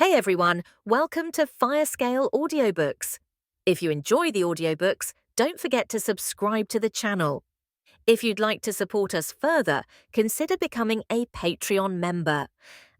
Hey everyone, welcome to Firescale Audiobooks. If you enjoy the audiobooks, don't forget to subscribe to the channel. If you'd like to support us further, consider becoming a Patreon member.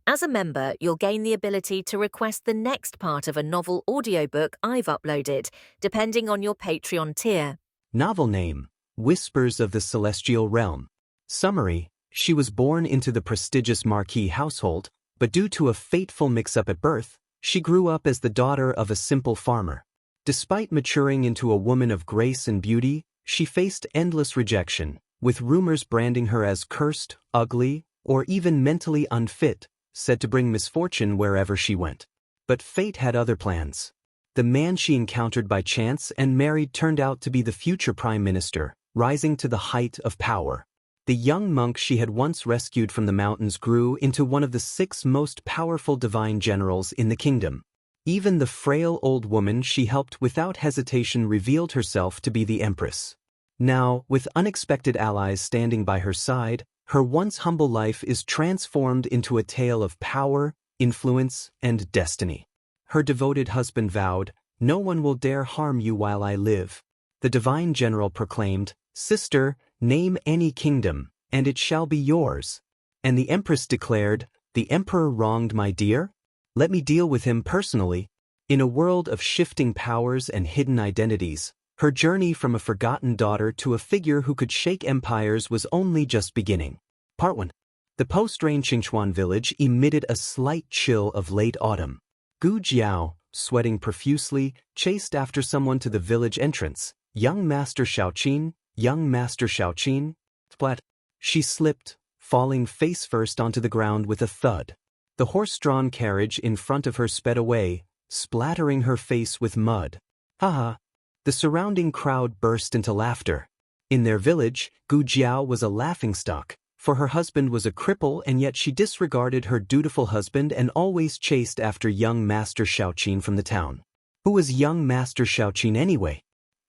As a member, you'll gain the ability to request the next part of a novel audiobook I've uploaded, depending on your Patreon tier. Novel name: Whispers of the Celestial Realm. Summary: she was born into the prestigious Marquis household, but due to a fateful mix-up at birth, she grew up as the daughter of a simple farmer. Despite maturing into a woman of grace and beauty, she faced endless rejection, with rumors branding her as cursed, ugly, or even mentally unfit, said to bring misfortune wherever she went. But fate had other plans. The man she encountered by chance and married turned out to be the future prime minister, rising to the height of power. The young monk she had once rescued from the mountains grew into one of the 6 most powerful divine generals in the kingdom. Even the frail old woman she helped without hesitation revealed herself to be the Empress. Now, with unexpected allies standing by her side, her once humble life is transformed into a tale of power, influence, and destiny. Her devoted husband vowed, "No one will dare harm you while I live." The divine general proclaimed, "Sister, name any kingdom, and it shall be yours." And the Empress declared, "The emperor wronged my dear? Let me deal with him personally." In a world of shifting powers and hidden identities, her journey from a forgotten daughter to a figure who could shake empires was only just beginning. Part 1. The post-rain Qingchuan village emitted a slight chill of late autumn. Gu Jiao, sweating profusely, chased after someone to the village entrance. "Young Master Xiaoqin, young Master Xiaoqin." Splat. She slipped, falling face first onto the ground with a thud. The horse-drawn carriage in front of her sped away, splattering her face with mud. Haha. The surrounding crowd burst into laughter. In their village, Gu Jiao was a laughingstock, for her husband was a cripple and yet she disregarded her dutiful husband and always chased after young Master Xiaoqin from the town. Who was young Master Xiaoqin anyway?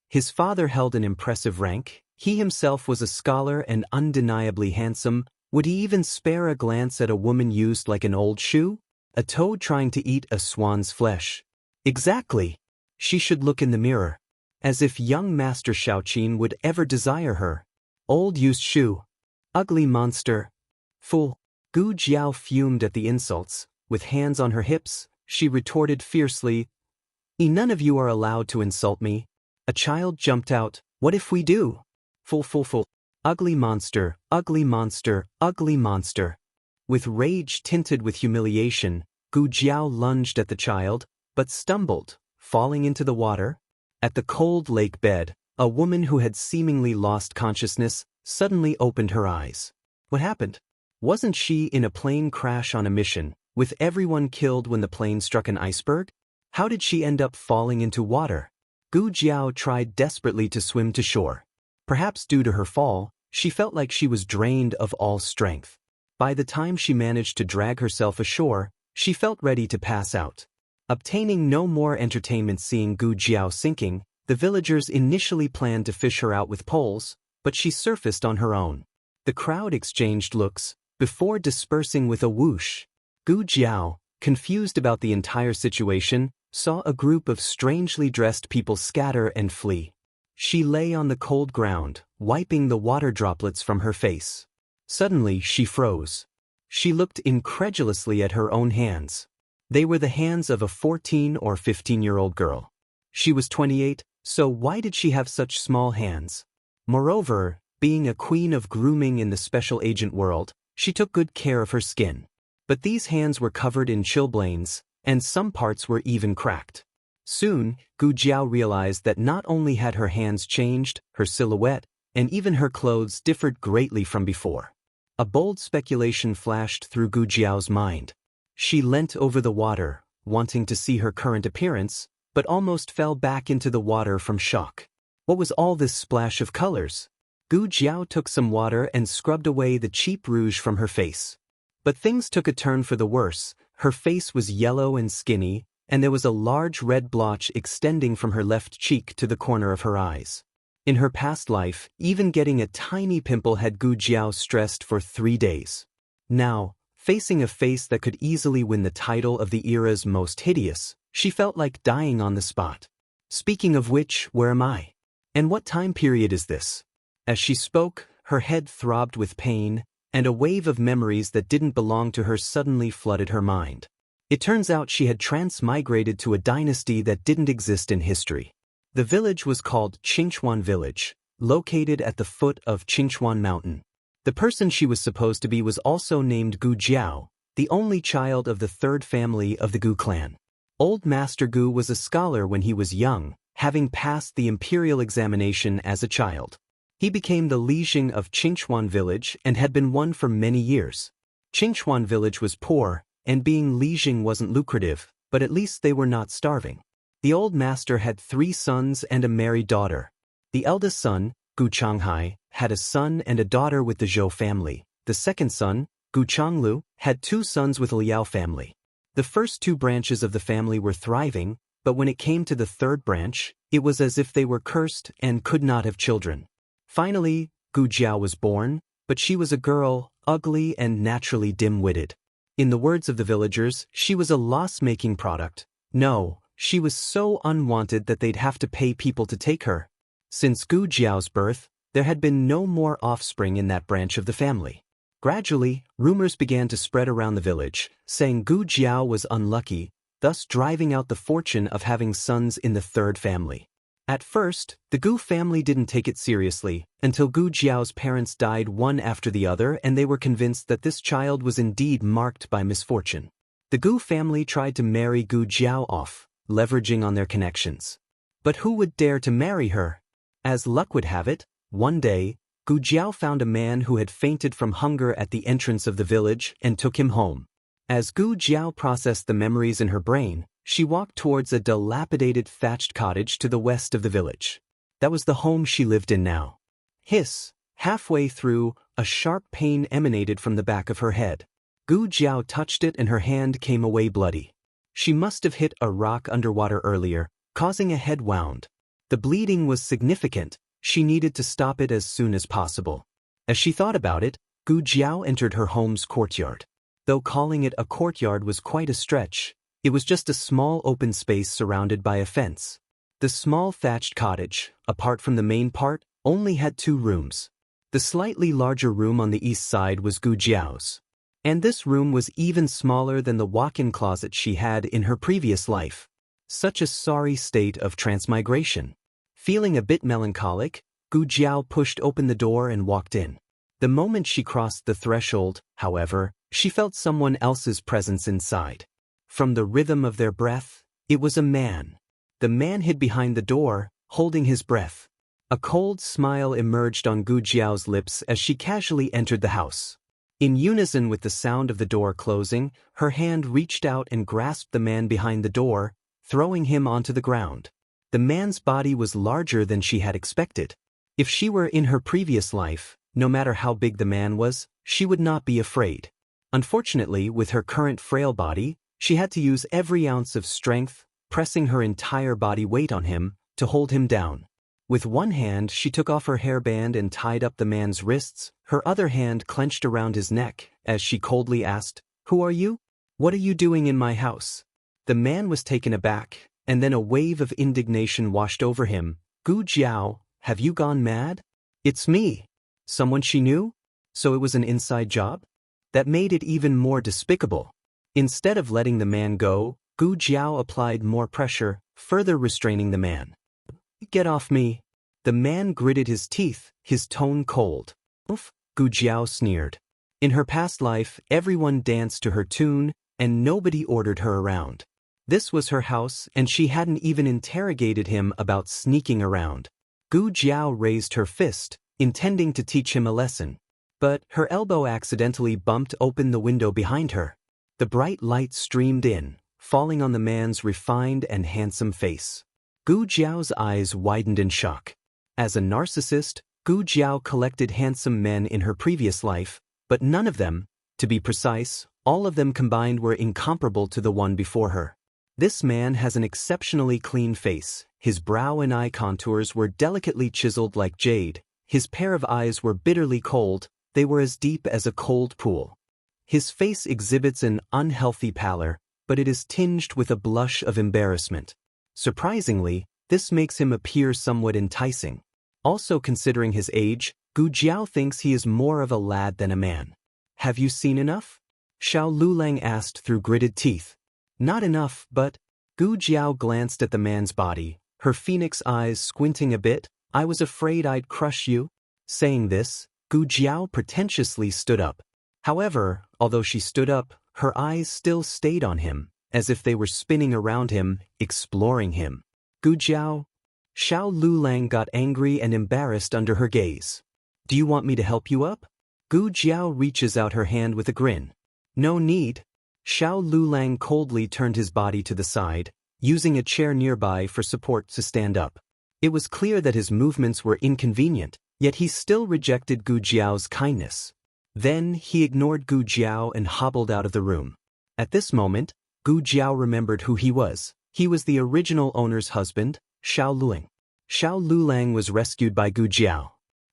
His father held an impressive rank, he himself was a scholar and undeniably handsome. Would he even spare a glance at a woman used like an old shoe? A toad trying to eat a swan's flesh. Exactly. She should look in the mirror. As if young Master Xiaoqin would ever desire her. Old used shoe. Ugly monster. Fool. Gu Jiao fumed at the insults. With hands on her hips, she retorted fiercely, None of you are allowed to insult me." A child jumped out, "What if we do?" Fool. Ugly monster, ugly monster, ugly monster. With rage tinted with humiliation, Gu Jiao lunged at the child, but stumbled, falling into the water. At the cold lake bed, a woman who had seemingly lost consciousness suddenly opened her eyes. What happened? Wasn't she in a plane crash on a mission, with everyone killed when the plane struck an iceberg? How did she end up falling into water? Gu Jiao tried desperately to swim to shore. Perhaps due to her fall, she felt like she was drained of all strength. By the time she managed to drag herself ashore, she felt ready to pass out. Obtaining no more entertainment seeing Gu Jiao sinking, the villagers initially planned to fish her out with poles, but she surfaced on her own. The crowd exchanged looks, before dispersing with a whoosh. Gu Jiao, confused about the entire situation, saw a group of strangely dressed people scatter and flee. She lay on the cold ground, wiping the water droplets from her face. Suddenly she froze. She looked incredulously at her own hands. They were the hands of a 14 or 15-year-old girl. She was 28, so why did she have such small hands? Moreover, being a queen of grooming in the special agent world, she took good care of her skin. But these hands were covered in chilblains, and some parts were even cracked. Soon, Gu Jiao realized that not only had her hands changed, her silhouette, and even her clothes differed greatly from before. A bold speculation flashed through Gu Jiao's mind. She leant over the water, wanting to see her current appearance, but almost fell back into the water from shock. What was all this splash of colors? Gu Jiao took some water and scrubbed away the cheap rouge from her face. But things took a turn for the worse. Her face was yellow and skinny, and there was a large red blotch extending from her left cheek to the corner of her eyes. In her past life, even getting a tiny pimple had Gu Jiao stressed for 3 days. Now, Facing a face that could easily win the title of the era's most hideous, she felt like dying on the spot. Speaking of which, where am I? And what time period is this? As she spoke, her head throbbed with pain, and a wave of memories that didn't belong to her suddenly flooded her mind. It turns out she had transmigrated to a dynasty that didn't exist in history. The village was called Qingchuan Village, located at the foot of Qingchuan Mountain. The person she was supposed to be was also named Gu Jiao, the only child of the third family of the Gu clan. Old Master Gu was a scholar when he was young, having passed the imperial examination as a child. He became the Lijing of Qingchuan Village and had been one for many years. Qingchuan Village was poor, and being Lijing wasn't lucrative, but at least they were not starving. The old master had 3 sons and a married daughter. The eldest son, Gu Changhai, had a son and a daughter with the Zhou family. The second son, Gu Changlu, had 2 sons with the Liao family. The first 2 branches of the family were thriving, but when it came to the third branch, it was as if they were cursed and could not have children. Finally, Gu Jiao was born, but she was a girl, ugly and naturally dim-witted. In the words of the villagers, she was a loss-making product. No, she was so unwanted that they'd have to pay people to take her. Since Gu Jiao's birth, there had been no more offspring in that branch of the family. Gradually, rumors began to spread around the village, saying Gu Jiao was unlucky, thus driving out the fortune of having sons in the third family. At first, the Gu family didn't take it seriously, until Gu Jiao's parents died one after the other and they were convinced that this child was indeed marked by misfortune. The Gu family tried to marry Gu Jiao off, leveraging on their connections. But who would dare to marry her? As luck would have it, one day, Gu Jiao found a man who had fainted from hunger at the entrance of the village and took him home. As Gu Jiao processed the memories in her brain, she walked towards a dilapidated thatched cottage to the west of the village. That was the home she lived in now. Hiss! Halfway through, a sharp pain emanated from the back of her head. Gu Jiao touched it and her hand came away bloody. She must have hit a rock underwater earlier, causing a head wound. The bleeding was significant. She needed to stop it as soon as possible. As she thought about it, Gu Jiao entered her home's courtyard. Though calling it a courtyard was quite a stretch, it was just a small open space surrounded by a fence. The small thatched cottage, apart from the main part, only had 2 rooms. The slightly larger room on the east side was Gu Jiao's. And this room was even smaller than the walk-in closet she had in her previous life. Such a sorry state of transmigration. Feeling a bit melancholic, Gu Jiao pushed open the door and walked in. The moment she crossed the threshold, however, she felt someone else's presence inside. From the rhythm of their breath, it was a man. The man hid behind the door, holding his breath. A cold smile emerged on Gu Jiao's lips as she casually entered the house. In unison with the sound of the door closing, her hand reached out and grasped the man behind the door, throwing him onto the ground. The man's body was larger than she had expected. If she were in her previous life, no matter how big the man was, she would not be afraid. Unfortunately, with her current frail body, she had to use every ounce of strength, pressing her entire body weight on him, to hold him down. With one hand she took off her hairband and tied up the man's wrists, her other hand clenched around his neck, as she coldly asked, "Who are you? What are you doing in my house?" The man was taken aback, and then a wave of indignation washed over him. "Gu Jiao, have you gone mad? It's me." Someone she knew? So it was an inside job? That made it even more despicable. Instead of letting the man go, Gu Jiao applied more pressure, further restraining the man. "Get off me." The man gritted his teeth, his tone cold. "Oof," Gu Jiao sneered. In her past life, everyone danced to her tune, and nobody ordered her around. This was her house, and she hadn't even interrogated him about sneaking around. Gu Jiao raised her fist, intending to teach him a lesson. But her elbow accidentally bumped open the window behind her. The bright light streamed in, falling on the man's refined and handsome face. Gu Jiao's eyes widened in shock. As a narcissist, Gu Jiao collected handsome men in her previous life, but none of them, to be precise, all of them combined were incomparable to the one before her. This man has an exceptionally clean face. His brow and eye contours were delicately chiseled like jade. His pair of eyes were bitterly cold. They were as deep as a cold pool. His face exhibits an unhealthy pallor, but it is tinged with a blush of embarrassment. Surprisingly, this makes him appear somewhat enticing. Also considering his age, Gu Jiao thinks he is more of a lad than a man. Have you seen enough? Xiao Lulang asked through gritted teeth. Not enough, but… Gu Jiao glanced at the man's body, her phoenix eyes squinting a bit. I was afraid I'd crush you. Saying this, Gu Jiao pretentiously stood up. However, although she stood up, her eyes still stayed on him, as if they were spinning around him, exploring him. Gu Jiao… Xiao Lulang got angry and embarrassed under her gaze. Do you want me to help you up? Gu Jiao reaches out her hand with a grin. No need. Xiao Lulang coldly turned his body to the side, using a chair nearby for support to stand up. It was clear that his movements were inconvenient, yet he still rejected Gu Jiao's kindness. Then he ignored Gu Jiao and hobbled out of the room. At this moment, Gu Jiao remembered who he was. He was the original owner's husband, Xiao Lulang. Xiao Lulang was rescued by Gu Jiao.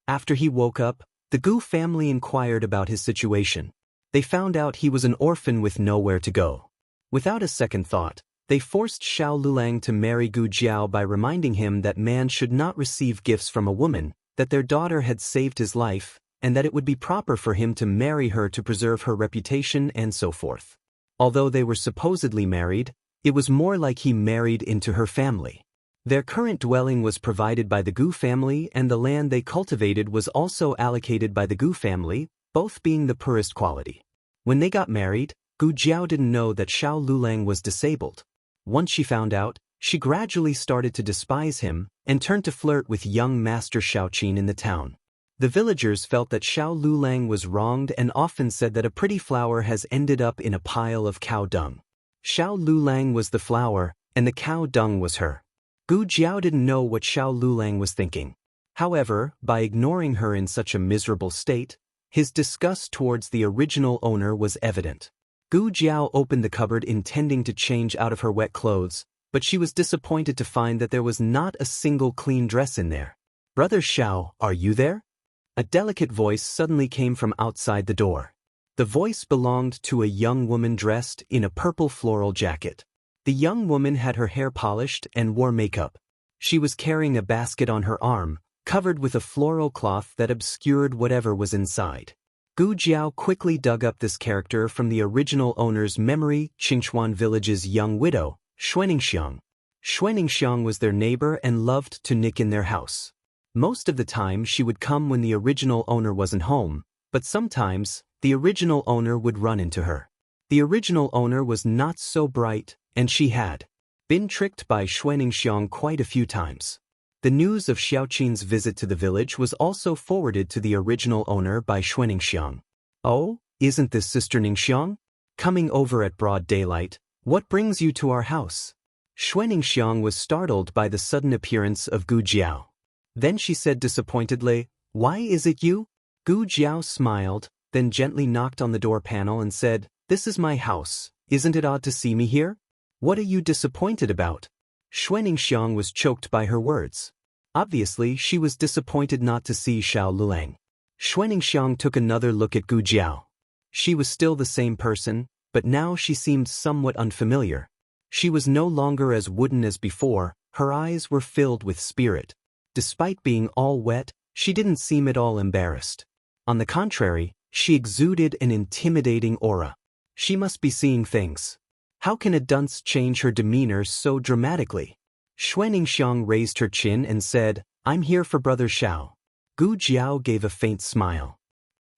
After he woke up, the Gu family inquired about his situation. They found out he was an orphan with nowhere to go. Without a second thought, they forced Xiao Lulang to marry Gu Jiao by reminding him that man should not receive gifts from a woman, that their daughter had saved his life, and that it would be proper for him to marry her to preserve her reputation and so forth. Although they were supposedly married, it was more like he married into her family. Their current dwelling was provided by the Gu family and the land they cultivated was also allocated by the Gu family, both being the poorest quality. When they got married, Gu Jiao didn't know that Xiao Lulang was disabled. Once she found out, she gradually started to despise him and turned to flirt with young Master Xiaoqin in the town. The villagers felt that Xiao Lulang was wronged and often said that a pretty flower has ended up in a pile of cow dung. Xiao Lulang was the flower, and the cow dung was her. Gu Jiao didn't know what Xiao Lulang was thinking. However, by ignoring her in such a miserable state, his disgust towards the original owner was evident. Gu Jiao opened the cupboard intending to change out of her wet clothes, but she was disappointed to find that there was not a single clean dress in there. Brother Xiao, are you there? A delicate voice suddenly came from outside the door. The voice belonged to a young woman dressed in a purple floral jacket. The young woman had her hair polished and wore makeup. She was carrying a basket on her arm, covered with a floral cloth that obscured whatever was inside. Gu Jiao quickly dug up this character from the original owner's memory, Qingchuan village's young widow, Xuaningxiang. Xuaningxiang was their neighbor and loved to nick in their house. Most of the time she would come when the original owner wasn't home, but sometimes the original owner would run into her. The original owner was not so bright, and she had been tricked by Xuaningxiang quite a few times. The news of Xiaoqin's visit to the village was also forwarded to the original owner by Xuaningxiang. Oh, isn't this Sister Ningxiang? Coming over at broad daylight, what brings you to our house? Xuaningxiang was startled by the sudden appearance of Gu Jiao. Then she said disappointedly, Why is it you? Gu Jiao smiled, then gently knocked on the door panel and said, This is my house, isn't it odd to see me here? What are you disappointed about? Xuaningxiang was choked by her words. Obviously, she was disappointed not to see Xiao Lulang. Xuaningxiang took another look at Gu Jiao. She was still the same person, but now she seemed somewhat unfamiliar. She was no longer as wooden as before, her eyes were filled with spirit. Despite being all wet, she didn't seem at all embarrassed. On the contrary, she exuded an intimidating aura. She must be seeing things. How can a dunce change her demeanor so dramatically? Xuaningxiang raised her chin and said, I'm here for Brother Xiao. Gu Jiao gave a faint smile.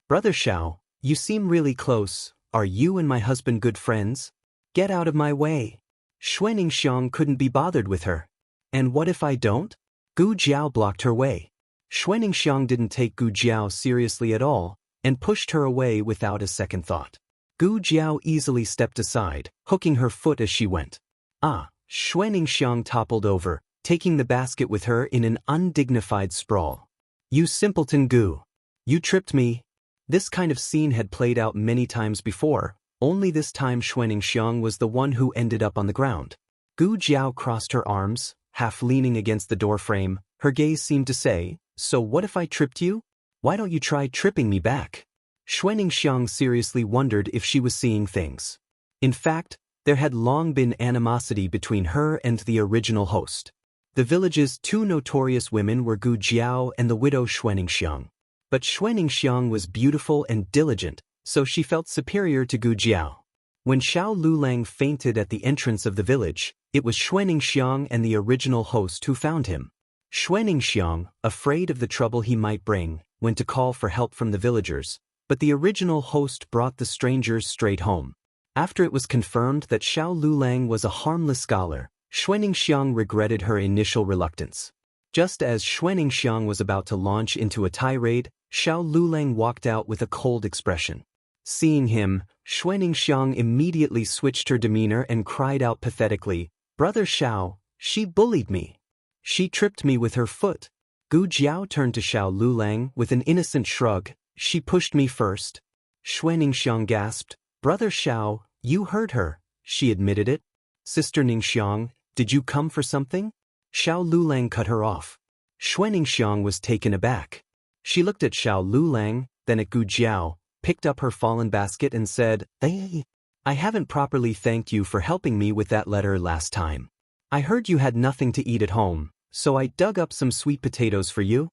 Brother Xiao, you seem really close. Are you and my husband good friends? Get out of my way. Xuaningxiang couldn't be bothered with her. And what if I don't? Gu Jiao blocked her way. Xuaningxiang didn't take Gu Jiao seriously at all, and pushed her away without a second thought. Gu Jiao easily stepped aside, hooking her foot as she went. Xuaningxiang toppled over, taking the basket with her in an undignified sprawl. You simpleton Gu! You tripped me! This kind of scene had played out many times before, only this time Xuaningxiang was the one who ended up on the ground. Gu Jiao crossed her arms, half leaning against the doorframe. Her gaze seemed to say, So what if I tripped you? Why don't you try tripping me back? Xuaningxiang seriously wondered if she was seeing things. In fact, there had long been animosity between her and the original host. The village's two notorious women were Gu Jiao and the widow Xuaningxiang. But Xuaningxiang was beautiful and diligent, so she felt superior to Gu Jiao. When Xiao Lulang fainted at the entrance of the village, it was Xuaningxiang and the original host who found him. Xuaningxiang, afraid of the trouble he might bring, went to call for help from the villagers, but the original host brought the strangers straight home. After it was confirmed that Xiao Lulang was a harmless scholar, Xuaningxiang regretted her initial reluctance. Just as Xuaningxiang was about to launch into a tirade, Xiao Lulang walked out with a cold expression. Seeing him, Xuaningxiang immediately switched her demeanor and cried out pathetically, "Brother Xiao, she bullied me. She tripped me with her foot." Gu Jiao turned to Xiao Lulang with an innocent shrug. "She pushed me first." Xuaningxiang gasped, "Brother Xiao, you hurt her." "She admitted it." "Sister Ningxiang, did you come for something?" Xiao Lulang cut her off. Xuaningxiang was taken aback. She looked at Xiao Lulang, then at Gu Jiao, picked up her fallen basket and said, "Hey, I haven't properly thanked you for helping me with that letter last time. I heard you had nothing to eat at home, so I dug up some sweet potatoes for you."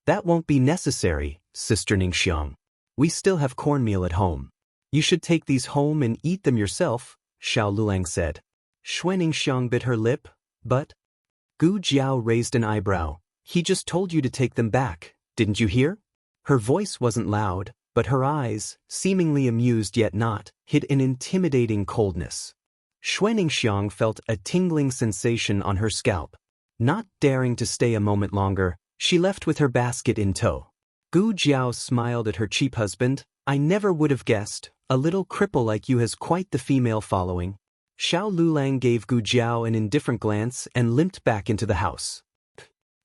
"That won't be necessary, Sister Ningxiang. We still have cornmeal at home. You should take these home and eat them yourself," Xiao Lulang said. Xuaningxiang bit her lip, "But?" Gu Jiao raised an eyebrow. "He just told you to take them back, didn't you hear?" Her voice wasn't loud, but her eyes, seemingly amused yet not, hid an intimidating coldness. Xuaningxiang felt a tingling sensation on her scalp. Not daring to stay a moment longer, she left with her basket in tow. Gu Jiao smiled at her cheap husband. "I never would have guessed, a little cripple like you has quite the female following." Xiao Lulang gave Gu Jiao an indifferent glance and limped back into the house.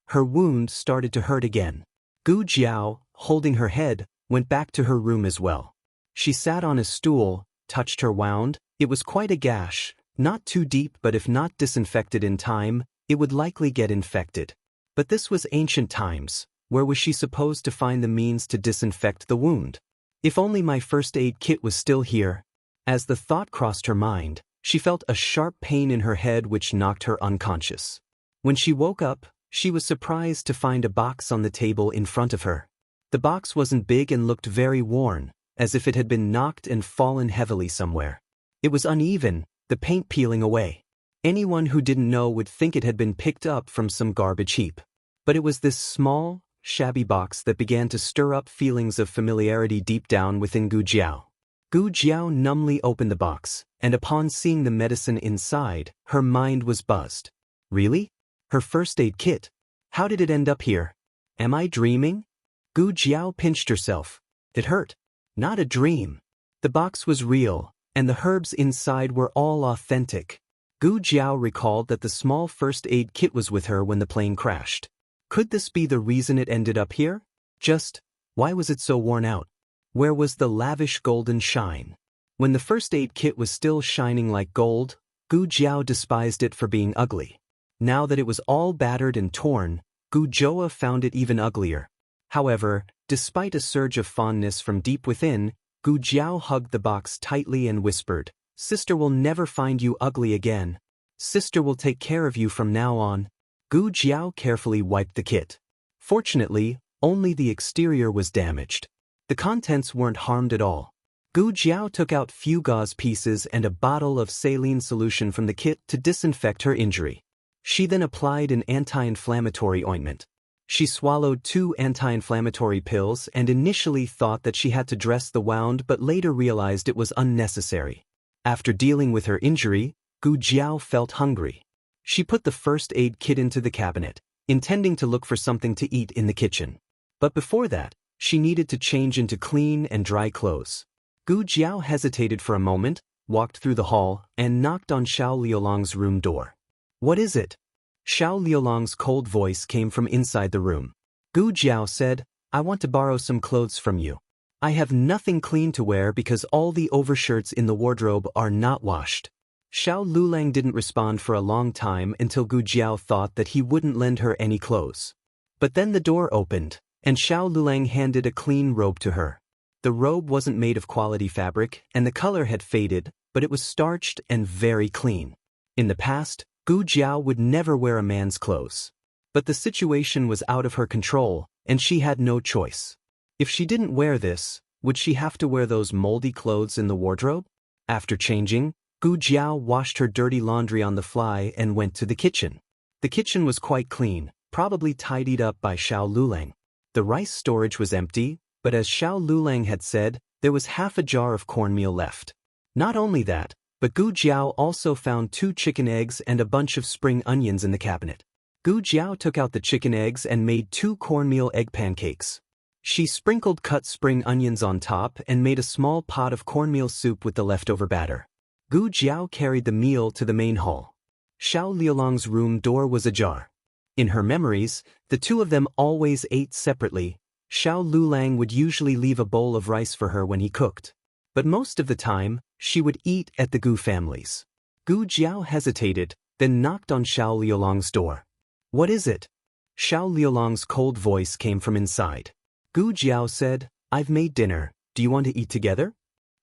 Her wound started to hurt again. Gu Jiao, holding her head, went back to her room as well. She sat on a stool, touched her wound. It was quite a gash, not too deep, but if not disinfected in time, it would likely get infected. But this was ancient times. Where was she supposed to find the means to disinfect the wound? If only my first aid kit was still here. As the thought crossed her mind, she felt a sharp pain in her head which knocked her unconscious. When she woke up, she was surprised to find a box on the table in front of her. The box wasn't big and looked very worn, as if it had been knocked and fallen heavily somewhere. It was uneven, the paint peeling away. Anyone who didn't know would think it had been picked up from some garbage heap. But it was this small, shabby box that began to stir up feelings of familiarity deep down within Gu Jiao. Gu Jiao numbly opened the box, and upon seeing the medicine inside, her mind was buzzed. Really? Her first aid kit? How did it end up here? Am I dreaming? Gu Jiao pinched herself. It hurt. Not a dream. The box was real, and the herbs inside were all authentic. Gu Jiao recalled that the small first aid kit was with her when the plane crashed. Could this be the reason it ended up here? Just, why was it so worn out? Where was the lavish golden shine? When the first aid kit was still shining like gold, Gu Jiao despised it for being ugly. Now that it was all battered and torn, Gu Jiao found it even uglier. However, despite a surge of fondness from deep within, Gu Jiao hugged the box tightly and whispered, "Sister will never find you ugly again. Sister will take care of you from now on." Gu Jiao carefully wiped the kit. Fortunately, only the exterior was damaged. The contents weren't harmed at all. Gu Jiao took out few gauze pieces and a bottle of saline solution from the kit to disinfect her injury. She then applied an anti-inflammatory ointment. She swallowed 2 anti-inflammatory pills and initially thought that she had to dress the wound but later realized it was unnecessary. After dealing with her injury, Gu Jiao felt hungry. She put the first aid kit into the cabinet, intending to look for something to eat in the kitchen. But before that, she needed to change into clean and dry clothes. Gu Jiao hesitated for a moment, walked through the hall, and knocked on Xiao Liulong's room door. "What is it?" Xiao Liulong's cold voice came from inside the room. Gu Jiao said, "I want to borrow some clothes from you. I have nothing clean to wear because all the overshirts in the wardrobe are not washed." Xiao Lulang didn't respond for a long time until Gu Jiao thought that he wouldn't lend her any clothes. But then the door opened, and Xiao Lulang handed a clean robe to her. The robe wasn't made of quality fabric, and the color had faded, but it was starched and very clean. In the past, Gu Jiao would never wear a man's clothes. But the situation was out of her control, and she had no choice. If she didn't wear this, would she have to wear those moldy clothes in the wardrobe? After changing, Gu Jiao washed her dirty laundry on the fly and went to the kitchen. The kitchen was quite clean, probably tidied up by Xiao Lulang. The rice storage was empty, but as Xiao Lulang had said, there was half a jar of cornmeal left. Not only that, but Gu Jiao also found 2 chicken eggs and a bunch of spring onions in the cabinet. Gu Jiao took out the chicken eggs and made 2 cornmeal egg pancakes. She sprinkled cut spring onions on top and made a small pot of cornmeal soup with the leftover batter. Gu Jiao carried the meal to the main hall. Xiao Liulang's room door was ajar. In her memories, the two of them always ate separately. Xiao Lulang would usually leave a bowl of rice for her when he cooked. But most of the time, she would eat at the Gu family's. Gu Jiao hesitated, then knocked on Xiao Liulang's door. "What is it?" Xiao Liulang's cold voice came from inside. Gu Jiao said, "I've made dinner. Do you want to eat together?"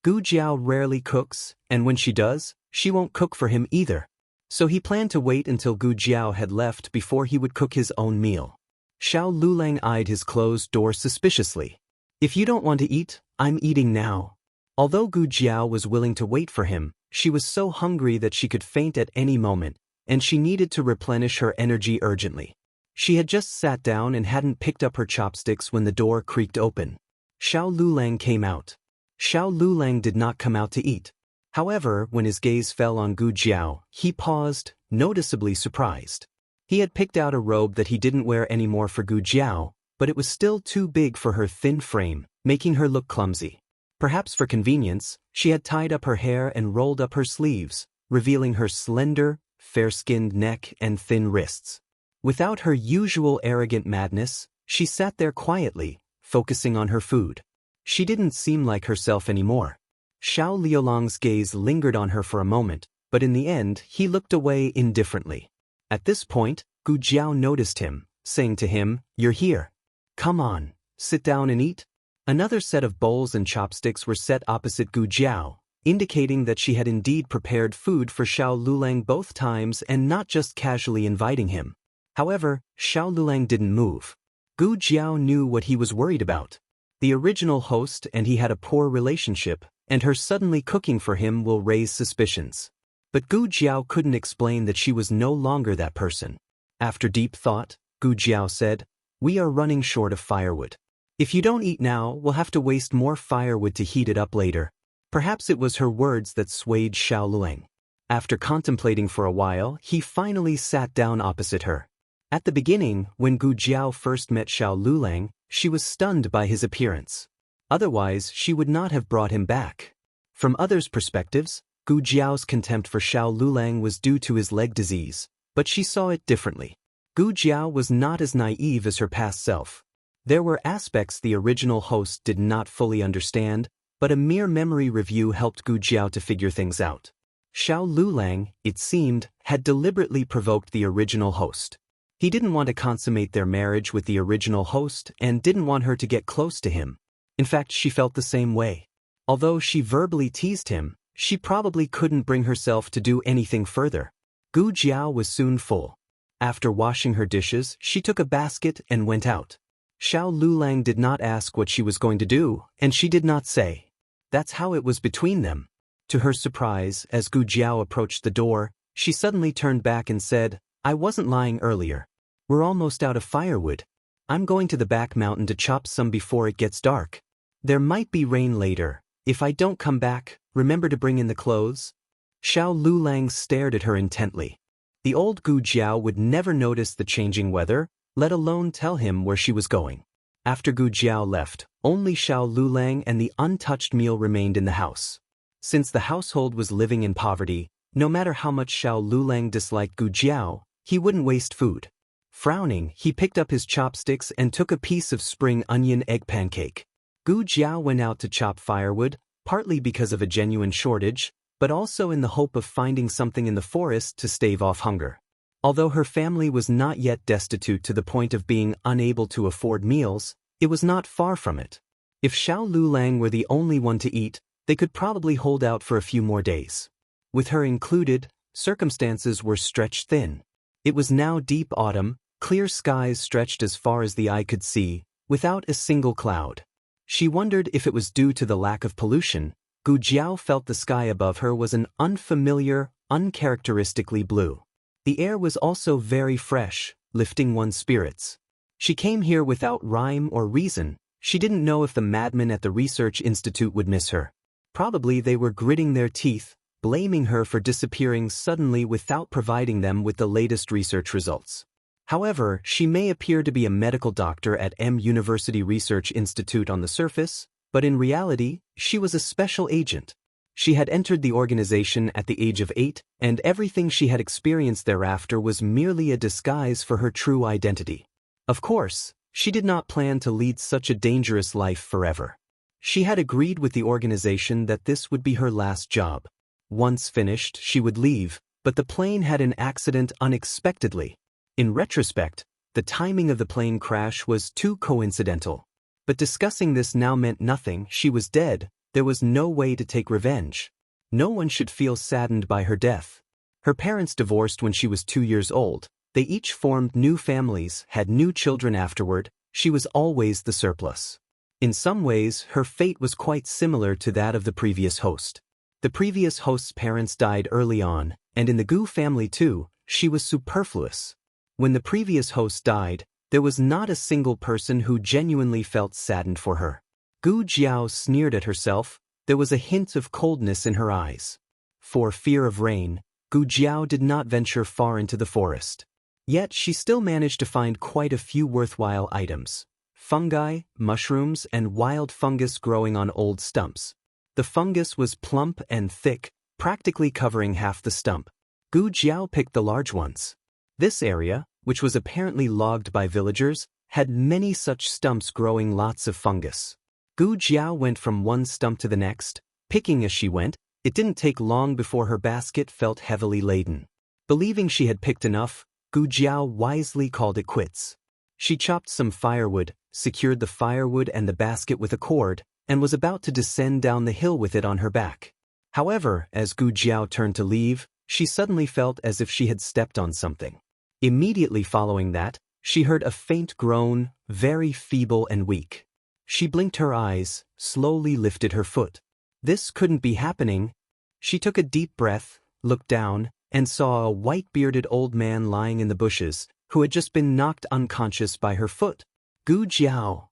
Gu Jiao rarely cooks, and when she does, she won't cook for him either. So he planned to wait until Gu Jiao had left before he would cook his own meal. Xiao Lulang eyed his closed door suspiciously. "If you don't want to eat, I'm eating now." Although Gu Jiao was willing to wait for him, she was so hungry that she could faint at any moment, and she needed to replenish her energy urgently. She had just sat down and hadn't picked up her chopsticks when the door creaked open. Xiao Lulang came out. Xiao Lulang did not come out to eat. However, when his gaze fell on Gu Jiao, he paused, noticeably surprised. He had picked out a robe that he didn't wear anymore for Gu Jiao, but it was still too big for her thin frame, making her look clumsy. Perhaps for convenience, she had tied up her hair and rolled up her sleeves, revealing her slender, fair-skinned neck and thin wrists. Without her usual arrogant madness, she sat there quietly, focusing on her food. She didn't seem like herself anymore. Xiao Liulang's gaze lingered on her for a moment, but in the end he looked away indifferently. At this point, Gu Jiao noticed him, saying to him, "You're here. Come on, sit down and eat." Another set of bowls and chopsticks were set opposite Gu Jiao, indicating that she had indeed prepared food for Xiao Lulang both times and not just casually inviting him. However, Xiao Lulang didn't move. Gu Jiao knew what he was worried about. The original host and he had a poor relationship, and her suddenly cooking for him will raise suspicions. But Gu Jiao couldn't explain that she was no longer that person. After deep thought, Gu Jiao said, "We are running short of firewood. If you don't eat now, we'll have to waste more firewood to heat it up later." Perhaps it was her words that swayed Xiao Lulang. After contemplating for a while, he finally sat down opposite her. At the beginning, when Gu Jiao first met Xiao Lulang, she was stunned by his appearance. Otherwise, she would not have brought him back. From others' perspectives, Gu Jiao's contempt for Xiao Lulang was due to his leg disease, but she saw it differently. Gu Jiao was not as naive as her past self. There were aspects the original host did not fully understand, but a mere memory review helped Gu Jiao to figure things out. Xiao Lulang, it seemed, had deliberately provoked the original host. He didn't want to consummate their marriage with the original host and didn't want her to get close to him. In fact, she felt the same way. Although she verbally teased him, she probably couldn't bring herself to do anything further. Gu Jiao was soon full. After washing her dishes, she took a basket and went out. Xiao Lulang did not ask what she was going to do, and she did not say. That's how it was between them. To her surprise, as Gu Jiao approached the door, she suddenly turned back and said, "I wasn't lying earlier. We're almost out of firewood. I'm going to the back mountain to chop some before it gets dark. There might be rain later. If I don't come back, remember to bring in the clothes." Xiao Lulang stared at her intently. The old Gu Jiao would never notice the changing weather, let alone tell him where she was going. After Gu Jiao left, only Xiao Lulang and the untouched meal remained in the house. Since the household was living in poverty, no matter how much Xiao Lulang disliked Gu Jiao, he wouldn't waste food. Frowning, he picked up his chopsticks and took a piece of spring onion egg pancake. Gu Jiao went out to chop firewood, partly because of a genuine shortage, but also in the hope of finding something in the forest to stave off hunger. Although her family was not yet destitute to the point of being unable to afford meals, it was not far from it. If Xiao Lulang were the only one to eat, they could probably hold out for a few more days. With her included, circumstances were stretched thin. It was now deep autumn, clear skies stretched as far as the eye could see, without a single cloud. She wondered if it was due to the lack of pollution. Gu Jiao felt the sky above her was an unfamiliar, uncharacteristically blue. The air was also very fresh, lifting one's spirits. She came here without rhyme or reason. She didn't know if the madmen at the research institute would miss her. Probably they were gritting their teeth, blaming her for disappearing suddenly without providing them with the latest research results. However, she may appear to be a medical doctor at M University Research Institute on the surface, but in reality, she was a special agent. She had entered the organization at the age of 8, and everything she had experienced thereafter was merely a disguise for her true identity. Of course, she did not plan to lead such a dangerous life forever. She had agreed with the organization that this would be her last job. Once finished, she would leave, but the plane had an accident unexpectedly. In retrospect, the timing of the plane crash was too coincidental. But discussing this now meant nothing. She was dead. There was no way to take revenge. No one should feel saddened by her death. Her parents divorced when she was 2 years old. They each formed new families, had new children afterward. She was always the surplus. In some ways, her fate was quite similar to that of the previous host. The previous host's parents died early on, and in the Gu family too, she was superfluous. When the previous host died, there was not a single person who genuinely felt saddened for her. Gu Jiao sneered at herself. There was a hint of coldness in her eyes. For fear of rain, Gu Jiao did not venture far into the forest. Yet she still managed to find quite a few worthwhile items: fungi, mushrooms, and wild fungus growing on old stumps. The fungus was plump and thick, practically covering half the stump. Gu Jiao picked the large ones. This area, which was apparently logged by villagers, had many such stumps growing lots of fungus. Gu Jiao went from one stump to the next, picking as she went. It didn't take long before her basket felt heavily laden. Believing she had picked enough, Gu Jiao wisely called it quits. She chopped some firewood, secured the firewood and the basket with a cord, and was about to descend down the hill with it on her back. However, as Gu Jiao turned to leave, she suddenly felt as if she had stepped on something. Immediately following that, she heard a faint groan, very feeble and weak. She blinked her eyes, slowly lifted her foot. This couldn't be happening. She took a deep breath, looked down, and saw a white-bearded old man lying in the bushes, who had just been knocked unconscious by her foot. Gu Jiao.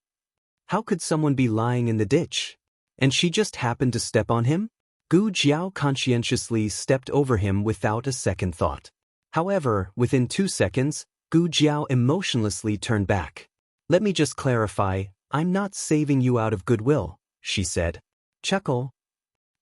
How could someone be lying in the ditch? And she just happened to step on him? Gu Jiao conscientiously stepped over him without a second thought. However, within 2 seconds, Gu Jiao emotionlessly turned back. "Let me just clarify, I'm not saving you out of goodwill," she said. Chuckle.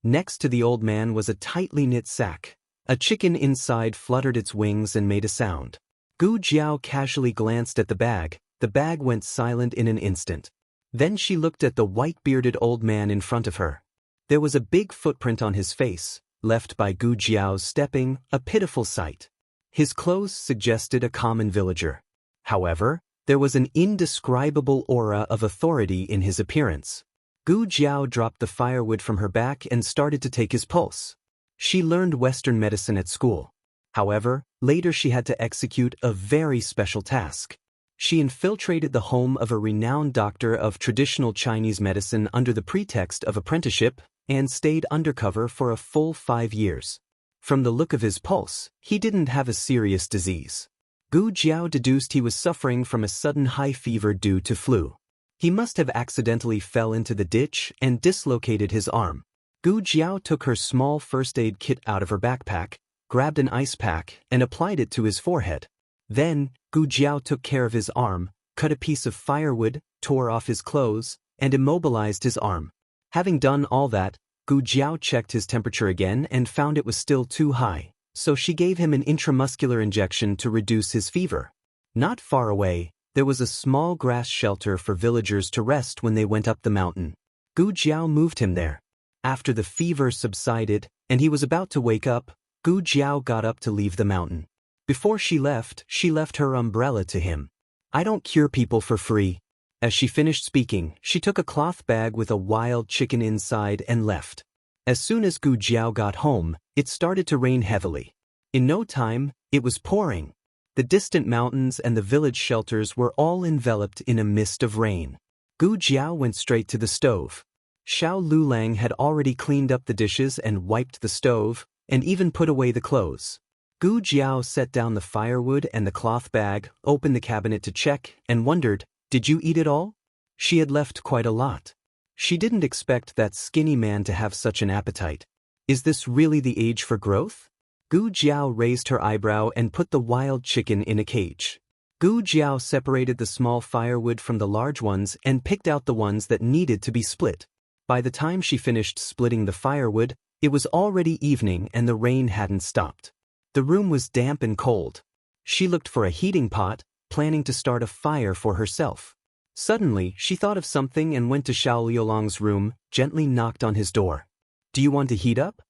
Next to the old man was a tightly knit sack. A chicken inside fluttered its wings and made a sound. Gu Jiao casually glanced at the bag. The bag went silent in an instant. Then she looked at the white-bearded old man in front of her. There was a big footprint on his face, left by Gu Jiao's stepping, a pitiful sight. His clothes suggested a common villager. However, there was an indescribable aura of authority in his appearance. Gu Jiao dropped the firewood from her back and started to take his pulse. She learned Western medicine at school. However, later she had to execute a very special task. She infiltrated the home of a renowned doctor of traditional Chinese medicine under the pretext of apprenticeship and stayed undercover for a full 5 years. From the look of his pulse, he didn't have a serious disease. Gu Jiao deduced he was suffering from a sudden high fever due to flu. He must have accidentally fell into the ditch and dislocated his arm. Gu Jiao took her small first aid kit out of her backpack, grabbed an ice pack, and applied it to his forehead. Then, Gu Jiao took care of his arm, cut a piece of firewood, tore off his clothes, and immobilized his arm. Having done all that, Gu Jiao checked his temperature again and found it was still too high, so she gave him an intramuscular injection to reduce his fever. Not far away, there was a small grass shelter for villagers to rest when they went up the mountain. Gu Jiao moved him there. After the fever subsided and he was about to wake up, Gu Jiao got up to leave the mountain. Before she left her umbrella to him. "I don't cure people for free." As she finished speaking, she took a cloth bag with a wild chicken inside and left. As soon as Gu Jiao got home, it started to rain heavily. In no time, it was pouring. The distant mountains and the village shelters were all enveloped in a mist of rain. Gu Jiao went straight to the stove. Xiao Lulang had already cleaned up the dishes and wiped the stove, and even put away the clothes. Gu Jiao set down the firewood and the cloth bag, opened the cabinet to check, and wondered, "Did you eat it all?" She had left quite a lot. She didn't expect that skinny man to have such an appetite. Is this really the age for growth? Gu Jiao raised her eyebrow and put the wild chicken in a cage. Gu Jiao separated the small firewood from the large ones and picked out the ones that needed to be split. By the time she finished splitting the firewood, it was already evening and the rain hadn't stopped. The room was damp and cold. She looked for a heating pot, planning to start a fire for herself. Suddenly, she thought of something and went to Xiao Liulang's room, gently knocked on his door. "Do you want to heat up?"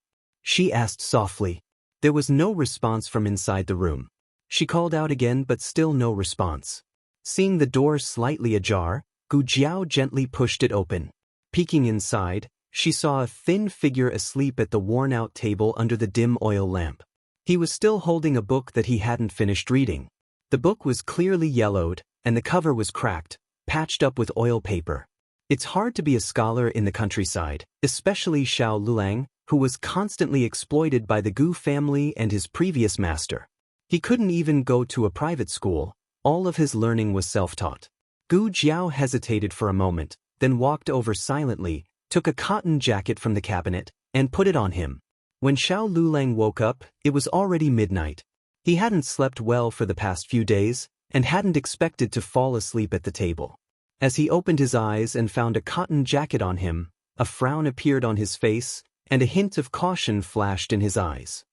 she asked softly. There was no response from inside the room. She called out again but still no response. Seeing the door slightly ajar, Gu Jiao gently pushed it open. Peeking inside, she saw a thin figure asleep at the worn-out table under the dim oil lamp. He was still holding a book that he hadn't finished reading. The book was clearly yellowed, and the cover was cracked, patched up with oil paper. It's hard to be a scholar in the countryside, especially Xiao Lulang, who was constantly exploited by the Gu family and his previous master. He couldn't even go to a private school, all of his learning was self-taught. Gu Jiao hesitated for a moment, then walked over silently, took a cotton jacket from the cabinet, and put it on him. When Xiao Lulang woke up, it was already midnight. He hadn't slept well for the past few days, and hadn't expected to fall asleep at the table. As he opened his eyes and found a cotton jacket on him, a frown appeared on his face, and a hint of caution flashed in his eyes.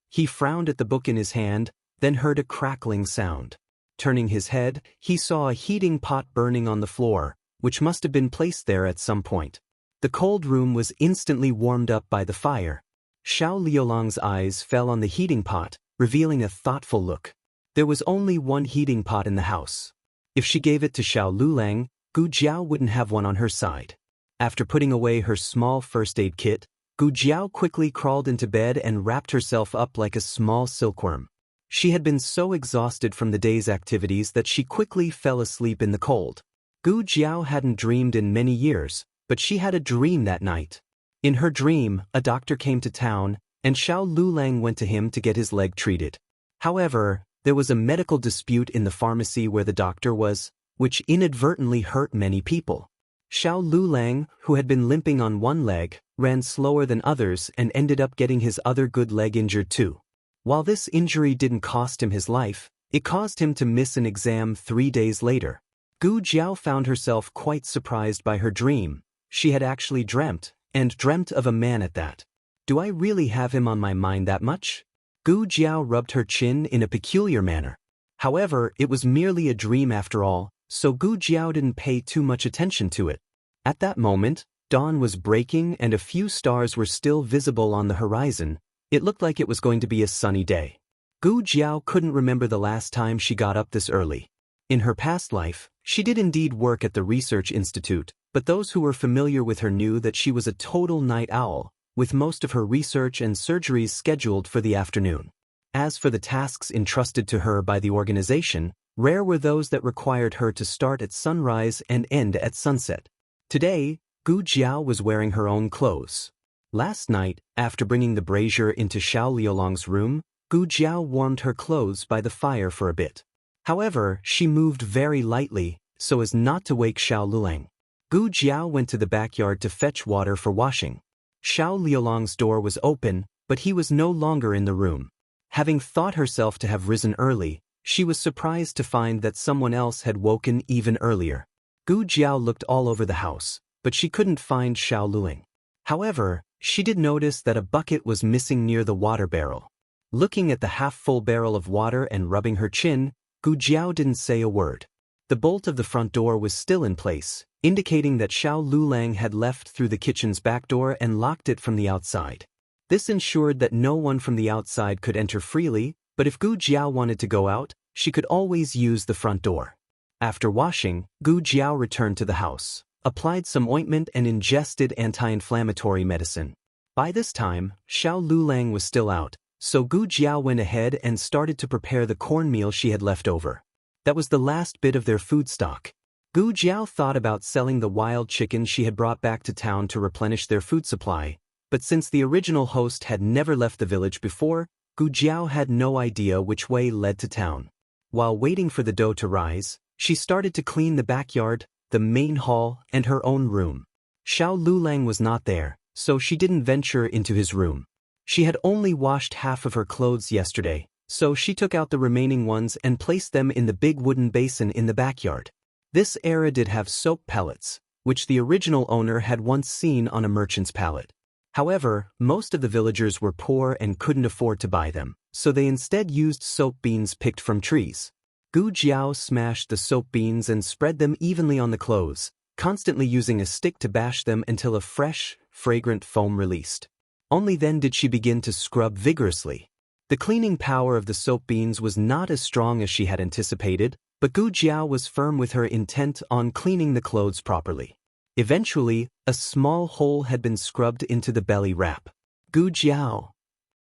He frowned at the book in his hand, then heard a crackling sound. Turning his head, he saw a heating pot burning on the floor, which must have been placed there at some point. The cold room was instantly warmed up by the fire. Xiao Liulang's eyes fell on the heating pot, revealing a thoughtful look. There was only one heating pot in the house. If she gave it to Xiao Lulang, Gu Jiao wouldn't have one on her side. After putting away her small first aid kit, Gu Jiao quickly crawled into bed and wrapped herself up like a small silkworm. She had been so exhausted from the day's activities that she quickly fell asleep in the cold. Gu Jiao hadn't dreamed in many years, but she had a dream that night. In her dream, a doctor came to town, and Xiao Lulang went to him to get his leg treated. However, there was a medical dispute in the pharmacy where the doctor was, which inadvertently hurt many people. Xiao Lulang, who had been limping on one leg, ran slower than others and ended up getting his other good leg injured too. While this injury didn't cost him his life, it caused him to miss an exam 3 days later. Gu Jiao found herself quite surprised by her dream. She had actually dreamt, and dreamt of a man at that. Do I really have him on my mind that much? Gu Jiao rubbed her chin in a peculiar manner. However, it was merely a dream after all, so Gu Jiao didn't pay too much attention to it. At that moment, dawn was breaking and a few stars were still visible on the horizon. It looked like it was going to be a sunny day. Gu Jiao couldn't remember the last time she got up this early. In her past life, she did indeed work at the research institute, but those who were familiar with her knew that she was a total night owl, with most of her research and surgeries scheduled for the afternoon. As for the tasks entrusted to her by the organization, rare were those that required her to start at sunrise and end at sunset. Today, Gu Jiao was wearing her own clothes. Last night, after bringing the brazier into Xiao Liulang's room, Gu Jiao warmed her clothes by the fire for a bit. However, she moved very lightly, so as not to wake Xiao Lulang. Gu Jiao went to the backyard to fetch water for washing. Xiao Liulang's door was open, but he was no longer in the room. Having thought herself to have risen early, she was surprised to find that someone else had woken even earlier. Gu Jiao looked all over the house, but she couldn't find Xiao Lulang. However, she did notice that a bucket was missing near the water barrel. Looking at the half-full barrel of water and rubbing her chin, Gu Jiao didn't say a word. The bolt of the front door was still in place, indicating that Xiao Lulang had left through the kitchen's back door and locked it from the outside. This ensured that no one from the outside could enter freely, but if Gu Jiao wanted to go out, she could always use the front door. After washing, Gu Jiao returned to the house, applied some ointment and ingested anti-inflammatory medicine. By this time, Xiao Lulang was still out, so Gu Jiao went ahead and started to prepare the cornmeal she had left over. That was the last bit of their food stock. Gu Jiao thought about selling the wild chicken she had brought back to town to replenish their food supply, but since the original host had never left the village before, Gu Jiao had no idea which way led to town. While waiting for the dough to rise, she started to clean the backyard, the main hall, and her own room. Xiao Lulang was not there, so she didn't venture into his room. She had only washed half of her clothes yesterday, so she took out the remaining ones and placed them in the big wooden basin in the backyard. This era did have soap pellets, which the original owner had once seen on a merchant's pallet. However, most of the villagers were poor and couldn't afford to buy them, so they instead used soap beans picked from trees. Gu Jiao smashed the soap beans and spread them evenly on the clothes, constantly using a stick to bash them until a fresh, fragrant foam released. Only then did she begin to scrub vigorously. The cleaning power of the soap beans was not as strong as she had anticipated, but Gu Jiao was firm with her intent on cleaning the clothes properly. Eventually, a small hole had been scrubbed into the belly wrap. Gu Jiao.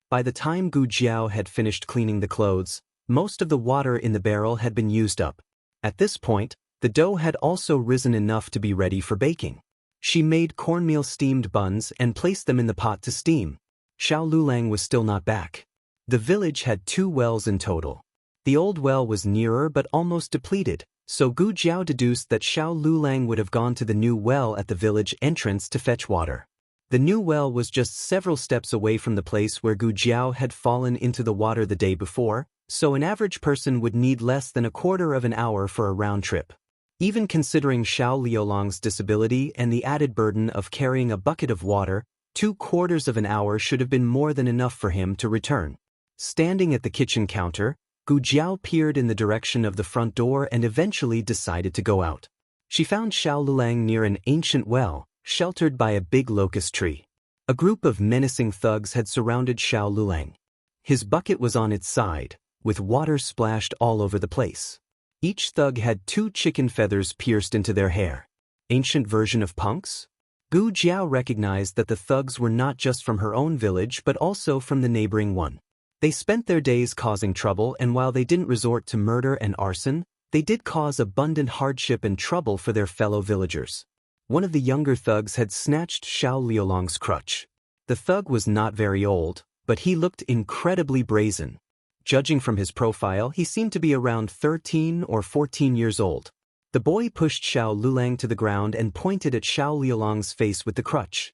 By the time Gu Jiao had finished cleaning the clothes, most of the water in the barrel had been used up. At this point, the dough had also risen enough to be ready for baking. She made cornmeal steamed buns and placed them in the pot to steam. Xiao Lulang was still not back. The village had 2 wells in total. The old well was nearer but almost depleted, so Gu Jiao deduced that Xiao Lulang would have gone to the new well at the village entrance to fetch water. The new well was just several steps away from the place where Gu Jiao had fallen into the water the day before, so an average person would need less than a quarter of an hour for a round trip. Even considering Xiao Liulang's disability and the added burden of carrying a bucket of water, 2/4 of an hour should have been more than enough for him to return. Standing at the kitchen counter, Gu Jiao peered in the direction of the front door and eventually decided to go out. She found Xiao Lulang near an ancient well, sheltered by a big locust tree. A group of menacing thugs had surrounded Xiao Lulang. His bucket was on its side, with water splashed all over the place. Each thug had 2 chicken feathers pierced into their hair. Ancient version of punks? Gu Jiao recognized that the thugs were not just from her own village but also from the neighboring one. They spent their days causing trouble, and while they didn't resort to murder and arson, they did cause abundant hardship and trouble for their fellow villagers. One of the younger thugs had snatched Xiao Liulang's crutch. The thug was not very old, but he looked incredibly brazen. Judging from his profile, he seemed to be around 13 or 14 years old. The boy pushed Xiao Lulang to the ground and pointed at Xiao Liulang's face with the crutch.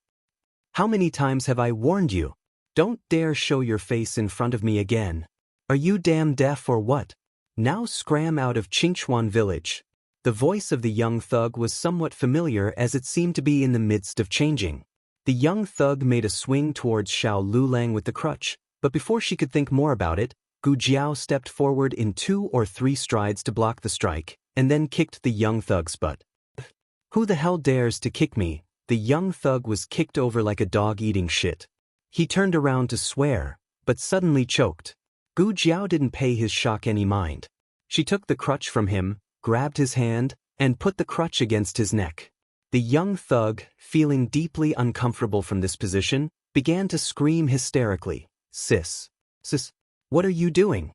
"How many times have I warned you? Don't dare show your face in front of me again. Are you damn deaf or what? Now scram out of Qingchuan village." The voice of the young thug was somewhat familiar as it seemed to be in the midst of changing. The young thug made a swing towards Xiao Lulang with the crutch, but before she could think more about it, Gu Jiao stepped forward in 2 or 3 strides to block the strike, and then kicked the young thug's butt. "Who the hell dares to kick me?" The young thug was kicked over like a dog eating shit. He turned around to swear, but suddenly choked. Gu Jiao didn't pay his shock any mind. She took the crutch from him, grabbed his hand, and put the crutch against his neck. The young thug, feeling deeply uncomfortable from this position, began to scream hysterically, Sis, what are you doing?"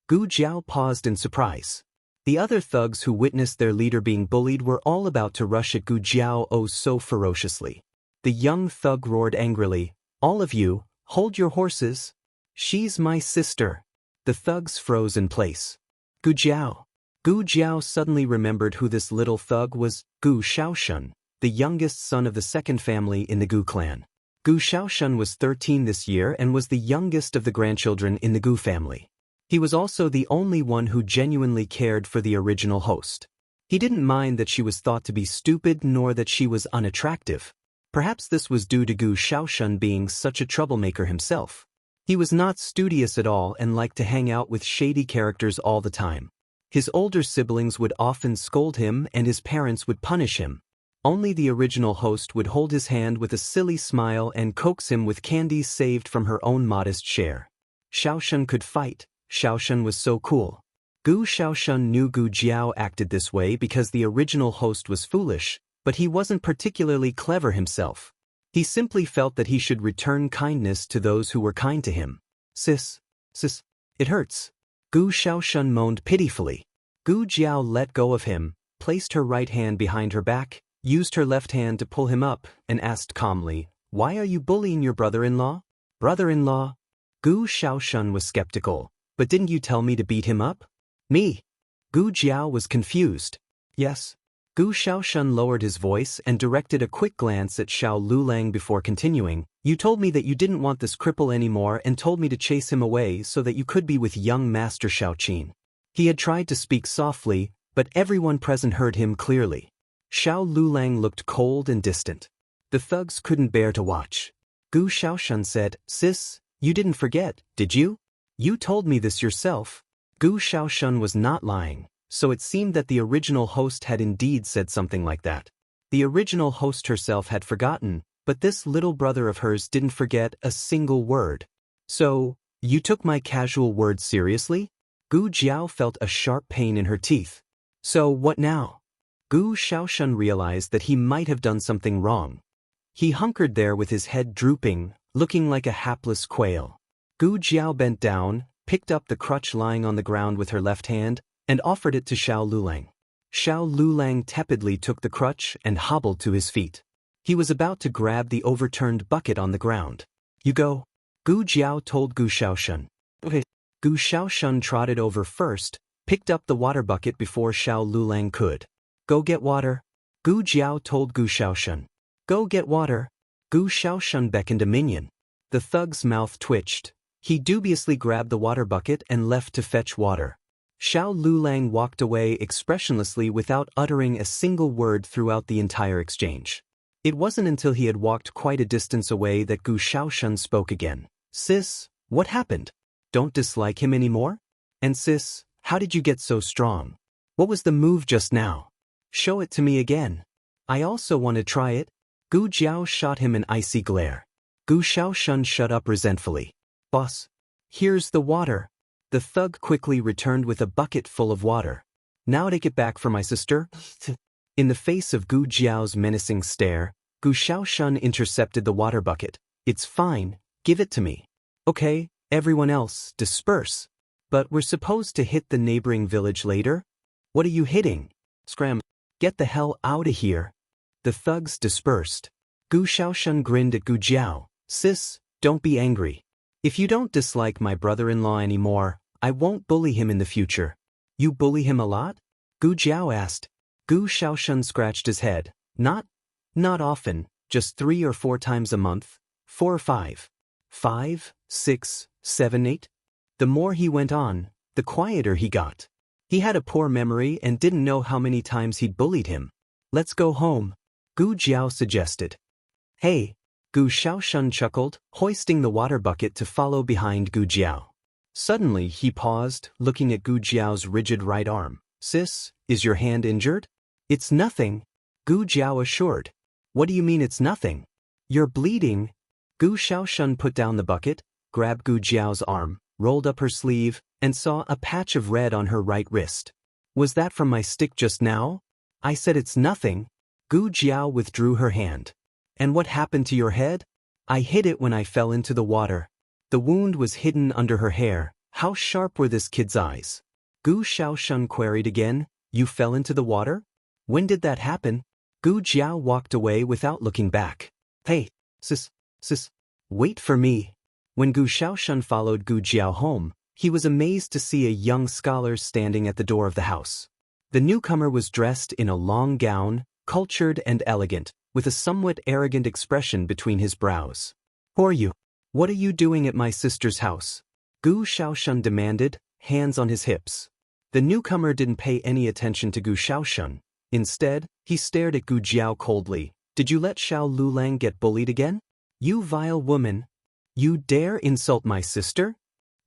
Gu Jiao paused in surprise. The other thugs who witnessed their leader being bullied were all about to rush at Gu Jiao so ferociously. The young thug roared angrily, "All of you, hold your horses. She's my sister." The thugs froze in place. "Gu Jiao." Gu Jiao suddenly remembered who this little thug was, Gu Shaoshun, the youngest son of the second family in the Gu clan. Gu Shaoshun was 13 this year and was the youngest of the grandchildren in the Gu family. He was also the only one who genuinely cared for the original host. He didn't mind that she was thought to be stupid nor that she was unattractive. Perhaps this was due to Gu Shaoshun being such a troublemaker himself. He was not studious at all and liked to hang out with shady characters all the time. His older siblings would often scold him and his parents would punish him. Only the original host would hold his hand with a silly smile and coax him with candies saved from her own modest share. Shaoshun could fight. Shaoshun was so cool. Gu Shaoshun knew Gu Jiao acted this way because the original host was foolish, but he wasn't particularly clever himself. He simply felt that he should return kindness to those who were kind to him. Sis, it hurts. Gu Shaoshun moaned pitifully. Gu Jiao let go of him, placed her right hand behind her back, used her left hand to pull him up, and asked calmly, "Why are you bullying your brother-in-law?" Brother-in-law? Gu Shaoshun was skeptical. "But didn't you tell me to beat him up?" "Me?" Gu Jiao was confused. "Yes." Gu Shaoshun lowered his voice and directed a quick glance at Xiao Lulang before continuing. "You told me that you didn't want this cripple anymore and told me to chase him away so that you could be with young Master Xiaoqin." He had tried to speak softly, but everyone present heard him clearly. Xiao Lulang looked cold and distant. The thugs couldn't bear to watch. Gu Shaoshun said, "Sis, you didn't forget, did you? You told me this yourself." Gu Shaoshun was not lying, so it seemed that the original host had indeed said something like that. The original host herself had forgotten, but this little brother of hers didn't forget a single word. "So, you took my casual words seriously?" Gu Jiao felt a sharp pain in her teeth. "So what now?" Gu Shaoshun realized that he might have done something wrong. He hunkered there with his head drooping, looking like a hapless quail. Gu Jiao bent down, picked up the crutch lying on the ground with her left hand, and offered it to Xiao Lulang. Xiao Lulang tepidly took the crutch and hobbled to his feet. He was about to grab the overturned bucket on the ground. "You go," Gu Jiao told Gu Shaoshun. "Okay." Gu Shaoshun trotted over first, picked up the water bucket before Xiao Lulang could. "Go get water," Gu Jiao told Gu Shaoshun. "Go get water." Gu Shaoshun beckoned a minion. The thug's mouth twitched. He dubiously grabbed the water bucket and left to fetch water. Xiao Lulang walked away expressionlessly without uttering a single word throughout the entire exchange. It wasn't until he had walked quite a distance away that Gu Shaoshun spoke again. "Sis, what happened? Don't dislike him anymore? And sis, how did you get so strong? What was the move just now? Show it to me again. I also want to try it." Gu Jiao shot him an icy glare. Gu Shaoshun shut up resentfully. "Boss, here's the water." The thug quickly returned with a bucket full of water. "Now take it back for my sister." In the face of Gu Jiao's menacing stare, Gu Shaoshun intercepted the water bucket. "It's fine, give it to me." "Okay, everyone else, disperse." "But we're supposed to hit the neighboring village later?" "What are you hitting?" "Scram. Get the hell out of here." The thugs dispersed. Gu Shaoshun grinned at Gu Jiao. "Sis, don't be angry. If you don't dislike my brother-in-law anymore, I won't bully him in the future." "You bully him a lot?" Gu Jiao asked. Gu Shaoshun scratched his head. Not often, just 3 or 4 times a month. 4 or 5. 5, 6, 7, 8. The more he went on, the quieter he got. He had a poor memory and didn't know how many times he'd bullied him. "Let's go home," Gu Jiao suggested. "Hey," Gu Shaoshun chuckled, hoisting the water bucket to follow behind Gu Jiao. Suddenly he paused, looking at Gu Jiao's rigid right arm. "Sis, is your hand injured?" "It's nothing," Gu Jiao assured. "What do you mean it's nothing?" "You're bleeding." Gu Shaoshun put down the bucket, grabbed Gu Jiao's arm, rolled up her sleeve, and saw a patch of red on her right wrist. "Was that from my stick just now?" "I said it's nothing." Gu Jiao withdrew her hand. "And what happened to your head?" "I hit it when I fell into the water." The wound was hidden under her hair. How sharp were this kid's eyes? Gu Shaoshun queried again. "You fell into the water? When did that happen?" Gu Jiao walked away without looking back. "Hey, sis, wait for me." When Gu Shaoshun followed Gu Jiao home, he was amazed to see a young scholar standing at the door of the house. The newcomer was dressed in a long gown, cultured and elegant, with a somewhat arrogant expression between his brows. "Who are you? What are you doing at my sister's house?" Gu Shaoshun demanded, hands on his hips. The newcomer didn't pay any attention to Gu Shaoshun. Instead, he stared at Gu Jiao coldly. "Did you let Xiao Lulang get bullied again? You vile woman! You dare insult my sister?"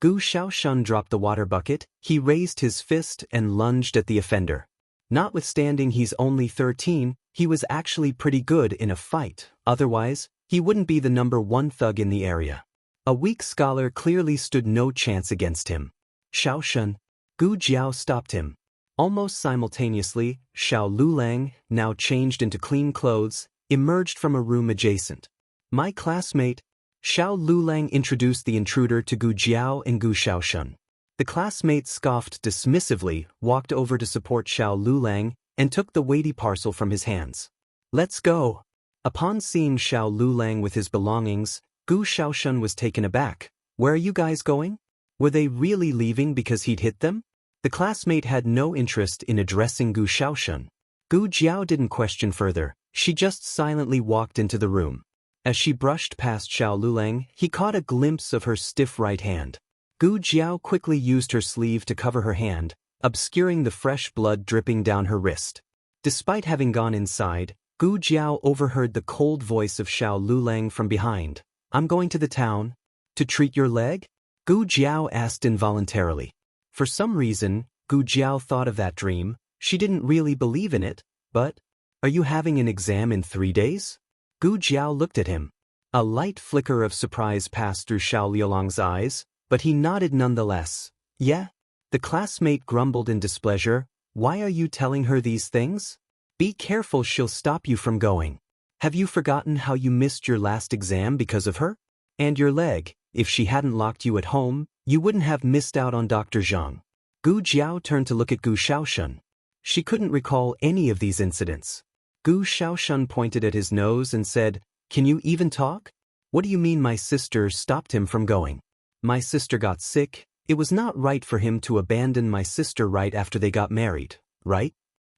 Gu Shaoshun dropped the water bucket. He raised his fist and lunged at the offender. Notwithstanding he's only 13, he was actually pretty good in a fight. Otherwise, he wouldn't be the #1 thug in the area. A weak scholar clearly stood no chance against him. "Shaoshun." Gu Jiao stopped him. Almost simultaneously, Xiao Lulang, now changed into clean clothes, emerged from a room adjacent. My classmate, Xiao Lulang introduced the intruder to Gu Jiao and Gu Xiaoshun. The classmate scoffed dismissively, walked over to support Xiao Lulang, and took the weighty parcel from his hands. Let's go. Upon seeing Xiao Lulang with his belongings, Gu Xiaoshun was taken aback. Where are you guys going? Were they really leaving because he'd hit them? The classmate had no interest in addressing Gu Xiaoshun. Gu Jiao didn't question further, she just silently walked into the room. As she brushed past Xiao Lulang, he caught a glimpse of her stiff right hand. Gu Jiao quickly used her sleeve to cover her hand, obscuring the fresh blood dripping down her wrist. Despite having gone inside, Gu Jiao overheard the cold voice of Xiao Lulang from behind. I'm going to the town. To treat your leg? Gu Jiao asked involuntarily. For some reason, Gu Jiao thought of that dream. She didn't really believe in it, but, are you having an exam in 3 days? Gu Jiao looked at him. A light flicker of surprise passed through Xiao Liulang's eyes, but he nodded nonetheless. Yeah? The classmate grumbled in displeasure. Why are you telling her these things? Be careful, she'll stop you from going. Have you forgotten how you missed your last exam because of her? And your leg, if she hadn't locked you at home, you wouldn't have missed out on Dr. Zhang. Gu Jiao turned to look at Gu Xiaoshun. She couldn't recall any of these incidents. Gu Xiaoshun pointed at his nose and said, Can you even talk? What do you mean my sister stopped him from going? My sister got sick. It was not right for him to abandon my sister right after they got married, right?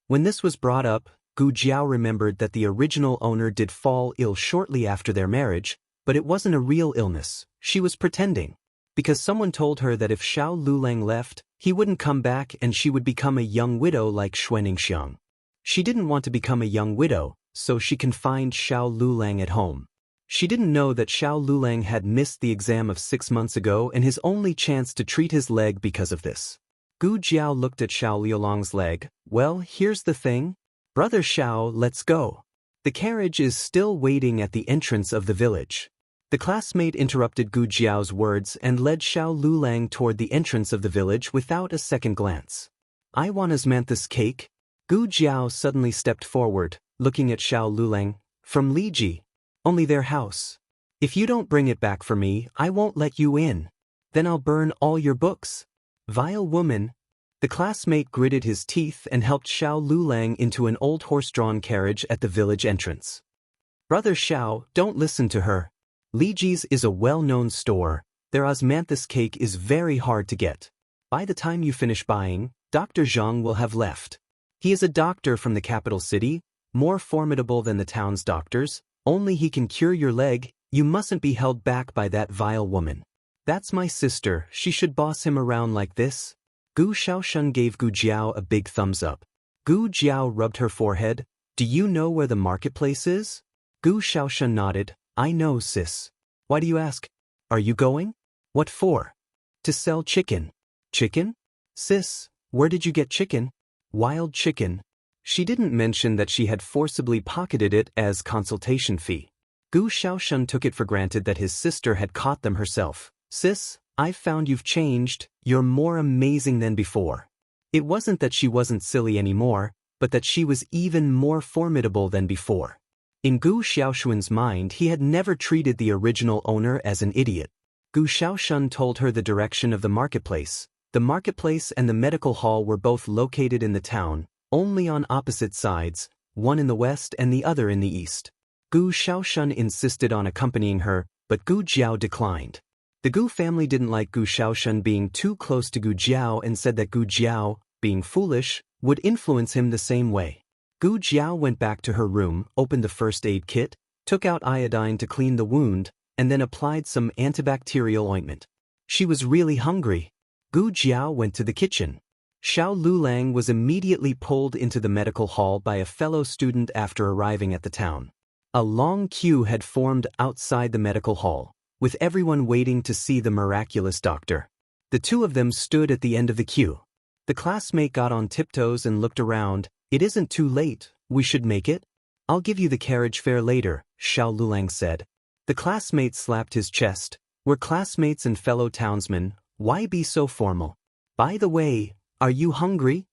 When this was brought up, Gu Jiao remembered that the original owner did fall ill shortly after their marriage, but it wasn't a real illness. She was pretending. Because someone told her that if Xiao Lulang left, he wouldn't come back and she would become a young widow like Xuaningxiang. She didn't want to become a young widow, so she confined Xiao Lulang at home. She didn't know that Xiao Lulang had missed the exam of 6 months ago and his only chance to treat his leg because of this. Gu Jiao looked at Xiao Liulang's leg. Well, here's the thing. Brother Xiao, let's go. The carriage is still waiting at the entrance of the village. The classmate interrupted Gu Jiao's words and led Xiao Lulang toward the entrance of the village without a second glance. I want Asmanthus cake. Gu Jiao suddenly stepped forward, looking at Xiao Lulang. From Liji. Only their house. If you don't bring it back for me, I won't let you in. Then I'll burn all your books. Vile woman. The classmate gritted his teeth and helped Xiao Lulang into an old horse-drawn carriage at the village entrance. Brother Xiao, don't listen to her. Liji's is a well-known store. Their osmanthus cake is very hard to get. By the time you finish buying, Dr. Zhang will have left. He is a doctor from the capital city, more formidable than the town's doctors. Only he can cure your leg. You mustn't be held back by that vile woman. That's my sister. She should boss him around like this. Gu Xiaoshun gave Gu Jiao a big thumbs up. Gu Jiao rubbed her forehead. Do you know where the marketplace is? Gu Xiaoshun nodded. I know, sis. Why do you ask? Are you going? What for? To sell chicken. Chicken? Sis, where did you get chicken? Wild chicken. She didn't mention that she had forcibly pocketed it as consultation fee. Gu Xiaoshun took it for granted that his sister had caught them herself. Sis, I've found you've changed. You're more amazing than before. It wasn't that she wasn't silly anymore, but that she was even more formidable than before. In Gu Xiaoshun's mind, he had never treated the original owner as an idiot. Gu Xiaoshun told her the direction of the marketplace. The marketplace and the medical hall were both located in the town, only on opposite sides, one in the west and the other in the east. Gu Xiaoshun insisted on accompanying her, but Gu Jiao declined. The Gu family didn't like Gu Xiaoshun being too close to Gu Jiao and said that Gu Jiao, being foolish, would influence him the same way. Gu Jiao went back to her room, opened the first aid kit, took out iodine to clean the wound, and then applied some antibacterial ointment. She was really hungry. Gu Jiao went to the kitchen. Xiao Lulang was immediately pulled into the medical hall by a fellow student after arriving at the town. A long queue had formed outside the medical hall, with everyone waiting to see the miraculous doctor. The two of them stood at the end of the queue. The classmate got on tiptoes and looked around. It isn't too late, we should make it. I'll give you the carriage fare later, Xiao Lulang said. The classmate slapped his chest. We're classmates and fellow townsmen, why be so formal? By the way, Are you hungry?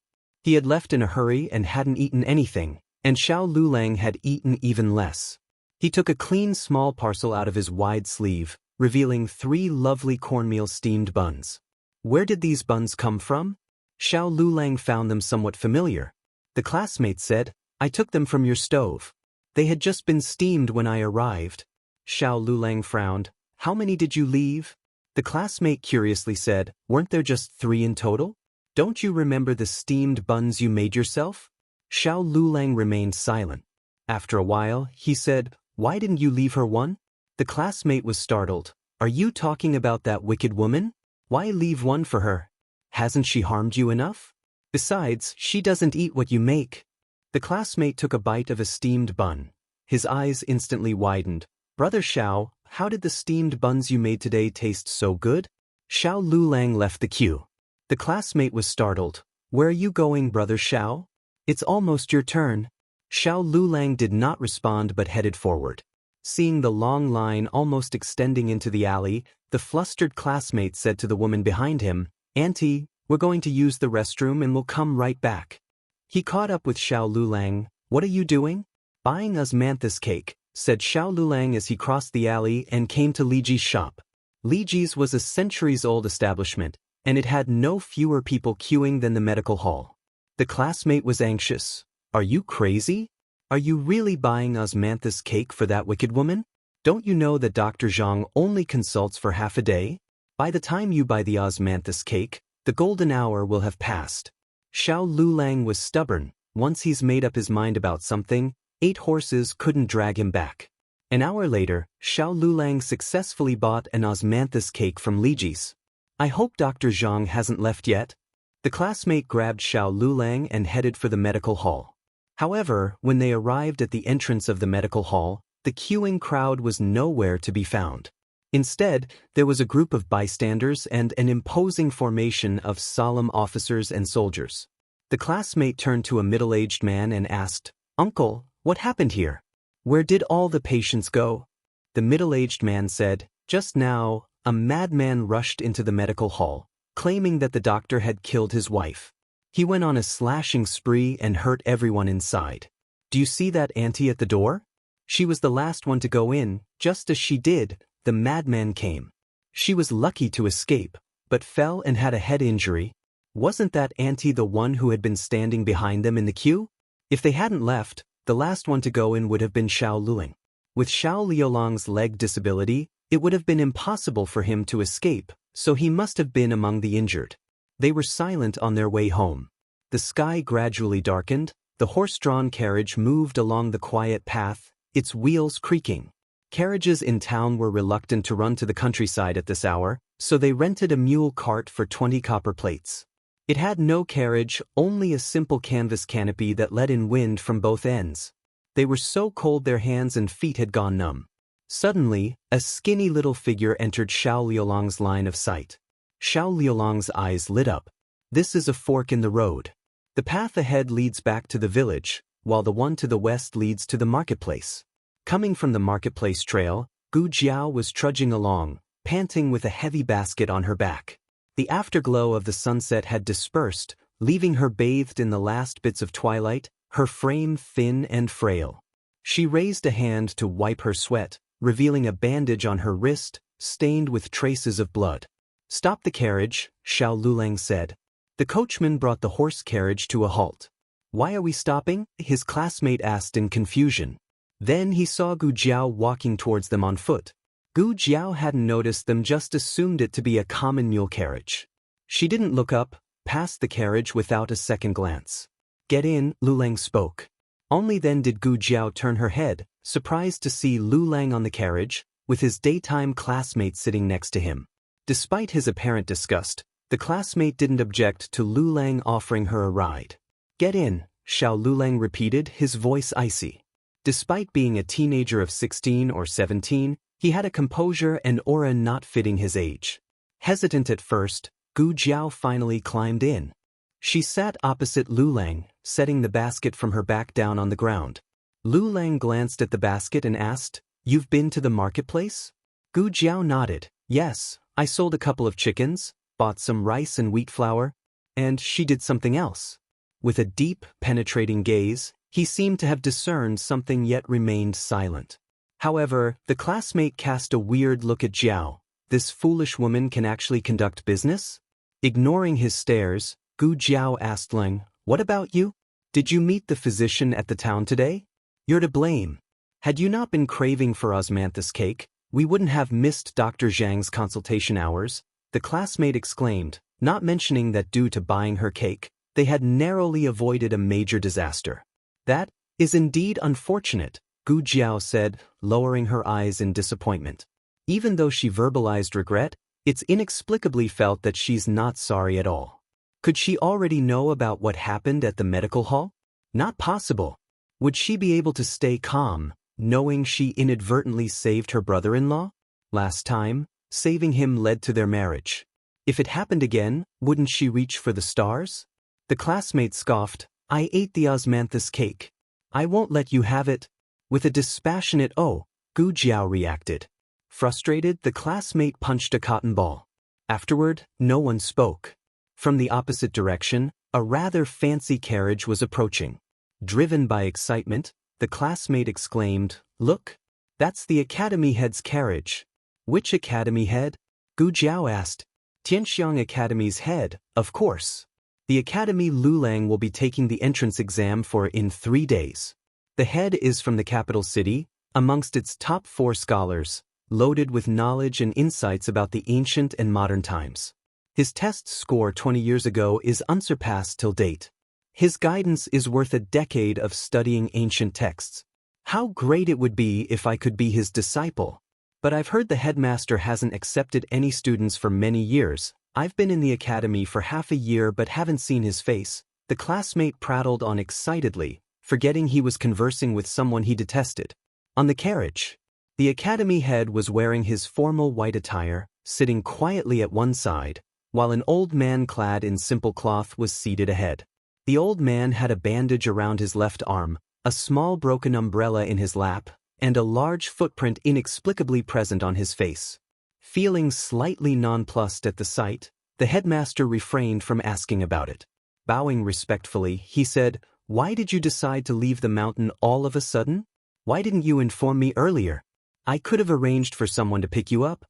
He had left in a hurry and hadn't eaten anything, and Xiao Lulang had eaten even less. He took a clean small parcel out of his wide sleeve, revealing 3 lovely cornmeal steamed buns. Where did these buns come from? Xiao Lulang found them somewhat familiar. The classmate said, I took them from your stove. They had just been steamed when I arrived. Xiao Lulang frowned. How many did you leave? The classmate curiously said, weren't there just 3 in total? Don't you remember the steamed buns you made yourself? Xiao Lulang remained silent. After a while, he said, why didn't you leave her one? The classmate was startled. Are you talking about that wicked woman? Why leave one for her? Hasn't she harmed you enough? Besides, she doesn't eat what you make. The classmate took a bite of a steamed bun. His eyes instantly widened. Brother Xiao, how did the steamed buns you made today taste so good? Xiao Lulang left the queue. The classmate was startled. Where are you going, Brother Xiao? It's almost your turn. Xiao Lulang did not respond but headed forward. Seeing the long line almost extending into the alley, the flustered classmate said to the woman behind him, Auntie, we're going to use the restroom and we'll come right back. He caught up with Xiao Lulang. What are you doing? Buying osmanthus cake, said Xiao Lulang as he crossed the alley and came to Liji's shop. Liji's was a centuries-old establishment, and it had no fewer people queuing than the medical hall. The classmate was anxious. Are you crazy? Are you really buying osmanthus cake for that wicked woman? Don't you know that Dr. Zhang only consults for half a day? By the time you buy the osmanthus cake, the golden hour will have passed. Xiao Lulang was stubborn. Once he's made up his mind about something, 8 horses couldn't drag him back. An hour later, Xiao Lulang successfully bought an osmanthus cake from Liji's. I hope Dr. Zhang hasn't left yet. The classmate grabbed Xiao Lulang and headed for the medical hall. However, when they arrived at the entrance of the medical hall, the queuing crowd was nowhere to be found. Instead, there was a group of bystanders and an imposing formation of solemn officers and soldiers. The classmate turned to a middle-aged man and asked, Uncle, what happened here? Where did all the patients go? The middle-aged man said, just now, a madman rushed into the medical hall, claiming that the doctor had killed his wife. He went on a slashing spree and hurt everyone inside. Do you see that auntie at the door? She was the last one to go in. Just as she did, the madman came. She was lucky to escape, but fell and had a head injury. Wasn't that auntie the one who had been standing behind them in the queue? If they hadn't left, the last one to go in would have been Xiao Lulang. With Xiao Liulang's leg disability, it would have been impossible for him to escape, so he must have been among the injured. They were silent on their way home. The sky gradually darkened, the horse-drawn carriage moved along the quiet path, its wheels creaking. Carriages in town were reluctant to run to the countryside at this hour, so they rented a mule cart for 20 copper plates. It had no carriage, only a simple canvas canopy that let in wind from both ends. They were so cold their hands and feet had gone numb. Suddenly, a skinny little figure entered Xiao Liulang's line of sight. Xiao Liulang's eyes lit up. This is a fork in the road. The path ahead leads back to the village, while the one to the west leads to the marketplace. Coming from the marketplace trail, Gu Jiao was trudging along, panting with a heavy basket on her back. The afterglow of the sunset had dispersed, leaving her bathed in the last bits of twilight, her frame thin and frail. She raised a hand to wipe her sweat, revealing a bandage on her wrist, stained with traces of blood. Stop the carriage, Xiao Lulang said. The coachman brought the horse carriage to a halt. Why are we stopping? His classmate asked in confusion. Then he saw Gu Jiao walking towards them on foot. Gu Jiao hadn't noticed them, just assumed it to be a common mule carriage. She didn't look up, past the carriage without a second glance. Get in, Lulang spoke. Only then did Gu Jiao turn her head, surprised to see Lulang on the carriage, with his daytime classmate sitting next to him. Despite his apparent disgust, the classmate didn't object to Lulang offering her a ride. Get in, Xiao Lulang repeated, his voice icy. Despite being a teenager of 16 or 17, he had a composure and aura not fitting his age. Hesitant at first, Gu Jiao finally climbed in. She sat opposite Lulang, setting the basket from her back down on the ground. Lulang glanced at the basket and asked, You've been to the marketplace? Gu Jiao nodded. Yes, I sold a couple of chickens, bought some rice and wheat flour. And she did something else. With a deep, penetrating gaze, he seemed to have discerned something yet remained silent. However, the classmate cast a weird look at Jiao. This foolish woman can actually conduct business? Ignoring his stares, Gu Jiao asked Leng, "What about you? Did you meet the physician at the town today? You're to blame. Had you not been craving for osmanthus cake, we wouldn't have missed Dr. Zhang's consultation hours," the classmate exclaimed, not mentioning that due to buying her cake, they had narrowly avoided a major disaster. "That is indeed unfortunate," Gu Jiao said, lowering her eyes in disappointment. Even though she verbalized regret, it's inexplicably felt that she's not sorry at all. Could she already know about what happened at the medical hall? Not possible. Would she be able to stay calm, knowing she inadvertently saved her brother-in-law? Last time, saving him led to their marriage. If it happened again, wouldn't she reach for the stars? The classmate scoffed, "I ate the osmanthus cake. I won't let you have it." With a dispassionate "oh," Gu Jiao reacted. Frustrated, the classmate punched a cotton ball. Afterward, no one spoke. From the opposite direction, a rather fancy carriage was approaching. Driven by excitement, the classmate exclaimed, "Look! That's the academy head's carriage." "Which academy head?" Gu Jiao asked. "Tianxiang Academy's head, of course. The academy Lulang will be taking the entrance exam for in 3 days. The head is from the capital city, amongst its top 4 scholars, loaded with knowledge and insights about the ancient and modern times. His test score 20 years ago is unsurpassed till date. His guidance is worth a decade of studying ancient texts. How great it would be if I could be his disciple. But I've heard the headmaster hasn't accepted any students for many years. I've been in the academy for half a year but haven't seen his face," the classmate prattled on excitedly, forgetting he was conversing with someone he detested. On the carriage, the academy head was wearing his formal white attire, sitting quietly at one side, while an old man clad in simple cloth was seated ahead. The old man had a bandage around his left arm, a small broken umbrella in his lap, and a large footprint inexplicably present on his face. Feeling slightly nonplussed at the sight, the headmaster refrained from asking about it. Bowing respectfully, he said, "Why did you decide to leave the mountain all of a sudden? Why didn't you inform me earlier? I could have arranged for someone to pick you up."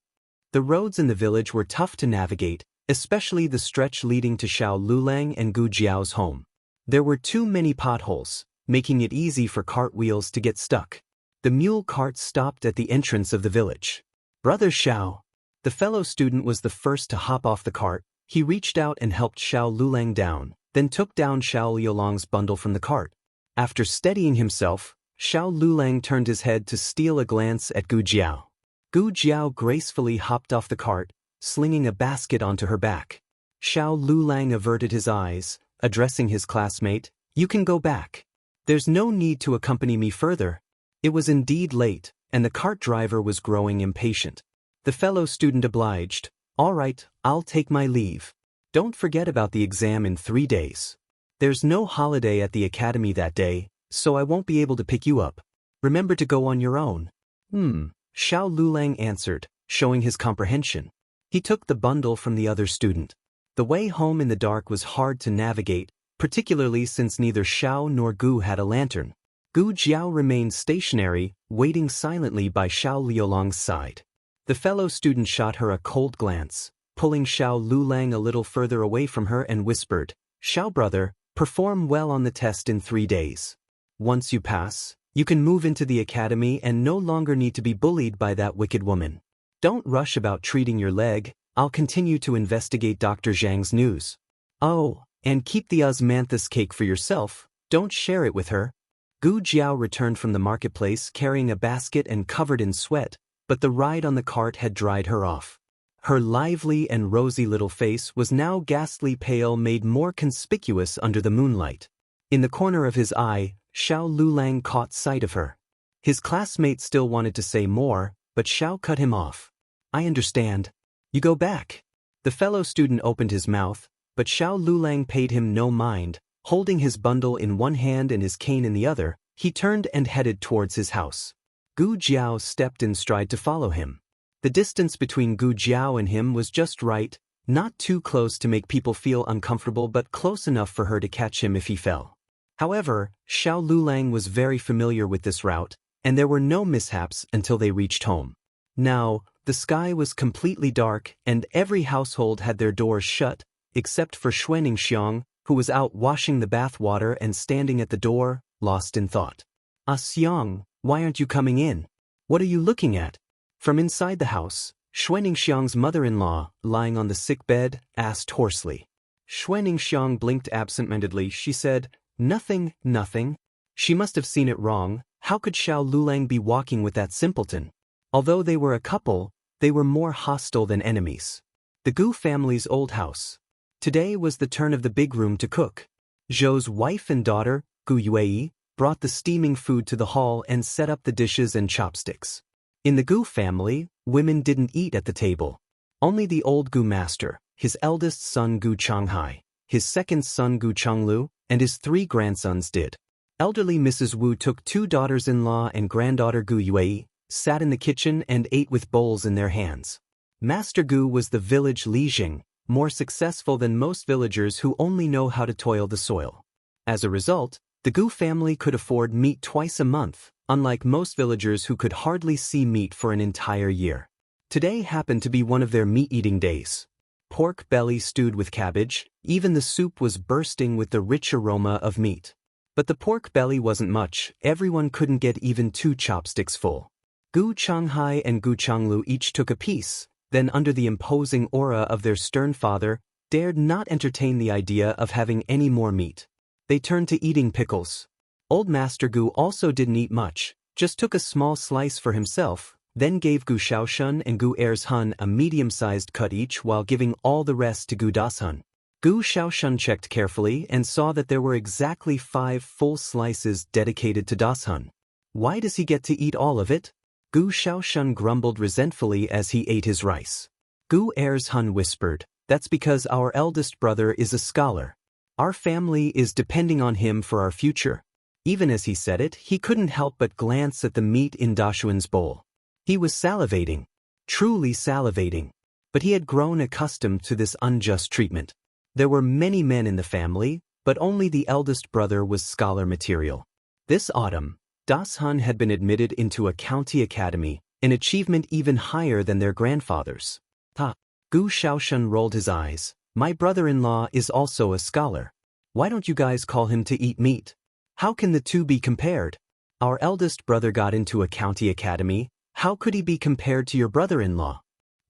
The roads in the village were tough to navigate, especially the stretch leading to Xiao Lulang and Gu Jiao's home. There were too many potholes, making it easy for cartwheels to get stuck. The mule cart stopped at the entrance of the village. "Brother Xiao." The fellow student was the first to hop off the cart. He reached out and helped Xiao Lulang down, then took down Xiao Liulang's bundle from the cart. After steadying himself, Xiao Lulang turned his head to steal a glance at Gu Jiao. Gu Jiao gracefully hopped off the cart, slinging a basket onto her back. Xiao Lulang averted his eyes, addressing his classmate, "You can go back. There's no need to accompany me further." It was indeed late, and the cart driver was growing impatient. The fellow student obliged, "All right, I'll take my leave. Don't forget about the exam in 3 days. There's no holiday at the academy that day, so I won't be able to pick you up. Remember to go on your own." Xiao Lulang answered, showing his comprehension. He took the bundle from the other student. The way home in the dark was hard to navigate, particularly since neither Xiao nor Gu had a lantern. Gu Jiao remained stationary, waiting silently by Xiao Liulang's side. The fellow student shot her a cold glance, pulling Xiao Lulang a little further away from her and whispered, "Xiao brother, perform well on the test in 3 days. Once you pass, you can move into the academy and no longer need to be bullied by that wicked woman. Don't rush about treating your leg. I'll continue to investigate Dr. Zhang's news. Oh, and keep the osmanthus cake for yourself, don't share it with her." Gu Jiao returned from the marketplace carrying a basket and covered in sweat, but the ride on the cart had dried her off. Her lively and rosy little face was now ghastly pale, made more conspicuous under the moonlight. In the corner of his eye, Xiao Lulang caught sight of her. His classmate still wanted to say more, but Xiao cut him off. "I understand. You go back." The fellow student opened his mouth, but Xiao Lulang paid him no mind. Holding his bundle in one hand and his cane in the other, he turned and headed towards his house. Gu Jiao stepped in stride to follow him. The distance between Gu Jiao and him was just right, Not too close to make people feel uncomfortable but close enough for her to catch him if he fell. However, Xiao Lulang was very familiar with this route, and there were no mishaps until they reached home. Now, the sky was completely dark and every household had their doors shut, except for Xuaningxiang, who was out washing the bath water and standing at the door, lost in thought. "Ah, Xiang, why aren't you coming in? What are you looking at?" From inside the house, Xuaningxiang's mother-in-law, lying on the sick bed, asked hoarsely. Xuaningxiang blinked absent-mindedly. She said, "Nothing, nothing." She must have seen it wrong. How could Xiao Lulang be walking with that simpleton? Although they were a couple, they were more hostile than enemies. The Gu family's old house. Today was the turn of the big room to cook. Zhou's wife and daughter, Gu Yue, brought the steaming food to the hall and set up the dishes and chopsticks. In the Gu family, women didn't eat at the table. Only the old Gu master, his eldest son Gu Changhai, his second son Gu Chenglu, and his 3 grandsons did. Elderly Mrs. Wu took 2 daughters-in-law and granddaughter Gu Yue, sat in the kitchen and ate with bowls in their hands. Master Gu was the village Li Jing, more successful than most villagers who only know how to toil the soil. As a result, the Gu family could afford meat twice a month, unlike most villagers who could hardly see meat for an entire year. Today happened to be one of their meat-eating days. Pork belly stewed with cabbage, even the soup was bursting with the rich aroma of meat. But the pork belly wasn't much, everyone couldn't get even 2 chopsticks full. Gu Changhai and Gu Chenglu each took a piece, then under the imposing aura of their stern father, dared not entertain the idea of having any more meat. They turned to eating pickles. Old Master Gu also didn't eat much, just took a small slice for himself, then gave Gu Shaoshun and Gu Ershun a medium-sized cut each while giving all the rest to Gu Dashun. Gu Shaoshun checked carefully and saw that there were exactly 5 full slices dedicated to Dashun. Why does he get to eat all of it? Gu Shaoshun grumbled resentfully as he ate his rice. Gu Ershun whispered, "That's because our eldest brother is a scholar. Our family is depending on him for our future." Even as he said it, he couldn't help but glance at the meat in Dashuan's bowl. He was salivating. Truly salivating. But he had grown accustomed to this unjust treatment. There were many men in the family, but only the eldest brother was scholar material. This autumn, Dashun had been admitted into a county academy, an achievement even higher than their grandfather's. Gu Shaoshun rolled his eyes. "My brother-in-law is also a scholar. Why don't you guys call him to eat meat? How can the two be compared? Our eldest brother got into a county academy. How could he be compared to your brother-in-law?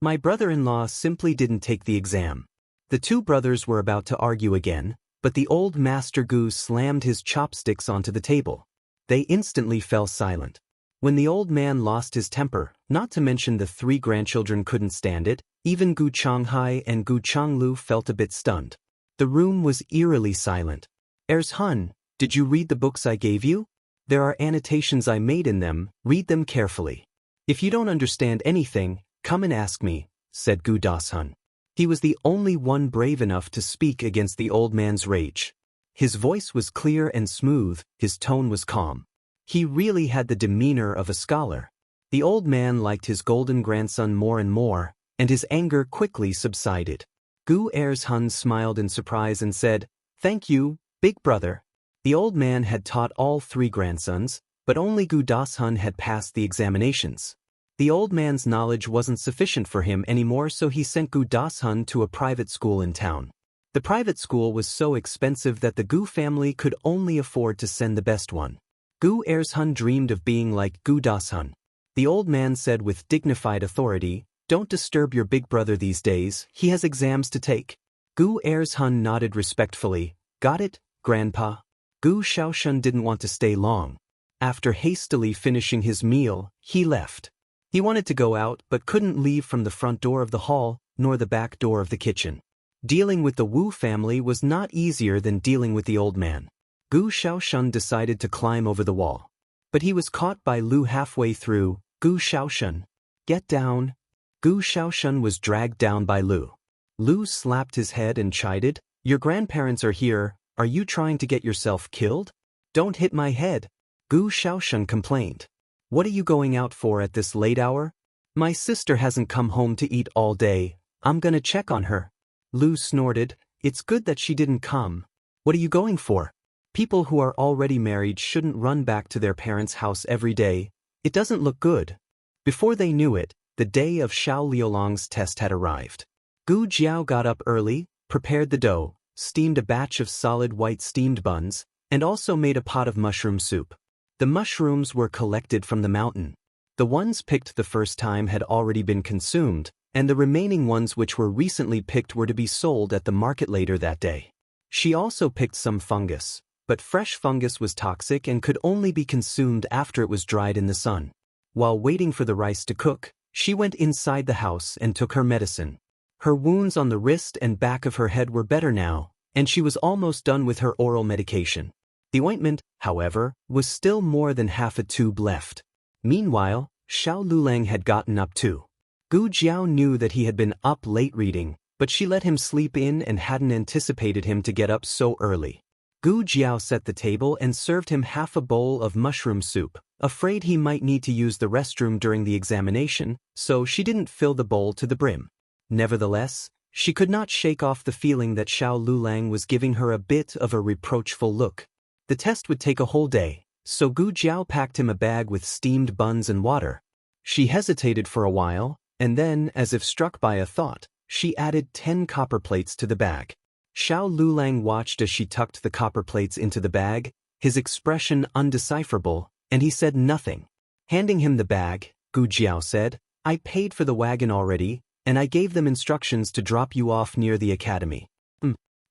My brother-in-law simply didn't take the exam." The 2 brothers were about to argue again, but the old Master Gu slammed his chopsticks onto the table. They instantly fell silent. When the old man lost his temper, not to mention the 3 grandchildren couldn't stand it, even Gu Changhai and Gu Chenglu felt a bit stunned. The room was eerily silent. "Ershun, did you read the books I gave you? There are annotations I made in them, read them carefully. If you don't understand anything, come and ask me," said Gu Dashun. He was the only one brave enough to speak against the old man's rage. His voice was clear and smooth, his tone was calm. He really had the demeanor of a scholar. The old man liked his golden grandson more and more, and his anger quickly subsided. Gu Ershun smiled in surprise and said, "Thank you, big brother." The old man had taught all 3 grandsons, but only Gu Dashun had passed the examinations. The old man's knowledge wasn't sufficient for him anymore, so he sent Gu Dashun to a private school in town. The private school was so expensive that the Gu family could only afford to send the best one. Gu Ershun dreamed of being like Gu Dashun. The old man said with dignified authority, "Don't disturb your big brother these days, he has exams to take." Gu Ershun nodded respectfully. "Got it, Grandpa." Gu Shaoshun didn't want to stay long. After hastily finishing his meal, he left. He wanted to go out but couldn't leave from the front door of the hall, nor the back door of the kitchen. Dealing with the Wu family was not easier than dealing with the old man. Gu Shaoshun decided to climb over the wall. But he was caught by Lu halfway through. "Gu Shaoshun, get down." Gu Shaoshun was dragged down by Lu. Lu slapped his head and chided, "Your grandparents are here, are you trying to get yourself killed? Don't hit my head." Gu Shaoshun complained. "What are you going out for at this late hour? My sister hasn't come home to eat all day, I'm gonna check on her." Lu snorted. It's good that she didn't come. What are you going for? People who are already married shouldn't run back to their parents' house every day. It doesn't look good. Before they knew it, the day of Xiao Liulong's test had arrived. Gu Jiao got up early, prepared the dough, steamed a batch of solid white steamed buns, and also made a pot of mushroom soup. The mushrooms were collected from the mountain. The ones picked the first time had already been consumed, and the remaining ones which were recently picked were to be sold at the market later that day. She also picked some fungus, but fresh fungus was toxic and could only be consumed after it was dried in the sun. While waiting for the rice to cook, she went inside the house and took her medicine. Her wounds on the wrist and back of her head were better now, and she was almost done with her oral medication. The ointment, however, was still more than half a tube left. Meanwhile, Xiao Lulang had gotten up too. Gu Jiao knew that he had been up late reading, but she let him sleep in and hadn't anticipated him to get up so early. Gu Jiao set the table and served him half a bowl of mushroom soup, afraid he might need to use the restroom during the examination, so she didn't fill the bowl to the brim. Nevertheless, she could not shake off the feeling that Xiao Lulang was giving her a bit of a reproachful look. The test would take a whole day, so Gu Jiao packed him a bag with steamed buns and water. She hesitated for a while, and then, as if struck by a thought, she added 10 copper plates to the bag. Xiao Lulang watched as she tucked the copper plates into the bag, his expression undecipherable, and he said nothing. Handing him the bag, Gu Jiao said, I paid for the wagon already, and I gave them instructions to drop you off near the academy.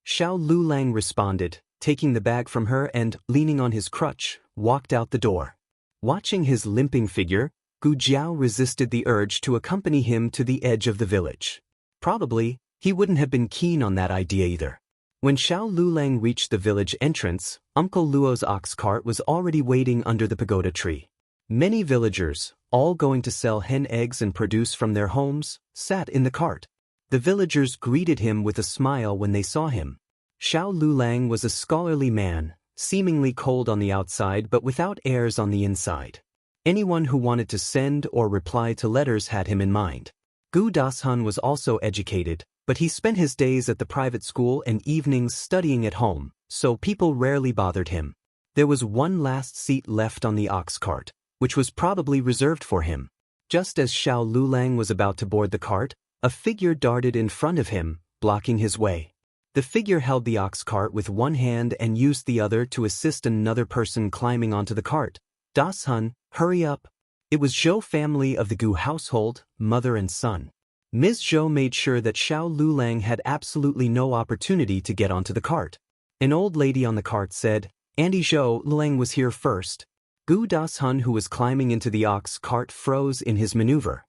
Xiao Lulang responded, taking the bag from her and, leaning on his crutch, walked out the door. Watching his limping figure, Gu Jiao resisted the urge to accompany him to the edge of the village. Probably, he wouldn't have been keen on that idea either. When Xiao Lulang reached the village entrance, Uncle Luo's ox cart was already waiting under the pagoda tree. Many villagers, all going to sell hen eggs and produce from their homes, sat in the cart. The villagers greeted him with a smile when they saw him. Xiao Lulang was a scholarly man, seemingly cold on the outside but without airs on the inside. Anyone who wanted to send or reply to letters had him in mind. Gu Dashun was also educated, but he spent his days at the private school and evenings studying at home, so people rarely bothered him. There was one last seat left on the ox cart, which was probably reserved for him. Just as Xiao Lulang was about to board the cart, a figure darted in front of him, blocking his way. The figure held the ox cart with one hand and used the other to assist another person climbing onto the cart. Dashun, hurry up. It was Zhou family of the Gu household, mother and son. Ms. Zhou made sure that Xiao Lulang had absolutely no opportunity to get onto the cart. An old lady on the cart said, Auntie Zhou, Lulang was here first. Gu Dashun, who was climbing into the ox cart, froze in his maneuver.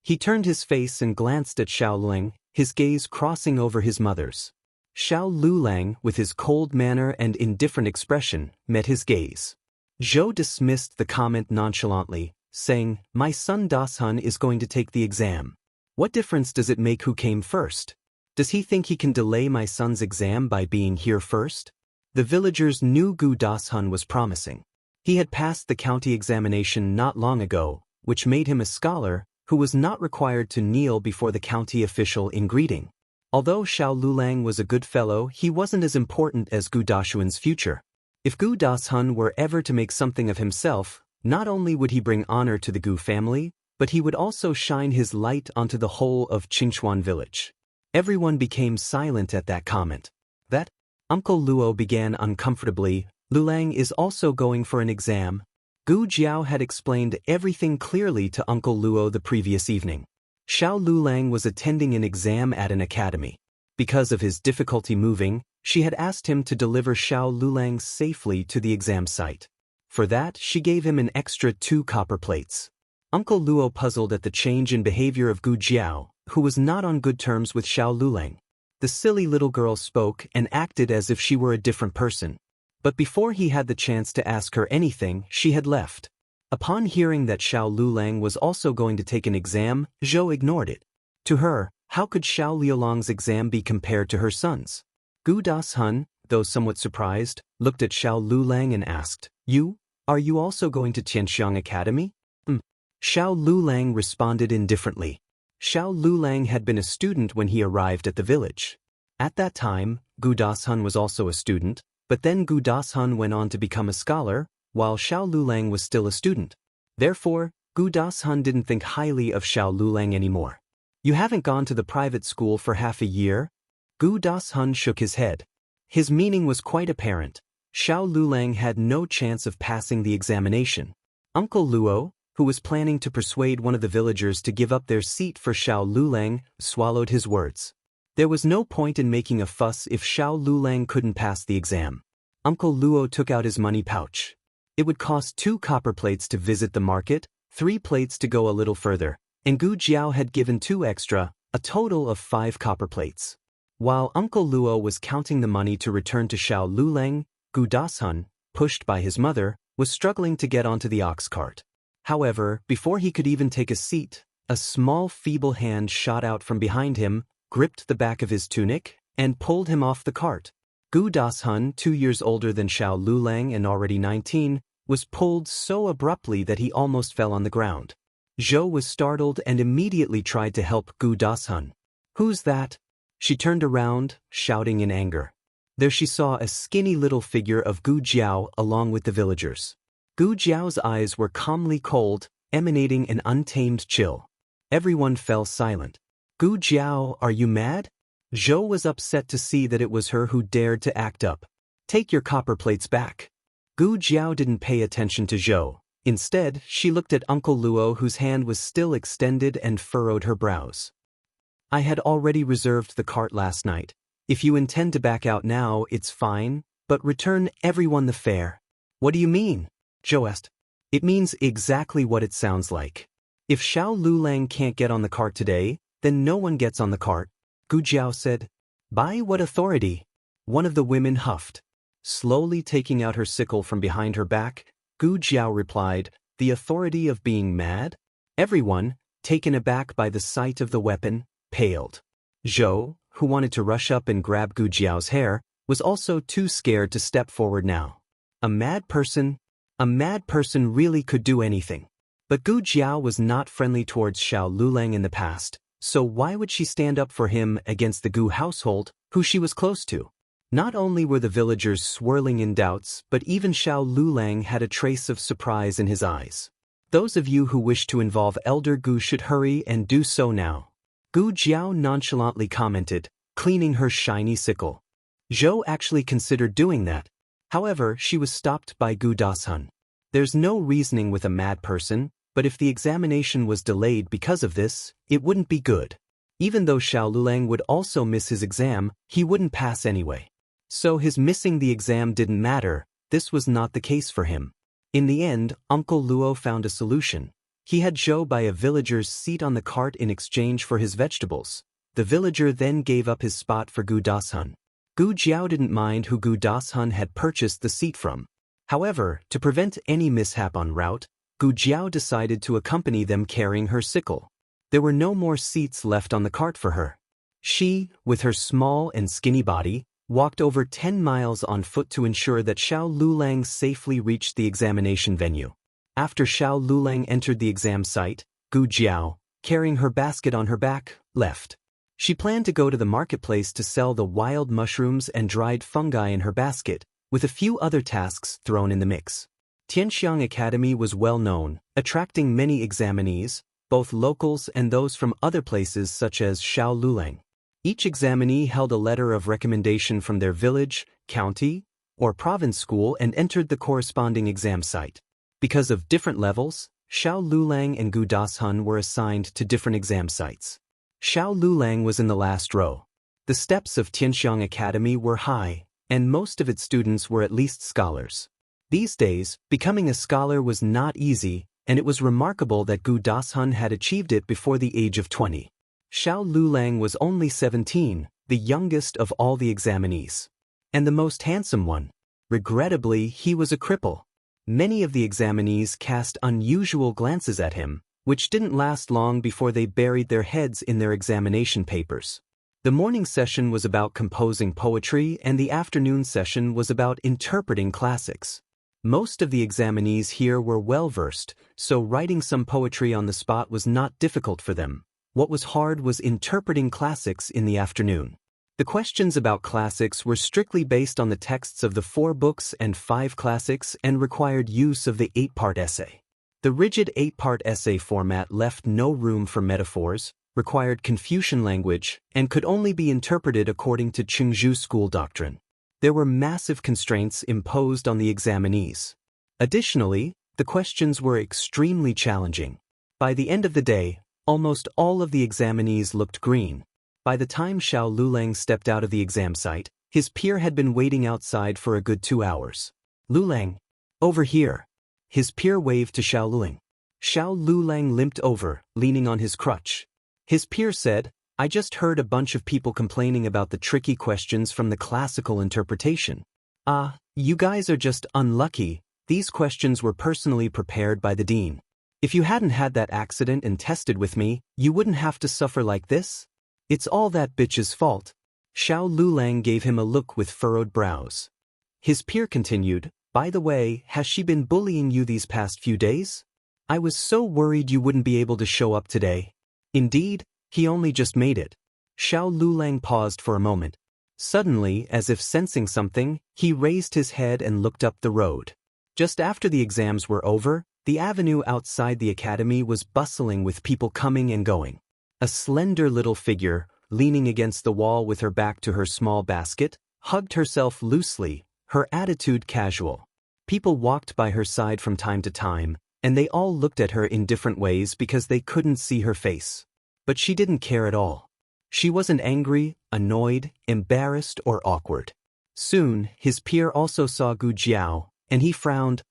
He turned his face and glanced at Xiao Lulang, his gaze crossing over his mother's. Xiao Lulang, with his cold manner and indifferent expression, met his gaze. Zhou dismissed the comment nonchalantly, saying, My son Dashun is going to take the exam. What difference does it make who came first? Does he think he can delay my son's exam by being here first? The villagers knew Gu Dashun was promising. He had passed the county examination not long ago, which made him a scholar who was not required to kneel before the county official in greeting. Although Xiao Lulang was a good fellow, he wasn't as important as Gu Dashun's future. If Gu Dashun were ever to make something of himself, not only would he bring honor to the Gu family, but he would also shine his light onto the whole of Qingchuan village. Everyone became silent at that comment. That, Uncle Luo began uncomfortably, Lulang is also going for an exam. Gu Jiao had explained everything clearly to Uncle Luo the previous evening. Xiao Lulang was attending an exam at an academy. Because of his difficulty moving, she had asked him to deliver Xiao Lulang safely to the exam site. For that, she gave him an extra 2 copper plates. Uncle Luo puzzled at the change in behavior of Gu Jiao, who was not on good terms with Xiao Lulang. The silly little girl spoke and acted as if she were a different person. But before he had the chance to ask her anything, she had left. Upon hearing that Xiao Lulang was also going to take an exam, Zhou ignored it. To her, how could Xiao Liulong's exam be compared to her son's? Gu Dashun, though somewhat surprised, looked at Xiao Lulang and asked, Are you also going to Tianxiang Academy? Xiao Lulang responded indifferently. Xiao Lulang had been a student when he arrived at the village. At that time, Gu Dashun was also a student, but then Gu Dashun went on to become a scholar, while Xiao Lulang was still a student. Therefore, Gu Dashun didn't think highly of Xiao Lulang anymore. You haven't gone to the private school for half a year? Gu Dashun shook his head. His meaning was quite apparent. Xiao Lulang had no chance of passing the examination. Uncle Luo, who was planning to persuade one of the villagers to give up their seat for Xiao Lulang, swallowed his words. There was no point in making a fuss if Xiao Lulang couldn't pass the exam. Uncle Luo took out his money pouch. It would cost 2 copper plates to visit the market, 3 plates to go a little further, and Gu Jiao had given 2 extra, a total of 5 copper plates. While Uncle Luo was counting the money to return to Xiao Lulang, Gu Dashun, pushed by his mother, was struggling to get onto the ox cart. However, before he could even take a seat, a small feeble hand shot out from behind him, gripped the back of his tunic, and pulled him off the cart. Gu Dashun, 2 years older than Xiao Lulang and already 19, was pulled so abruptly that he almost fell on the ground. Zhou was startled and immediately tried to help Gu Dashun. "Who's that?" She turned around, shouting in anger. There she saw a skinny little figure of Gu Jiao along with the villagers. Gu Jiao's eyes were calmly cold, emanating an untamed chill. Everyone fell silent. "Gu Jiao, are you mad?" Zhou was upset to see that it was her who dared to act up. "Take your copper plates back." Gu Jiao didn't pay attention to Zhou. Instead, she looked at Uncle Luo, whose hand was still extended, and furrowed her brows. "I had already reserved the cart last night. If you intend to back out now, it's fine, but return everyone the fare." "What do you mean?" Zhou asked. "It means exactly what it sounds like. If Xiao Lulang can't get on the cart today, then no one gets on the cart." Gu Jiao said. "By what authority?" One of the women huffed. Slowly taking out her sickle from behind her back, Gu Jiao replied, "The authority of being mad?" Everyone, taken aback by the sight of the weapon, paled. Zhou, who wanted to rush up and grab Gu Jiao's hair, was also too scared to step forward now. A mad person really could do anything. But Gu Jiao was not friendly towards Xiao Lulang in the past, so why would she stand up for him against the Gu household, who she was close to? Not only were the villagers swirling in doubts, but even Xiao Lulang had a trace of surprise in his eyes. "Those of you who wish to involve Elder Gu should hurry and do so now," Gu Jiao nonchalantly commented, cleaning her shiny sickle. Zhou actually considered doing that. However, she was stopped by Gu Dashun. There's no reasoning with a mad person, but if the examination was delayed because of this, it wouldn't be good. Even though Xiao Lulang would also miss his exam, he wouldn't pass anyway. So his missing the exam didn't matter. This was not the case for him. In the end, Uncle Luo found a solution. He had Zhou buy a villager's seat on the cart in exchange for his vegetables. The villager then gave up his spot for Gu Dashun. Gu Jiao didn't mind who Gu Dashun had purchased the seat from. However, to prevent any mishap en route, Gu Jiao decided to accompany them carrying her sickle. There were no more seats left on the cart for her. She, with her small and skinny body, walked over 10 miles on foot to ensure that Xiao Lulang safely reached the examination venue. After Xiao Lulang entered the exam site, Gu Jiao, carrying her basket on her back, left. She planned to go to the marketplace to sell the wild mushrooms and dried fungi in her basket, with a few other tasks thrown in the mix. Tianxiang Academy was well known, attracting many examinees, both locals and those from other places such as Xiao Lulang. Each examinee held a letter of recommendation from their village, county, or province school and entered the corresponding exam site. Because of different levels, Xiao Lulang and Gu Dashun were assigned to different exam sites. Xiao Lulang was in the last row. The steps of Tianxiang Academy were high, and most of its students were at least scholars. These days, becoming a scholar was not easy, and it was remarkable that Gu Dashun had achieved it before the age of 20. Xiao Lulang was only 17, the youngest of all the examinees. And the most handsome one. Regrettably, he was a cripple. Many of the examinees cast unusual glances at him, which didn't last long before they buried their heads in their examination papers. The morning session was about composing poetry, and the afternoon session was about interpreting classics. Most of the examinees here were well-versed, so writing some poetry on the spot was not difficult for them. What was hard was interpreting classics in the afternoon. The questions about classics were strictly based on the texts of the 4 books and 5 classics and required use of the 8-part essay. The rigid 8-part essay format left no room for metaphors, required Confucian language, and could only be interpreted according to Qingzhou school doctrine. There were massive constraints imposed on the examinees. Additionally, the questions were extremely challenging. By the end of the day, almost all of the examinees looked green. By the time Xiao Luleng stepped out of the exam site, his peer had been waiting outside for a good 2 hours. "Luleng, over here." His peer waved to Xiao Luleng. Xiao Luleng limped over, leaning on his crutch. His peer said, "I just heard a bunch of people complaining about the tricky questions from the classical interpretation. You guys are just unlucky. These questions were personally prepared by the dean. If you hadn't had that accident and tested with me, you wouldn't have to suffer like this. It's all that bitch's fault." Xiao Luleng gave him a look with furrowed brows. His peer continued, "By the way, has she been bullying you these past few days? I was so worried you wouldn't be able to show up today." "Indeed, he only just made it." Xiao Luleng paused for a moment. Suddenly, as if sensing something, he raised his head and looked up the road. Just after the exams were over, the avenue outside the academy was bustling with people coming and going. A slender little figure, leaning against the wall with her back to her small basket, hugged herself loosely, her attitude casual. People walked by her side from time to time, and they all looked at her in different ways because they couldn't see her face. But she didn't care at all. She wasn't angry, annoyed, embarrassed, or awkward. Soon, his peer also saw Gu Jiao, and he frowned.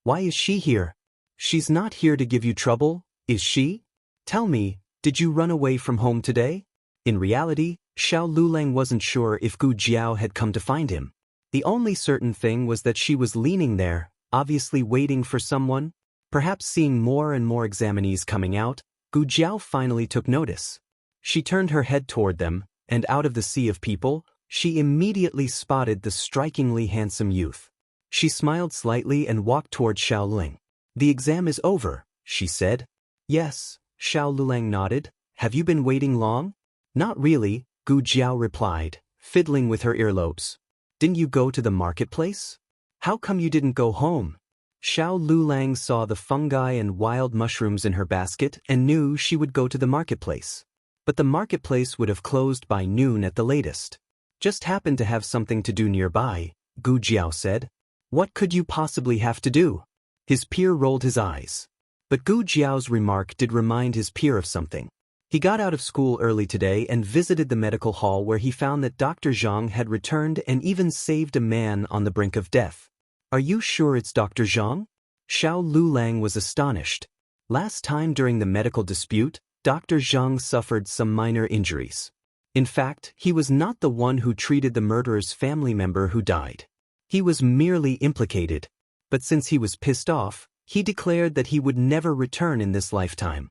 "Why is she here? She's not here to give you trouble, is she? Tell me, did you run away from home today?" In reality, Xiao Luleng wasn't sure if Gu Jiao had come to find him. The only certain thing was that she was leaning there, obviously waiting for someone. Perhaps seeing more and more examinees coming out, Gu Jiao finally took notice. She turned her head toward them, and out of the sea of people, she immediately spotted the strikingly handsome youth. She smiled slightly and walked toward Xiao Luleng. "The exam is over," she said. "Yes," Xiao Luleng nodded. "Have you been waiting long?" "Not really," Gu Jiao replied, fiddling with her earlobes. "Didn't you go to the marketplace? How come you didn't go home?" Xiao Luleng saw the fungi and wild mushrooms in her basket and knew she would go to the marketplace. But the marketplace would have closed by noon at the latest. "Just happened to have something to do nearby," Gu Jiao said. "What could you possibly have to do?" His peer rolled his eyes. But Gu Jiao's remark did remind his peer of something. He got out of school early today and visited the medical hall where he found that Dr. Zhang had returned and even saved a man on the brink of death. "Are you sure it's Dr. Zhang?" Xiao Luleng was astonished. Last time during the medical dispute, Dr. Zhang suffered some minor injuries. In fact, he was not the one who treated the murderer's family member who died. He was merely implicated. But since he was pissed off, he declared that he would never return in this lifetime.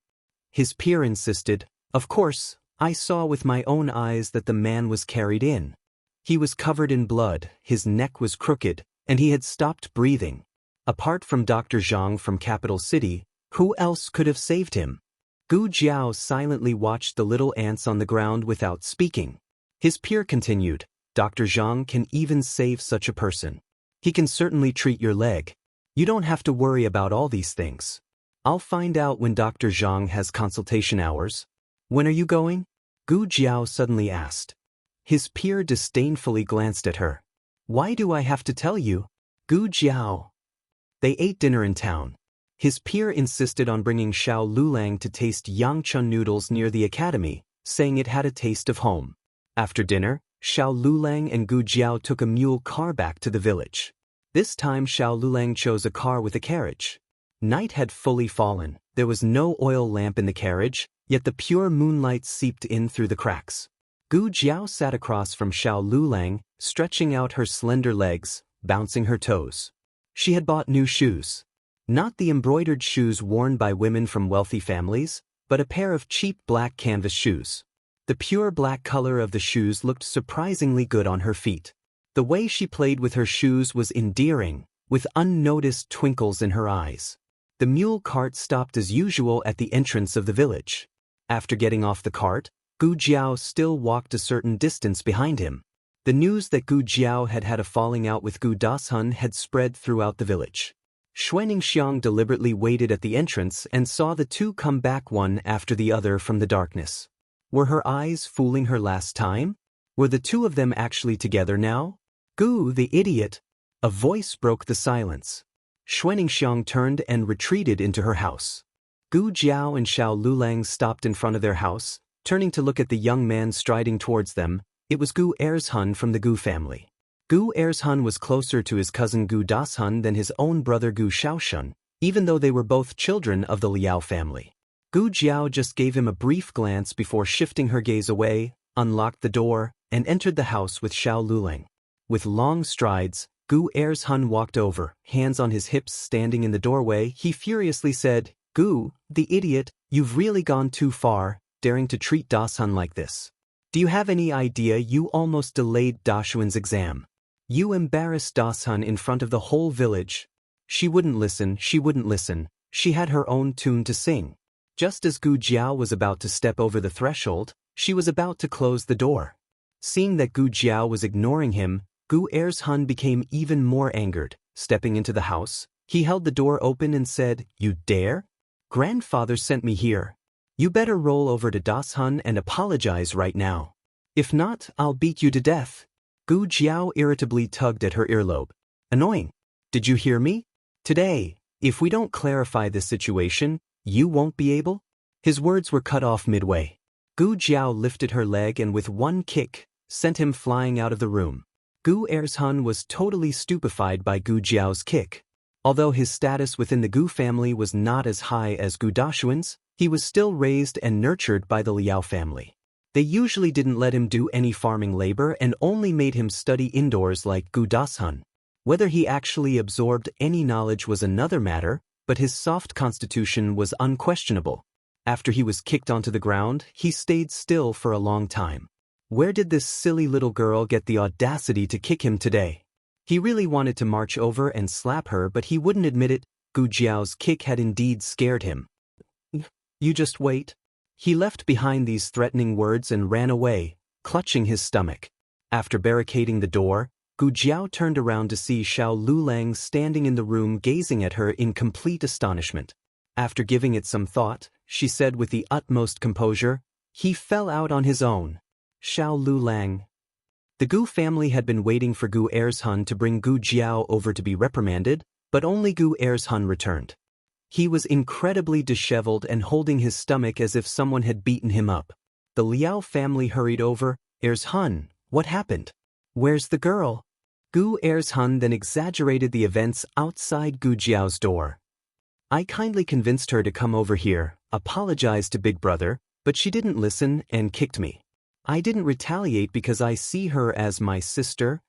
His peer insisted, "Of course, I saw with my own eyes that the man was carried in. He was covered in blood, his neck was crooked, and he had stopped breathing. Apart from Dr. Zhang from Capital City, who else could have saved him?" Gu Jiao silently watched the little ants on the ground without speaking. His peer continued, "Dr. Zhang can even save such a person. He can certainly treat your leg. You don't have to worry about all these things. I'll find out when Dr. Zhang has consultation hours." "When are you going?" Gu Jiao suddenly asked. His peer disdainfully glanced at her. "Why do I have to tell you?" "Gu Jiao." They ate dinner in town. His peer insisted on bringing Xiao Luleng to taste yangchun noodles near the academy, saying it had a taste of home. After dinner, Xiao Luleng and Gu Jiao took a mule car back to the village. This time Xiao Luleng chose a car with a carriage. Night had fully fallen, there was no oil lamp in the carriage, yet the pure moonlight seeped in through the cracks. Gu Jiao sat across from Xiao Luleng, stretching out her slender legs, bouncing her toes. She had bought new shoes. Not the embroidered shoes worn by women from wealthy families, but a pair of cheap black canvas shoes. The pure black color of the shoes looked surprisingly good on her feet. The way she played with her shoes was endearing, with unnoticed twinkles in her eyes. The mule cart stopped as usual at the entrance of the village. After getting off the cart, Gu Jiao still walked a certain distance behind him. The news that Gu Jiao had had a falling out with Gu Dashun had spread throughout the village. Xuaningxiang deliberately waited at the entrance and saw the two come back one after the other from the darkness. Were her eyes fooling her last time? Were the two of them actually together now? Gu, the idiot! A voice broke the silence. Xuaningxiang turned and retreated into her house. Gu Jiao and Xiao Lulang stopped in front of their house, turning to look at the young man striding towards them. It was Gu Ershun from the Gu family. Gu Ershun was closer to his cousin Gu Dashun than his own brother Gu Shaoshun, even though they were both children of the Liao family. Gu Jiao just gave him a brief glance before shifting her gaze away, unlocked the door, and entered the house with Xiao Lulang. With long strides, Gu Ershun walked over, hands on his hips standing in the doorway. He furiously said, "Gu, the idiot, you've really gone too far, daring to treat Dashun like this. Do you have any idea you almost delayed Dashuan's exam? You embarrassed Dashun in front of the whole village." She wouldn't listen, she had her own tune to sing. Just as Gu Jiao was about to step over the threshold, she was about to close the door. Seeing that Gu Jiao was ignoring him, Gu Ershun became even more angered. Stepping into the house, he held the door open and said, "You dare? Grandfather sent me here. You better roll over to Dashun and apologize right now. If not, I'll beat you to death." Gu Jiao irritably tugged at her earlobe. "Annoying. Did you hear me? Today, if we don't clarify this situation, you won't be able?" His words were cut off midway. Gu Jiao lifted her leg and with one kick, sent him flying out of the room. Gu Ershun was totally stupefied by Gu Jiao's kick. Although his status within the Gu family was not as high as Gu Dashuan's, he was still raised and nurtured by the Liao family. They usually didn't let him do any farming labor and only made him study indoors like Gu Dashun. Whether he actually absorbed any knowledge was another matter, but his soft constitution was unquestionable. After he was kicked onto the ground, he stayed still for a long time. Where did this silly little girl get the audacity to kick him today? He really wanted to march over and slap her, but he wouldn't admit it. Gu Jiao's kick had indeed scared him. "You just wait." He left behind these threatening words and ran away, clutching his stomach. After barricading the door, Gu Jiao turned around to see Xiao Lulang standing in the room gazing at her in complete astonishment. After giving it some thought, she said with the utmost composure, "He fell out on his own." Xiao Lulang. The Gu family had been waiting for Gu Ershun to bring Gu Jiao over to be reprimanded, but only Gu Ershun returned. He was incredibly disheveled and holding his stomach as if someone had beaten him up. The Liao family hurried over. "Ershun, what happened? Where's the girl?" Gu Ershun then exaggerated the events outside Gu Jiao's door. "I kindly convinced her to come over here, apologized to Big Brother, but she didn't listen and kicked me. I didn't retaliate because I see her as my sister."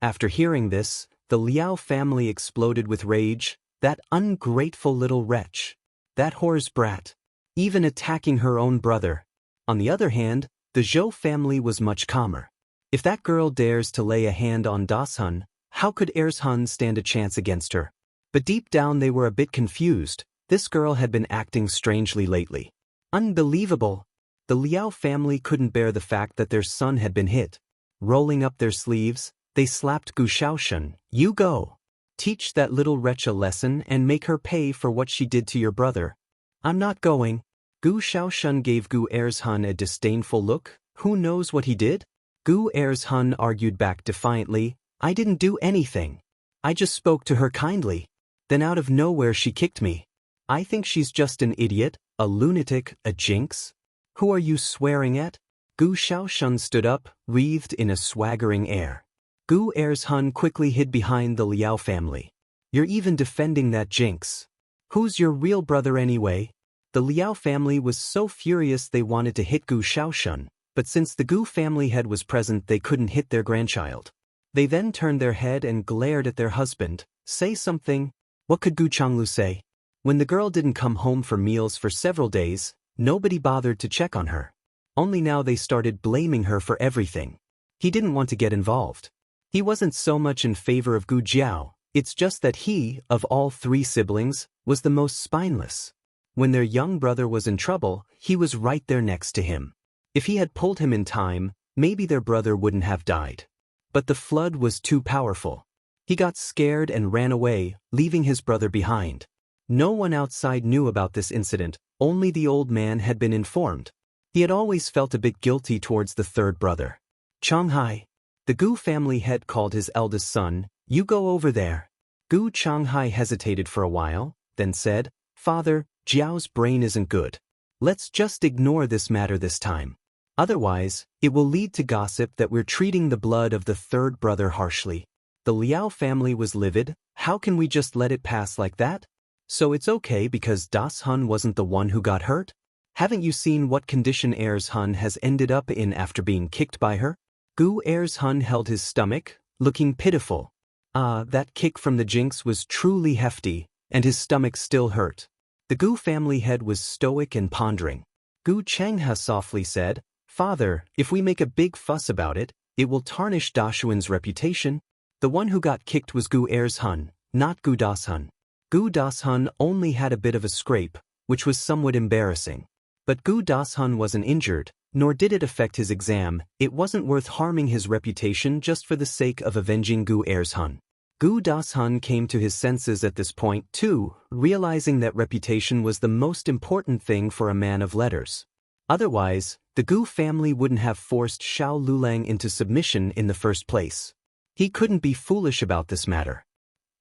After hearing this, the Liao family exploded with rage. That ungrateful little wretch. That whore's brat. Even attacking her own brother. On the other hand, the Zhou family was much calmer. If that girl dares to lay a hand on Dashun, how could Ershun stand a chance against her? But deep down they were a bit confused. This girl had been acting strangely lately. Unbelievable. The Liao family couldn't bear the fact that their son had been hit. Rolling up their sleeves, they slapped Gu Shaoshun. "You go. Teach that little wretch a lesson and make her pay for what she did to your brother." "I'm not going." Gu Shaoshun gave Gu Ershun a disdainful look. "Who knows what he did?" Gu Ershun argued back defiantly. "I didn't do anything. I just spoke to her kindly. Then out of nowhere she kicked me. I think she's just an idiot, a lunatic, a jinx." "Who are you swearing at?" Gu Shaoshun stood up, wreathed in a swaggering air. Gu Ershun quickly hid behind the Liao family. "You're even defending that jinx. Who's your real brother anyway?" The Liao family was so furious they wanted to hit Gu Shaoshun, but since the Gu family head was present they couldn't hit their grandchild. They then turned their head and glared at their husband. "Say something." What could Gu Changlu say? When the girl didn't come home for meals for several days, nobody bothered to check on her. Only now they started blaming her for everything. He didn't want to get involved. He wasn't so much in favor of Gu Jiao, it's just that he, of all three siblings, was the most spineless. When their young brother was in trouble, he was right there next to him. If he had pulled him in time, maybe their brother wouldn't have died. But the flood was too powerful. He got scared and ran away, leaving his brother behind. No one outside knew about this incident, only the old man had been informed. He had always felt a bit guilty towards the third brother. Changhai. The Gu family head called his eldest son, "You go over there." Gu Changhai hesitated for a while, then said, "Father, Jiao's brain isn't good. Let's just ignore this matter this time. Otherwise, it will lead to gossip that we're treating the blood of the third brother harshly." The Liao family was livid. How can we just let it pass like that? So it's okay because Das Hun wasn't the one who got hurt? Haven't you seen what condition Heirs Hun has ended up in after being kicked by her? Gu Heirs Hun held his stomach, looking pitiful. That kick from the Jinx was truly hefty, and his stomach still hurt. The Gu family head was stoic and pondering. Gu Changha softly said, "Father, if we make a big fuss about it, it will tarnish Dashuan's reputation." The one who got kicked was Gu Heirs Hun, not Gu Das Hun. Gu Das Hun only had a bit of a scrape, which was somewhat embarrassing. But Gu Das Hun wasn't injured, nor did it affect his exam. It wasn't worth harming his reputation just for the sake of avenging Gu Heirs Hun. Gu Das Hun came to his senses at this point too, realizing that reputation was the most important thing for a man of letters. Otherwise, the Gu family wouldn't have forced Xiao Lulang into submission in the first place. He couldn't be foolish about this matter.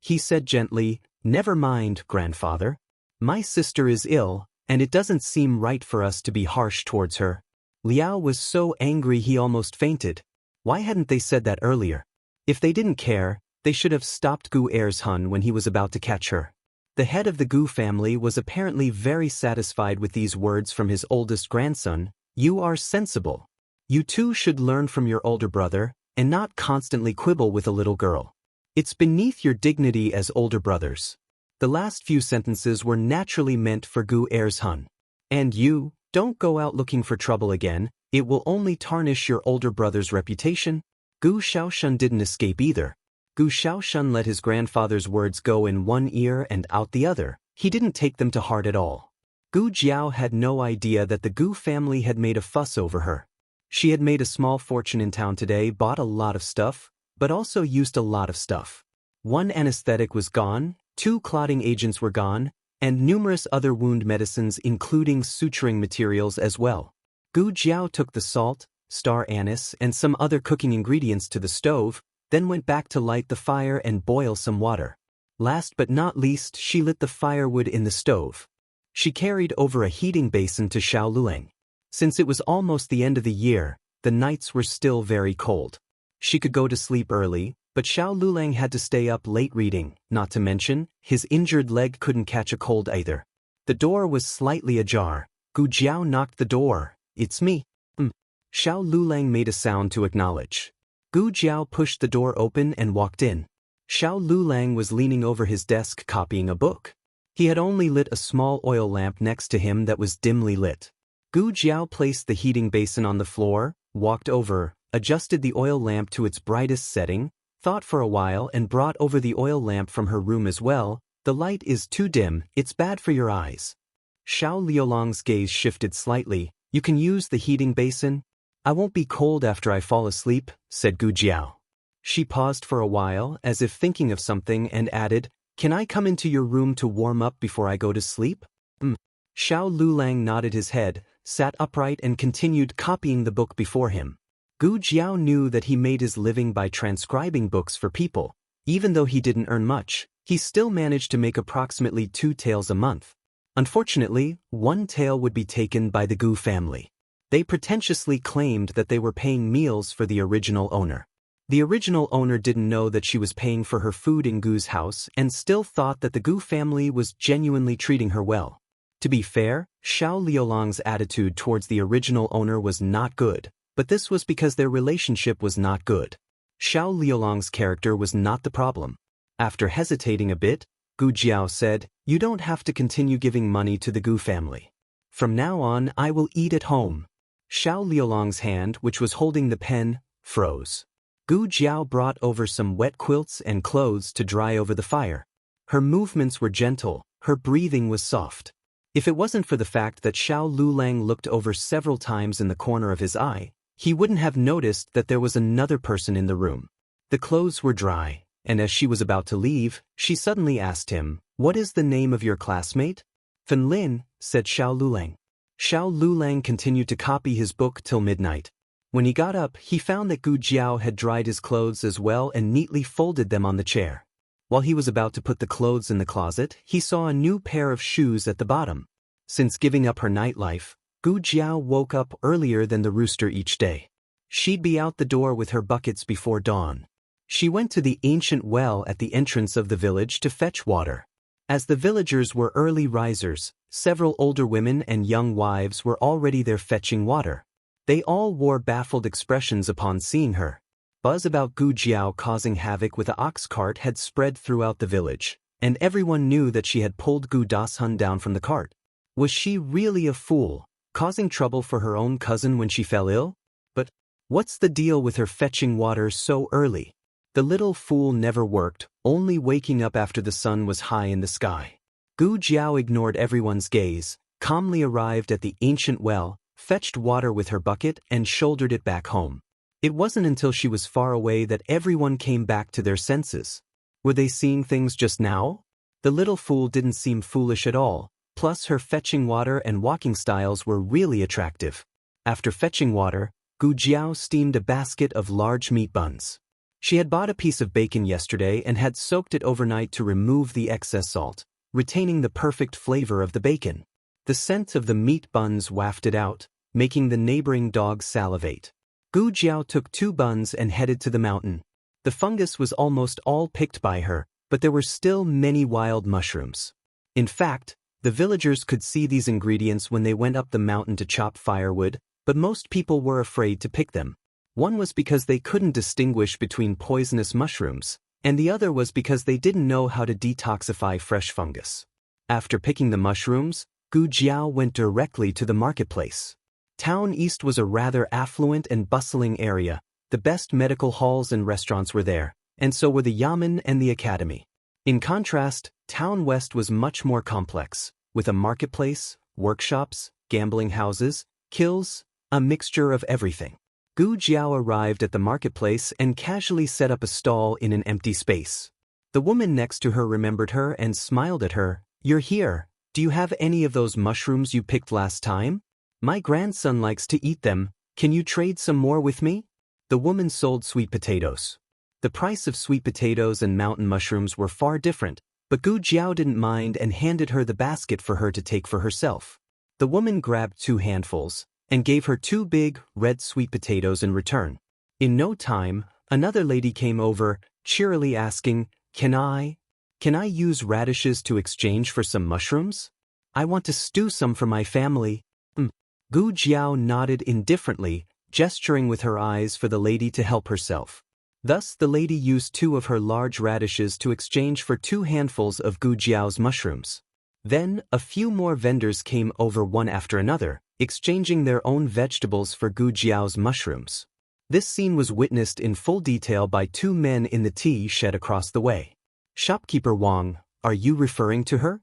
He said gently, "Never mind, grandfather. My sister is ill, and it doesn't seem right for us to be harsh towards her." Liao was so angry he almost fainted. Why hadn't they said that earlier? If they didn't care, they should have stopped Gu Heirs Hun when he was about to catch her. The head of the Gu family was apparently very satisfied with these words from his oldest grandson. "You are sensible. You too should learn from your older brother, and not constantly quibble with a little girl. It's beneath your dignity as older brothers." The last few sentences were naturally meant for Gu Heirs Hun. "And you, don't go out looking for trouble again, it will only tarnish your older brother's reputation." Gu Xiaoshun didn't escape either. Gu Xiaoshun let his grandfather's words go in one ear and out the other. He didn't take them to heart at all. Gu Jiao had no idea that the Gu family had made a fuss over her. She had made a small fortune in town today, bought a lot of stuff, but also used a lot of stuff. One anesthetic was gone, 2 clotting agents were gone, and numerous other wound medicines including suturing materials as well. Gu Jiao took the salt, star anise and some other cooking ingredients to the stove, then went back to light the fire and boil some water. Last but not least, she lit the firewood in the stove. She carried over a heating basin to Xiao Lulang. Since it was almost the end of the year, the nights were still very cold. She could go to sleep early, but Xiao Lulang had to stay up late reading, not to mention, his injured leg couldn't catch a cold either. The door was slightly ajar. Gu Jiao knocked the door. "It's me." Xiao Lulang made a sound to acknowledge. Gu Jiao pushed the door open and walked in. Xiao Lulang was leaning over his desk copying a book. He had only lit a small oil lamp next to him that was dimly lit. Gu Jiao placed the heating basin on the floor, walked over, adjusted the oil lamp to its brightest setting, thought for a while and brought over the oil lamp from her room as well. "The light is too dim, it's bad for your eyes." Xiao Liulang's gaze shifted slightly. "You can use the heating basin?" "I won't be cold after I fall asleep," said Gu Jiao. She paused for a while as if thinking of something and added, "Can I come into your room to warm up before I go to sleep?" Xiao Lulang nodded his head, sat upright and continued copying the book before him. Gu Jiao knew that he made his living by transcribing books for people. Even though he didn't earn much, he still managed to make approximately 2 tales a month. Unfortunately, 1 tale would be taken by the Gu family. They pretentiously claimed that they were paying meals for the original owner. The original owner didn't know that she was paying for her food in Gu's house and still thought that the Gu family was genuinely treating her well. To be fair, Xiao Liulang's attitude towards the original owner was not good, but this was because their relationship was not good. Xiao Liulang's character was not the problem. After hesitating a bit, Gu Jiao said, "You don't have to continue giving money to the Gu family. From now on, I will eat at home." Xiao Liulang's hand, which was holding the pen, froze. Gu Jiao brought over some wet quilts and clothes to dry over the fire. Her movements were gentle, her breathing was soft. If it wasn't for the fact that Xiao Lulang looked over several times in the corner of his eye, he wouldn't have noticed that there was another person in the room. The clothes were dry, and as she was about to leave, she suddenly asked him, "What is the name of your classmate?" "Fen Lin," said Xiao Lulang. Xiao Lulang continued to copy his book till midnight. When he got up, he found that Gu Jiao had dried his clothes as well and neatly folded them on the chair. While he was about to put the clothes in the closet, he saw a new pair of shoes at the bottom. Since giving up her nightlife, Gu Jiao woke up earlier than the rooster each day. She'd be out the door with her buckets before dawn. She went to the ancient well at the entrance of the village to fetch water. As the villagers were early risers, several older women and young wives were already there fetching water. They all wore baffled expressions upon seeing her. Buzz about Gu Jiao causing havoc with the ox cart had spread throughout the village, and everyone knew that she had pulled Gu Dashun down from the cart. Was she really a fool, causing trouble for her own cousin when she fell ill? But what's the deal with her fetching water so early? The little fool never worked, only waking up after the sun was high in the sky. Gu Jiao ignored everyone's gaze, calmly arrived at the ancient well, fetched water with her bucket and shouldered it back home. It wasn't until she was far away that everyone came back to their senses. Were they seeing things just now? The little fool didn't seem foolish at all, plus her fetching water and walking styles were really attractive. After fetching water, Gu Jiao steamed a basket of large meat buns. She had bought a piece of bacon yesterday and had soaked it overnight to remove the excess salt, retaining the perfect flavor of the bacon. The scent of the meat buns wafted out, making the neighboring dogs salivate. Gu Jiao took 2 buns and headed to the mountain. The fungus was almost all picked by her, but there were still many wild mushrooms. In fact, the villagers could see these ingredients when they went up the mountain to chop firewood, but most people were afraid to pick them. One was because they couldn't distinguish between poisonous mushrooms, and the other was because they didn't know how to detoxify fresh fungus. After picking the mushrooms, Gu Jiao went directly to the marketplace. Town East was a rather affluent and bustling area. The best medical halls and restaurants were there, and so were the yamen and the academy. In contrast, Town West was much more complex, with a marketplace, workshops, gambling houses, kills, a mixture of everything. Gu Jiao arrived at the marketplace and casually set up a stall in an empty space. The woman next to her remembered her and smiled at her. "You're here. Do you have any of those mushrooms you picked last time? My grandson likes to eat them. Can you trade some more with me?" The woman sold sweet potatoes. The price of sweet potatoes and mountain mushrooms were far different, but Gu Jiao didn't mind and handed her the basket for her to take for herself. The woman grabbed 2 handfuls and gave her 2 big, red sweet potatoes in return. In no time, another lady came over, cheerily asking, Can I use radishes to exchange for some mushrooms? I want to stew some for my family." Gu Jiao nodded indifferently, gesturing with her eyes for the lady to help herself. Thus the lady used 2 of her large radishes to exchange for 2 handfuls of Gu Jiao's mushrooms. Then a few more vendors came over one after another, exchanging their own vegetables for Gu Jiao's mushrooms. This scene was witnessed in full detail by 2 men in the tea shed across the way. "Shopkeeper Wang, are you referring to her?"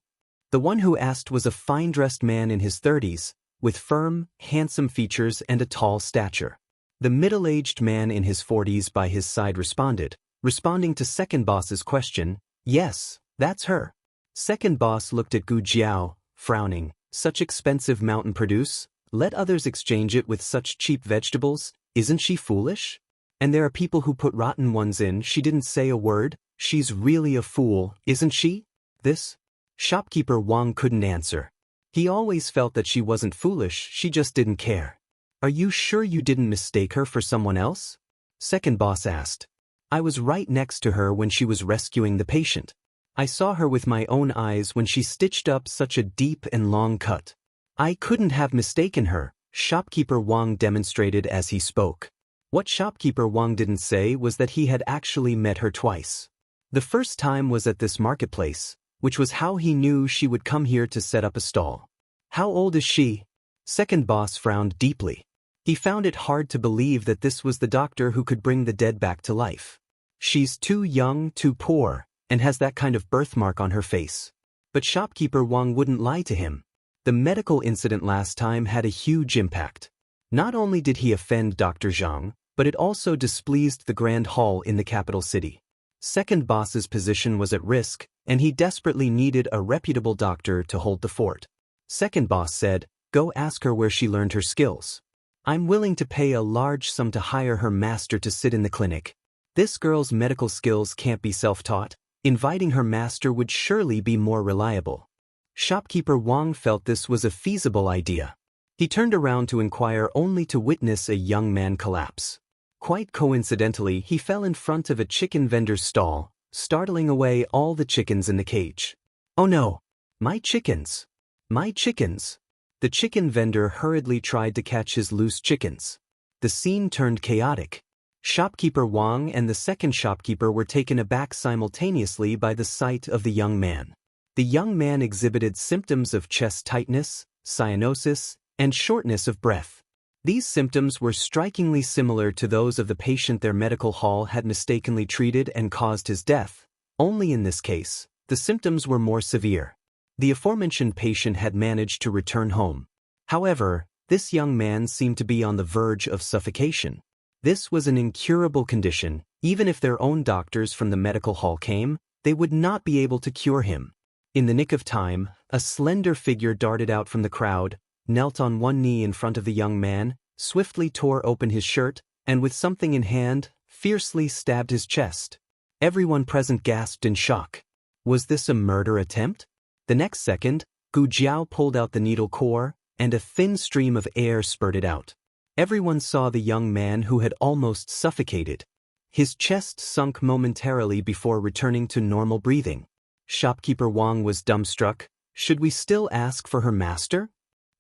The one who asked was a fine-dressed man in his 30s, with firm, handsome features and a tall stature. The middle-aged man in his 40s by his side responding to second boss's question, "Yes, that's her." Second boss looked at Gu Jiao, frowning. "Such expensive mountain produce? Let others exchange it with such cheap vegetables? Isn't she foolish? And there are people who put rotten ones in. She didn't say a word. She's really a fool, isn't she?" This shopkeeper Wang couldn't answer. He always felt that she wasn't foolish, she just didn't care. "Are you sure you didn't mistake her for someone else?" Second boss asked. "I was right next to her when she was rescuing the patient. I saw her with my own eyes when she stitched up such a deep and long cut. I couldn't have mistaken her," shopkeeper Wang demonstrated as he spoke. What shopkeeper Wang didn't say was that he had actually met her twice. The first time was at this marketplace, which was how he knew she would come here to set up a stall. "How old is she?" Second boss frowned deeply. He found it hard to believe that this was the doctor who could bring the dead back to life. "She's too young, too poor, and has that kind of birthmark on her face." But shopkeeper Wang wouldn't lie to him. The medical incident last time had a huge impact. Not only did he offend Dr. Zhang, but it also displeased the Grand Hall in the capital city. Second boss's position was at risk, and he desperately needed a reputable doctor to hold the fort. Second boss said, "Go ask her where she learned her skills. I'm willing to pay a large sum to hire her master to sit in the clinic. This girl's medical skills can't be self-taught. Inviting her master would surely be more reliable." Shopkeeper Wang felt this was a feasible idea. He turned around to inquire only to witness a young man collapse. Quite coincidentally, he fell in front of a chicken vendor's stall, startling away all the chickens in the cage. "Oh no! My chickens! My chickens!" The chicken vendor hurriedly tried to catch his loose chickens. The scene turned chaotic. Shopkeeper Wang and the second shopkeeper were taken aback simultaneously by the sight of the young man. The young man exhibited symptoms of chest tightness, cyanosis, and shortness of breath. These symptoms were strikingly similar to those of the patient their medical hall had mistakenly treated and caused his death, only in this case, the symptoms were more severe. The aforementioned patient had managed to return home. However, this young man seemed to be on the verge of suffocation. This was an incurable condition. Even if their own doctors from the medical hall came, they would not be able to cure him. In the nick of time, a slender figure darted out from the crowd, knelt on one knee in front of the young man, swiftly tore open his shirt, and with something in hand, fiercely stabbed his chest. Everyone present gasped in shock. Was this a murder attempt? The next second, Gu Jiao pulled out the needle core, and a thin stream of air spurted out. Everyone saw the young man who had almost suffocated. His chest sunk momentarily before returning to normal breathing. Shopkeeper Wang was dumbstruck. Should we still ask for her master?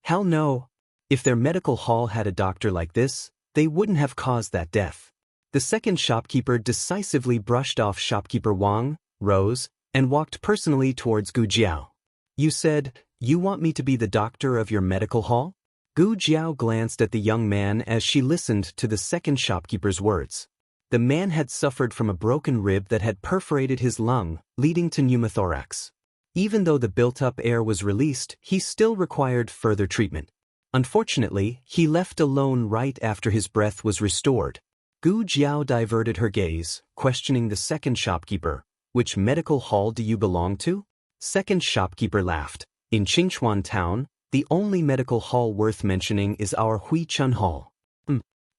Hell no. If their medical hall had a doctor like this, they wouldn't have caused that death. The second shopkeeper decisively brushed off Shopkeeper Wang, rose, and walked personally towards Gu Jiao. "You said, you want me to be the doctor of your medical hall?" Gu Jiao glanced at the young man as she listened to the second shopkeeper's words. The man had suffered from a broken rib that had perforated his lung, leading to pneumothorax. Even though the built-up air was released, he still required further treatment. Unfortunately, he left alone right after his breath was restored. Gu Jiao diverted her gaze, questioning the second shopkeeper. "Which medical hall do you belong to?" Second shopkeeper laughed. "In Qingchuan town, the only medical hall worth mentioning is our Huichun Hall."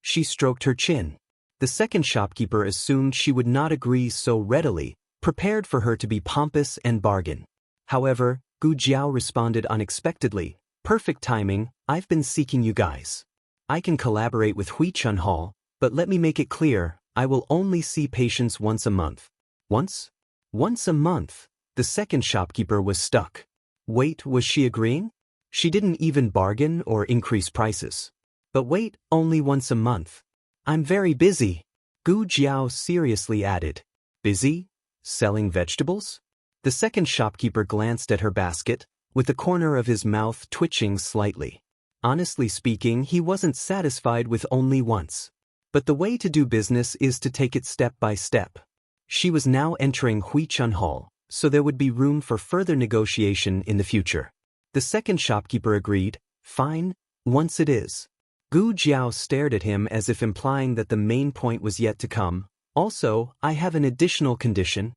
She stroked her chin. The second shopkeeper assumed she would not agree so readily, prepared for her to be pompous and bargain. However, Gu Jiao responded unexpectedly. "Perfect timing, I've been seeking you guys. I can collaborate with Huichun Hall, but let me make it clear, I will only see patients once a month." Once? Once a month? The second shopkeeper was stuck. Wait, was she agreeing? She didn't even bargain or increase prices. But wait, only once a month. "I'm very busy," Gu Jiao seriously added. "Busy? Selling vegetables?" The second shopkeeper glanced at her basket, with the corner of his mouth twitching slightly. Honestly speaking, he wasn't satisfied with only once. But the way to do business is to take it step by step. She was now entering Huichun Hall, so there would be room for further negotiation in the future. The second shopkeeper agreed. "Fine, once it is." Gu Jiao stared at him as if implying that the main point was yet to come. "Also, I have an additional condition."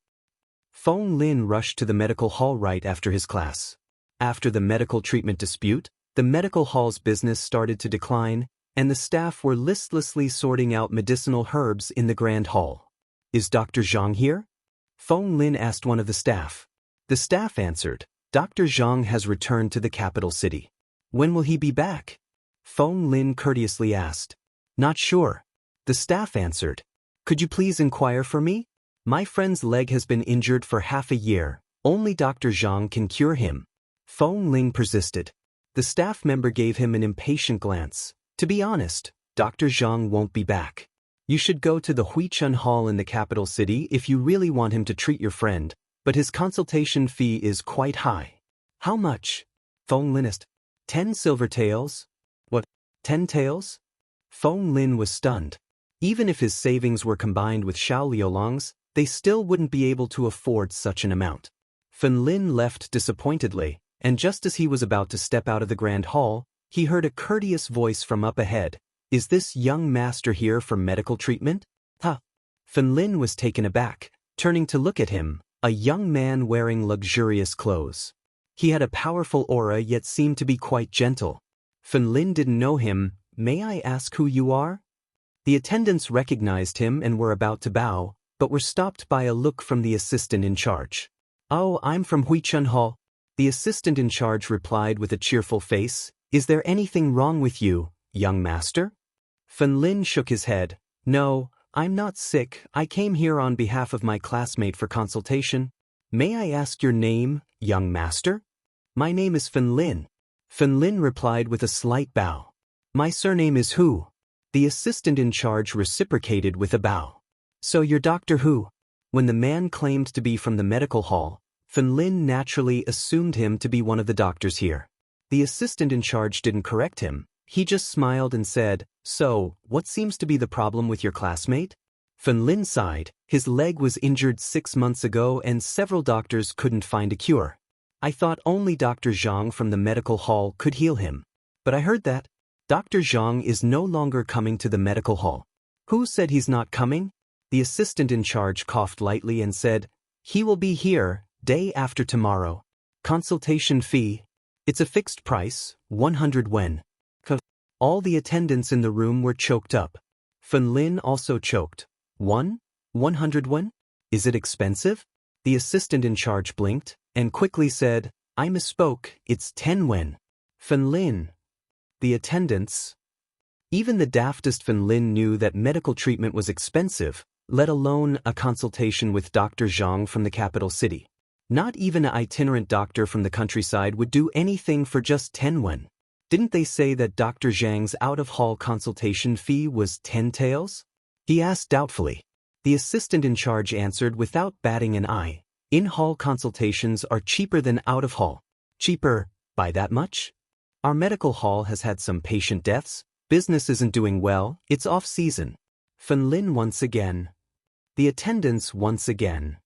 Feng Lin rushed to the medical hall right after his class. After the medical treatment dispute, the medical hall's business started to decline, and the staff were listlessly sorting out medicinal herbs in the grand hall. "Is Dr. Zhang here?" Feng Lin asked one of the staff. The staff answered, "Dr. Zhang has returned to the capital city." "When will he be back?" Feng Lin courteously asked. "Not sure." The staff answered. "Could you please inquire for me? My friend's leg has been injured for half a year. Only Dr. Zhang can cure him." Feng Lin persisted. The staff member gave him an impatient glance. "To be honest, Dr. Zhang won't be back. You should go to the Huichun Hall in the capital city if you really want him to treat your friend, but his consultation fee is quite high." "How much?" Feng Lin asked. 10 silver taels." "What, 10 taels?" Feng Lin was stunned. Even if his savings were combined with Xiao Liulong's, they still wouldn't be able to afford such an amount. Fen Lin left disappointedly. and just as he was about to step out of the grand hall, he heard a courteous voice from up ahead. "Is this young master here for medical treatment?" "Huh." Finlin was taken aback, turning to look at him, a young man wearing luxurious clothes. He had a powerful aura yet seemed to be quite gentle. Finlin didn't know him. "May I ask who you are?" The attendants recognized him and were about to bow, but were stopped by a look from the assistant in charge. "Oh, I'm from Huichun Hall." The assistant in charge replied with a cheerful face. "Is there anything wrong with you, young master?" Finlin shook his head. "No, I'm not sick. I came here on behalf of my classmate for consultation." "May I ask your name, young master?" "My name is Finlin." Finlin replied with a slight bow. "My surname is Hu." The assistant in charge reciprocated with a bow. "So you're Dr. Hu?" When the man claimed to be from the medical hall, Finlin naturally assumed him to be one of the doctors here. The assistant in charge didn't correct him. He just smiled and said, "So, what seems to be the problem with your classmate?" Finlin sighed. His leg was injured 6 months ago and several doctors couldn't find a cure. "I thought only Dr. Zhang from the medical hall could heal him. But I heard that Dr. Zhang is no longer coming to the medical hall." "Who said he's not coming?" The assistant in charge coughed lightly and said, "He will be here, day after tomorrow. Consultation fee. It's a fixed price, 100 wen. All the attendants in the room were choked up. Finlin also choked. 100 wen? Is it expensive?" The assistant in charge blinked and quickly said, "I misspoke, it's 10 wen. Finlin." The attendants. Even the daftest Finlin knew that medical treatment was expensive, let alone a consultation with Dr. Zhang from the capital city. Not even an itinerant doctor from the countryside would do anything for just 10 wen. Didn't they say that Dr. Zhang's out-of-hall consultation fee was 10 taels? He asked doubtfully. The assistant in charge answered without batting an eye. "In-hall consultations are cheaper than out-of-hall." "Cheaper, by that much?" "Our medical hall has had some patient deaths. Business isn't doing well, it's off-season." Finlin once again. The attendants once again.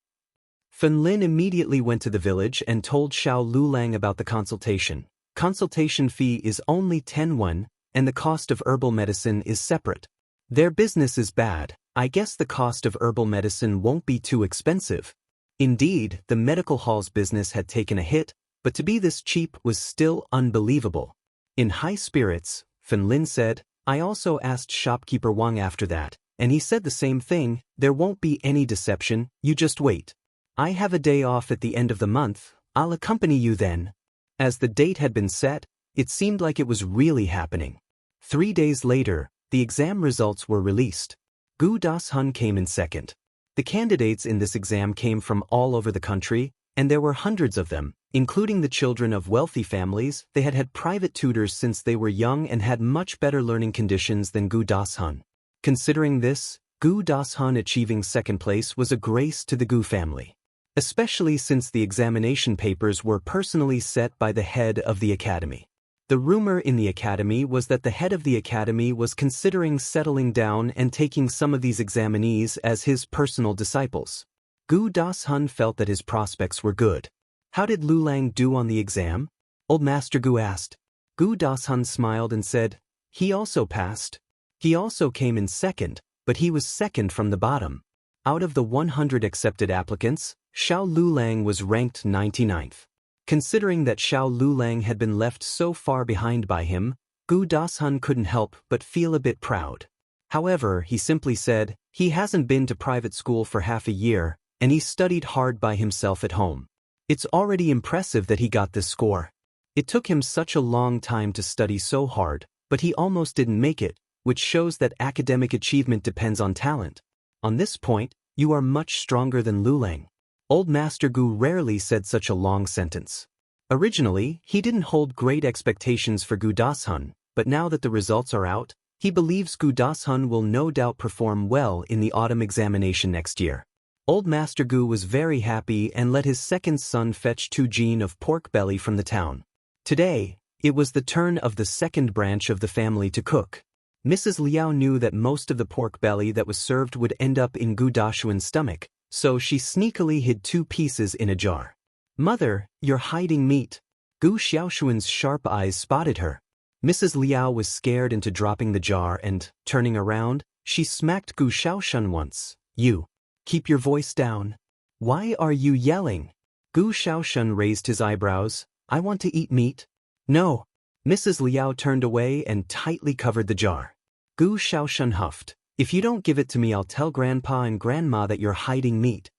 Finlin immediately went to the village and told Xiao Lulang about the consultation. Consultation fee is only 10 won, and the cost of herbal medicine is separate. Their business is bad. I guess the cost of herbal medicine won't be too expensive. Indeed, the medical hall's business had taken a hit, but to be this cheap was still unbelievable. In high spirits, Finlin said, "I also asked shopkeeper Wang after that, and he said the same thing. There won't be any deception, you just wait. I have a day off at the end of the month, I'll accompany you then." As the date had been set, it seemed like it was really happening. 3 days later, the exam results were released. Gu Das-hun came in second. The candidates in this exam came from all over the country, and there were hundreds of them, including the children of wealthy families. They had had private tutors since they were young and had much better learning conditions than Gu Das-hun. Considering this, Gu Das-hun achieving second place was a grace to the Gu family. Especially since the examination papers were personally set by the head of the academy. The rumor in the academy was that the head of the academy was considering settling down and taking some of these examinees as his personal disciples. Gu Das-hun felt that his prospects were good. "How did Lulang do on the exam?" Old Master Gu asked. Gu Das-hun smiled and said, "He also passed. He also came in second, but he was second from the bottom. Out of the 100 accepted applicants, Xiao Lulang was ranked 99th. Considering that Xiao Lulang had been left so far behind by him, Gu Das-hun couldn't help but feel a bit proud. However, he simply said, he hasn't been to private school for half a year, and he studied hard by himself at home. It's already impressive that he got this score. It took him such a long time to study so hard, but he almost didn't make it, which shows that academic achievement depends on talent. On this point, you are much stronger than Lulang." Old Master Gu rarely said such a long sentence. Originally, he didn't hold great expectations for Gu Das-hun, but now that the results are out, he believes Gu Das-hun will no doubt perform well in the autumn examination next year. Old Master Gu was very happy and let his second son fetch 2 jin of pork belly from the town. Today, it was the turn of the second branch of the family to cook. Mrs. Liao knew that most of the pork belly that was served would end up in Gu Dashuan's stomach, so she sneakily hid 2 pieces in a jar. "Mother, you're hiding meat." Gu Xiaoshuan's sharp eyes spotted her. Mrs. Liao was scared into dropping the jar and, turning around, she smacked Gu Xiaoshuan once. You. Keep your voice down. Why are you yelling? Gu Xiaoshuan raised his eyebrows. I want to eat meat. No. Mrs. Liao turned away and tightly covered the jar. Gu Xiaoshuan huffed. If you don't give it to me, I'll tell Grandpa and Grandma that you're hiding meat.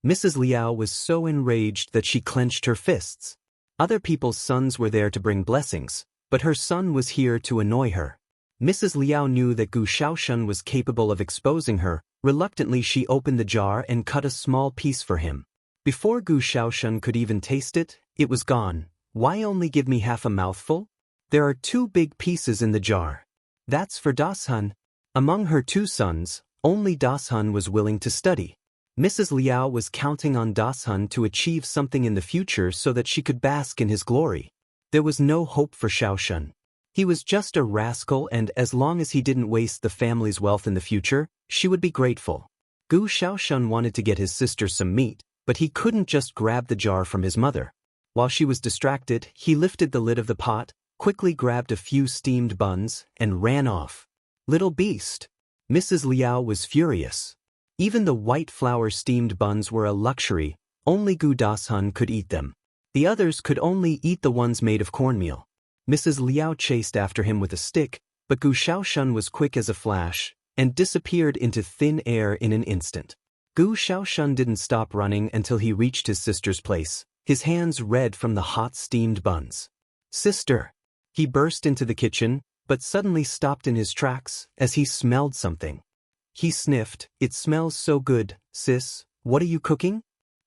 Mrs. Liao was so enraged that she clenched her fists. Other people's sons were there to bring blessings, but her son was here to annoy her. Mrs. Liao knew that Gu Xiaoshuan was capable of exposing her. Reluctantly, she opened the jar and cut a small piece for him. Before Gu Xiaoshuan could even taste it, it was gone. Why only give me half a mouthful? There are 2 big pieces in the jar. That's for Dashun. Among her 2 sons, only Dashun was willing to study. Mrs. Liao was counting on Dashun to achieve something in the future so that she could bask in his glory. There was no hope for Xiaoshuan. He was just a rascal, and as long as he didn't waste the family's wealth in the future, she would be grateful. Gu Xiaoshuan wanted to get his sister some meat, but he couldn't just grab the jar from his mother. While she was distracted, he lifted the lid of the pot, quickly grabbed a few steamed buns, and ran off. Little beast! Mrs. Liao was furious. Even the white flour steamed buns were a luxury. Only Gu Dashun could eat them. The others could only eat the ones made of cornmeal. Mrs. Liao chased after him with a stick, but Gu Xiaoshuan was quick as a flash and disappeared into thin air in an instant. Gu Xiaoshuan didn't stop running until he reached his sister's place, his hands red from the hot steamed buns. Sister! He burst into the kitchen, but suddenly stopped in his tracks as he smelled something. He sniffed. It smells so good, sis. What are you cooking?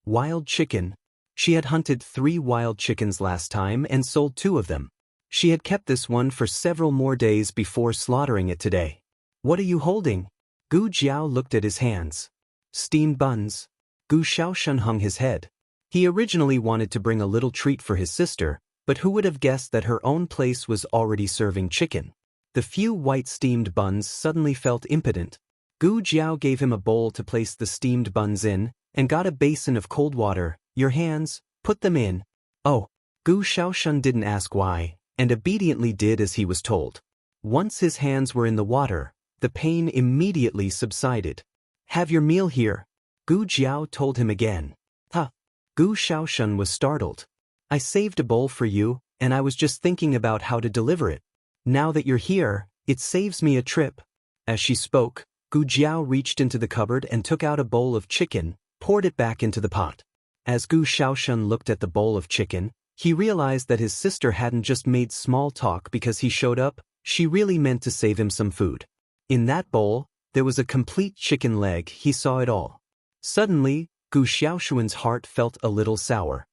Wild chicken. She had hunted 3 wild chickens last time and sold 2 of them. She had kept this one for several more days before slaughtering it today. What are you holding? Gu Jiao looked at his hands. Steamed buns. Gu Xiaoshuan hung his head. He originally wanted to bring a little treat for his sister, but who would have guessed that her own place was already serving chicken? The few white steamed buns suddenly felt impotent. Gu Jiao gave him a bowl to place the steamed buns in, and got a basin of cold water. Your hands, put them in. Oh. Gu Xiaoshuan didn't ask why, and obediently did as he was told. Once his hands were in the water, the pain immediately subsided. Have your meal here. Gu Jiao told him again. Huh. Gu Xiaoshuan was startled. I saved a bowl for you, and I was just thinking about how to deliver it. Now that you're here, it saves me a trip. As she spoke, Gu Jiao reached into the cupboard and took out a bowl of chicken, poured it back into the pot. As Gu Xiaoshuan looked at the bowl of chicken, he realized that his sister hadn't just made small talk because he showed up, she really meant to save him some food. In that bowl, there was a complete chicken leg. He saw it all. Suddenly, Gu Xiaoshuan's heart felt a little sour.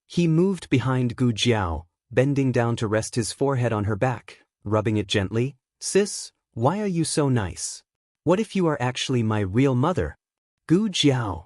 He moved behind Gu Jiao, bending down to rest his forehead on her back, rubbing it gently. Sis, why are you so nice? What if you are actually my real mother? Gu Jiao.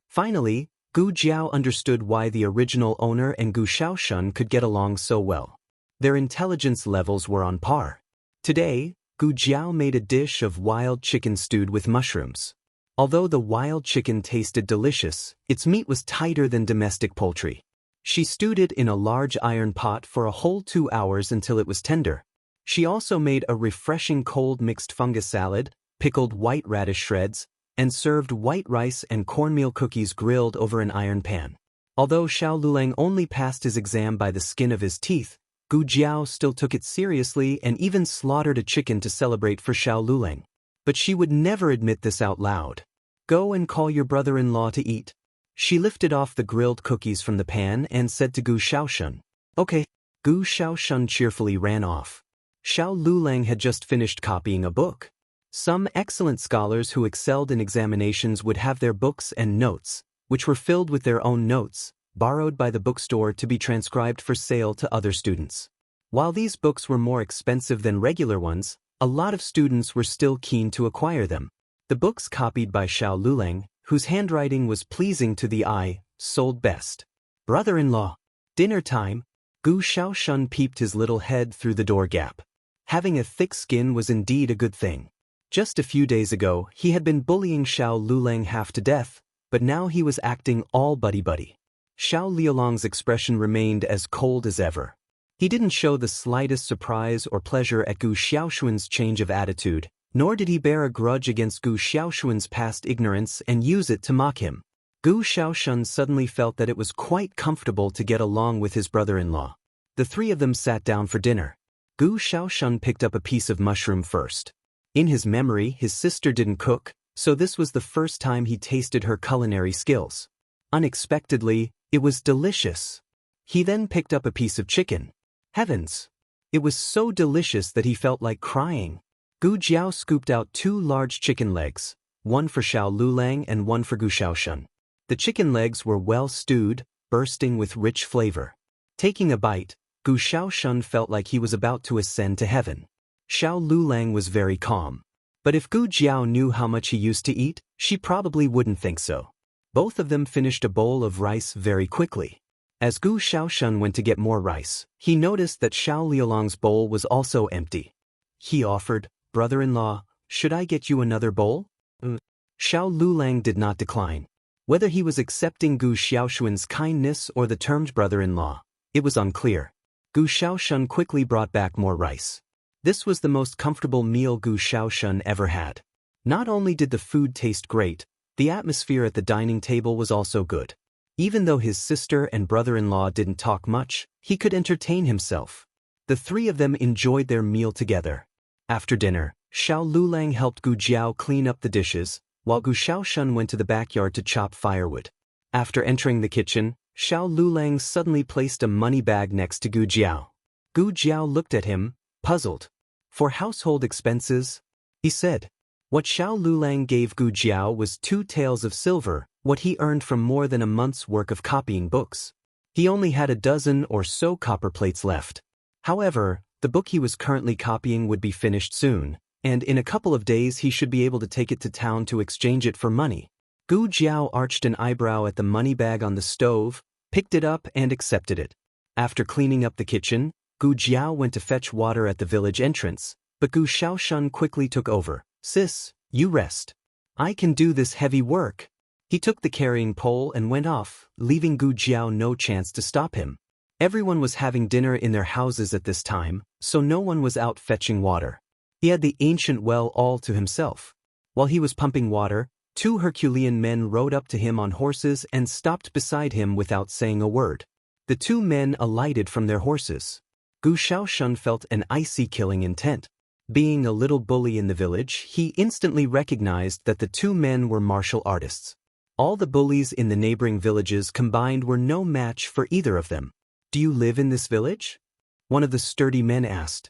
Finally, Gu Jiao understood why the original owner and Gu Xiaoshuan could get along so well. Their intelligence levels were on par. Today, Gu Jiao made a dish of wild chicken stewed with mushrooms. Although the wild chicken tasted delicious, its meat was tighter than domestic poultry. She stewed it in a large iron pot for a whole 2 hours until it was tender. She also made a refreshing cold mixed fungus salad, pickled white radish shreds, and served white rice and cornmeal cookies grilled over an iron pan. Although Xiao Luleng only passed his exam by the skin of his teeth, Gu Jiao still took it seriously and even slaughtered a chicken to celebrate for Xiao Luleng. But she would never admit this out loud. Go and call your brother-in-law to eat. She lifted off the grilled cookies from the pan and said to Gu Xiaoshuan. Okay. Gu Xiaoshuan cheerfully ran off. Xiao Luleng had just finished copying a book. Some excellent scholars who excelled in examinations would have their books and notes, which were filled with their own notes, borrowed by the bookstore to be transcribed for sale to other students. While these books were more expensive than regular ones, a lot of students were still keen to acquire them. The books copied by Xiao Luleng, whose handwriting was pleasing to the eye, sold best. Brother-in-law. Dinner time. Gu Xiaoshuan peeped his little head through the door gap. Having a thick skin was indeed a good thing. Just a few days ago, he had been bullying Xiao Luleng half to death, but now he was acting all buddy-buddy. Xiao Liulong's expression remained as cold as ever. He didn't show the slightest surprise or pleasure at Gu Xiaoxuan's change of attitude, nor did he bear a grudge against Gu Xiaoxuan's past ignorance and use it to mock him. Gu Xiaoxuan suddenly felt that it was quite comfortable to get along with his brother-in-law. The three of them sat down for dinner. Gu Xiaoxuan picked up a piece of mushroom first. In his memory, his sister didn't cook, so this was the first time he tasted her culinary skills. Unexpectedly, it was delicious. He then picked up a piece of chicken. Heavens! It was so delicious that he felt like crying. Gu Jiao scooped out 2 large chicken legs, one for Xiao Lulang and one for Gu Xiaoxuan. The chicken legs were well stewed, bursting with rich flavor. Taking a bite, Gu Xiaoxuan felt like he was about to ascend to heaven. Xiao Lulang was very calm. But if Gu Jiao knew how much he used to eat, she probably wouldn't think so. Both of them finished a bowl of rice very quickly. As Gu Xiaoxuan went to get more rice, he noticed that Xiao Liulong's bowl was also empty. He offered, "Brother-in-law, should I get you another bowl?" Xiao Lulang did not decline. Whether he was accepting Gu Xiaoxuan's kindness or the termed brother-in-law, it was unclear. Gu Xiaoxuan quickly brought back more rice. This was the most comfortable meal Gu Xiaoxuan ever had. Not only did the food taste great, the atmosphere at the dining table was also good. Even though his sister and brother-in-law didn't talk much, he could entertain himself. The three of them enjoyed their meal together. After dinner, Xiao Lulang helped Gu Jiao clean up the dishes, while Gu Xiaoxuan went to the backyard to chop firewood. After entering the kitchen, Xiao Lulang suddenly placed a money bag next to Gu Jiao. Gu Jiao looked at him, puzzled. "For household expenses?" he said. What Xiao Lulang gave Gu Jiao was 2 taels of silver, what he earned from more than a month's work of copying books. He only had a dozen or so copper plates left. However, the book he was currently copying would be finished soon, and in a couple of days he should be able to take it to town to exchange it for money. Gu Jiao arched an eyebrow at the money bag on the stove, picked it up and accepted it. After cleaning up the kitchen, Gu Jiao went to fetch water at the village entrance, but Gu Xiaoxuan quickly took over. "Sis, you rest. I can do this heavy work." He took the carrying pole and went off, leaving Gu Jiao no chance to stop him. Everyone was having dinner in their houses at this time, so no one was out fetching water. He had the ancient well all to himself. While he was pumping water, 2 Herculean men rode up to him on horses and stopped beside him without saying a word. The 2 men alighted from their horses. Gu Xiaoxuan felt an icy killing intent. Being a little bully in the village, he instantly recognized that the 2 men were martial artists. All the bullies in the neighboring villages combined were no match for either of them. "Do you live in this village?" one of the sturdy men asked.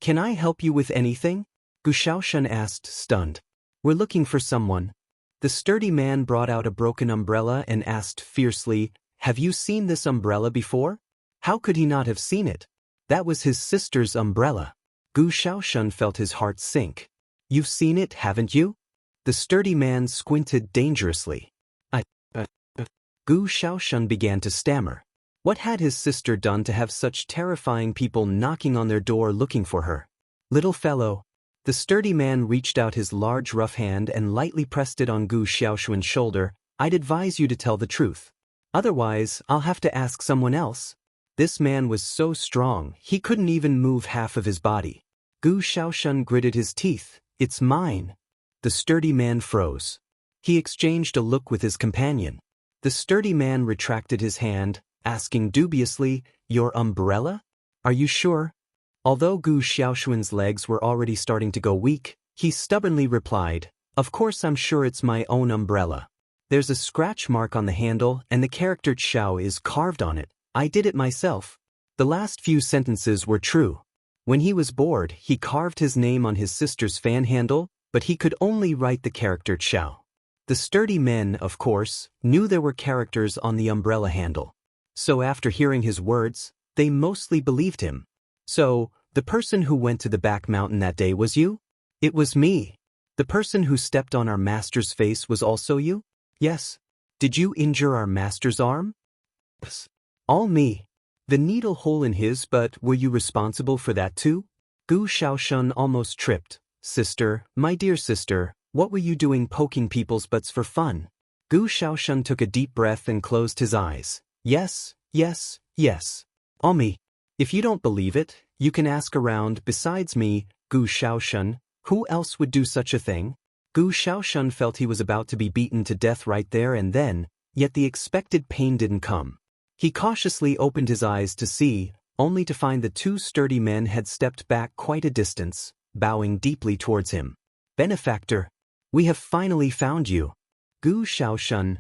Can I help you with anything?" Gu Xiaoxuan asked, stunned. "We're looking for someone." The sturdy man brought out a broken umbrella and asked fiercely, "Have you seen this umbrella before?" How could he not have seen it? That was his sister's umbrella. Gu Xiaoxuan felt his heart sink. "You've seen it, haven't you?" The sturdy man squinted dangerously. Gu Xiaoxuan began to stammer. What had his sister done to have such terrifying people knocking on their door looking for her? "Little fellow." The sturdy man reached out his large rough hand and lightly pressed it on Gu Xiaoxuan's shoulder. "I'd advise you to tell the truth. Otherwise, I'll have to ask someone else." This man was so strong, he couldn't even move half of his body. Gu Xiaoxuan gritted his teeth. "It's mine." The sturdy man froze. He exchanged a look with his companion. The sturdy man retracted his hand, asking dubiously, "Your umbrella? Are you sure?" Although Gu Xiaoxuan's legs were already starting to go weak, he stubbornly replied, "Of course I'm sure it's my own umbrella. There's a scratch mark on the handle and the character Xiao is carved on it. I did it myself." The last few sentences were true. When he was bored, he carved his name on his sister's fan handle, but he could only write the character Xiao. The sturdy men, of course, knew there were characters on the umbrella handle. So after hearing his words, they mostly believed him. "So, the person who went to the back mountain that day was you?" "It was me." "The person who stepped on our master's face was also you?" "Yes." "Did you injure our master's arm?" "Yes." "All me." "The needle hole in his, but were you responsible for that too?" Gu Xiaoxuan almost tripped. "Sister, my dear sister, what were you doing poking people's butts for fun?" Gu Shaoshan took a deep breath and closed his eyes. Yes, yes, yes. Omi. If you don't believe it, you can ask around. Besides me, Gu Shaoshan, who else would do such a thing? Gu Shaoshan felt he was about to be beaten to death right there and then, yet the expected pain didn't come. He cautiously opened his eyes to see, only to find the two sturdy men had stepped back quite a distance, bowing deeply towards him. Benefactor, we have finally found you. Gu Shaoshan.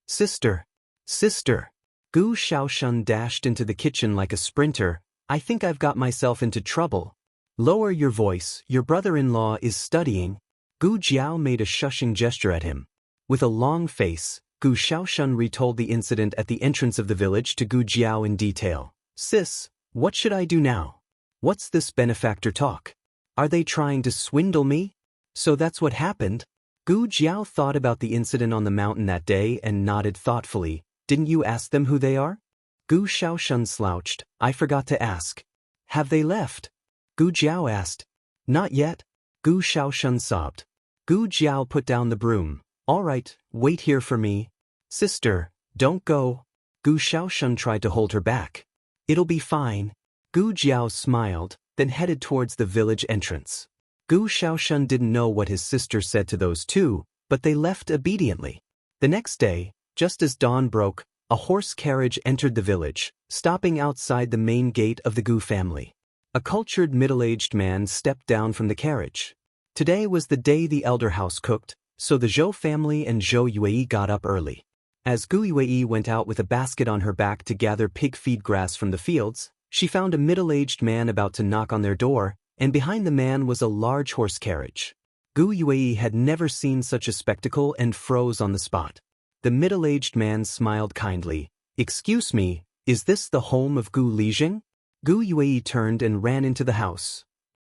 Sister. Sister. Gu Shaoshan dashed into the kitchen like a sprinter. I think I've got myself into trouble. Lower your voice, your brother-in-law is studying. Gu Jiao made a shushing gesture at him. With a long face, Gu Shaoshan retold the incident at the entrance of the village to Gu Jiao in detail. Sis, what should I do now? What's this benefactor talk? Are they trying to swindle me? So that's what happened? Gu Jiao thought about the incident on the mountain that day and nodded thoughtfully. Didn't you ask them who they are? Gu Shaoshan slouched. I forgot to ask. Have they left? Gu Jiao asked. Not yet. Gu Shaoshan sobbed. Gu Jiao put down the broom. All right, wait here for me. Sister, don't go. Gu Shaoshan tried to hold her back. It'll be fine. Gu Jiao smiled, then headed towards the village entrance. Gu Shaoshan didn't know what his sister said to those two, but they left obediently. The next day, just as dawn broke, a horse carriage entered the village, stopping outside the main gate of the Gu family. A cultured middle-aged man stepped down from the carriage. Today was the day the elder house cooked, so the Zhou family and Zhou Yue got up early. As Gu Yue went out with a basket on her back to gather pig feed grass from the fields, she found a middle-aged man about to knock on their door, and behind the man was a large horse carriage. Gu Yue had never seen such a spectacle and froze on the spot. The middle-aged man smiled kindly. Excuse me, is this the home of Gu Lijing? Gu Yue turned and ran into the house.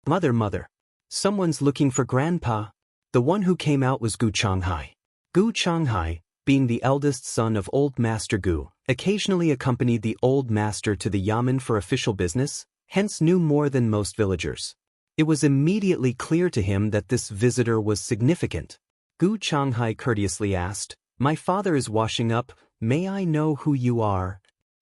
Mother. Someone's looking for Grandpa. The one who came out was Gu Changhai. Gu Changhai, being the eldest son of Old Master Gu, occasionally accompanied the Old Master to the Yamen for official business, hence knew more than most villagers. It was immediately clear to him that this visitor was significant. Gu Changhai courteously asked, My father is washing up, may I know who you are?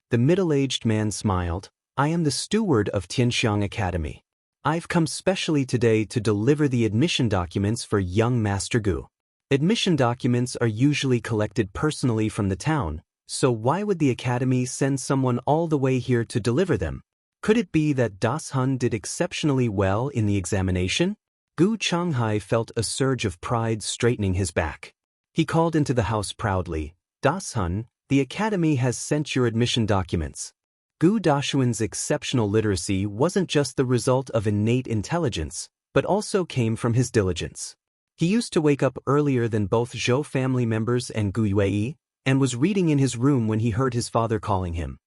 The middle-aged man smiled. I am the steward of Tianxiang Academy. I've come specially today to deliver the admission documents for young Master Gu. Admission documents are usually collected personally from the town, so why would the academy send someone all the way here to deliver them? Could it be that Das Hun did exceptionally well in the examination? Gu Changhai felt a surge of pride straightening his back. He called into the house proudly, Das Hun, the academy has sent your admission documents. Gu Dashuan's exceptional literacy wasn't just the result of innate intelligence, but also came from his diligence. He used to wake up earlier than both Zhou family members and Gu Yue, and was reading in his room when he heard his father calling him.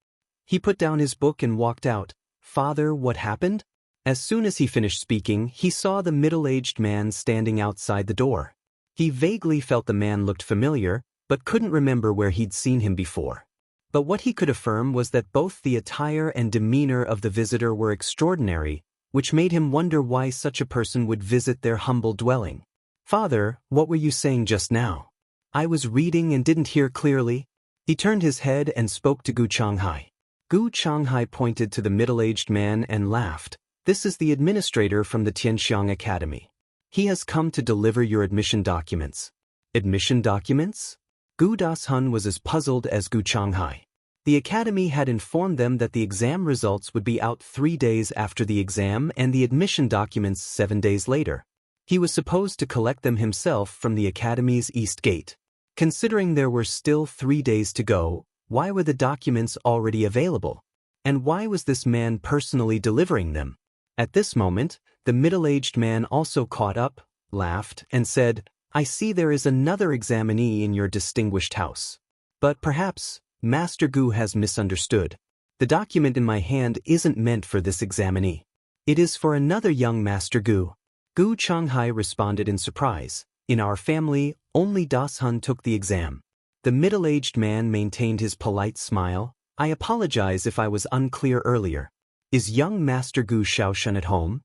He put down his book and walked out. Father, what happened? As soon as he finished speaking, he saw the middle-aged man standing outside the door. He vaguely felt the man looked familiar, but couldn't remember where he'd seen him before. But what he could affirm was that both the attire and demeanor of the visitor were extraordinary, which made him wonder why such a person would visit their humble dwelling. Father, what were you saying just now? I was reading and didn't hear clearly. He turned his head and spoke to Gu Changhai. Gu Changhai pointed to the middle-aged man and laughed. This is the administrator from the Tianxiang Academy. He has come to deliver your admission documents. Admission documents? Gu Dashun was as puzzled as Gu Changhai. The academy had informed them that the exam results would be out 3 days after the exam and the admission documents 7 days later. He was supposed to collect them himself from the academy's east gate. Considering there were still 3 days to go, why were the documents already available? And why was this man personally delivering them? At this moment, the middle-aged man also caught up, laughed, and said, I see there is another examinee in your distinguished house. But perhaps, Master Gu has misunderstood. The document in my hand isn't meant for this examinee. It is for another young Master Gu. Gu Changhai responded in surprise. In our family, only Das Hun took the exam. The middle-aged man maintained his polite smile. I apologize if I was unclear earlier. Is young Master Gu Shaoshan at home?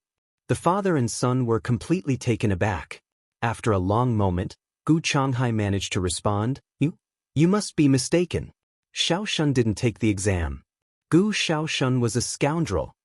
The father and son were completely taken aback. After a long moment, Gu Changhai managed to respond. You must be mistaken. Xiaoshun didn't take the exam. Gu Xiaoshun was a scoundrel.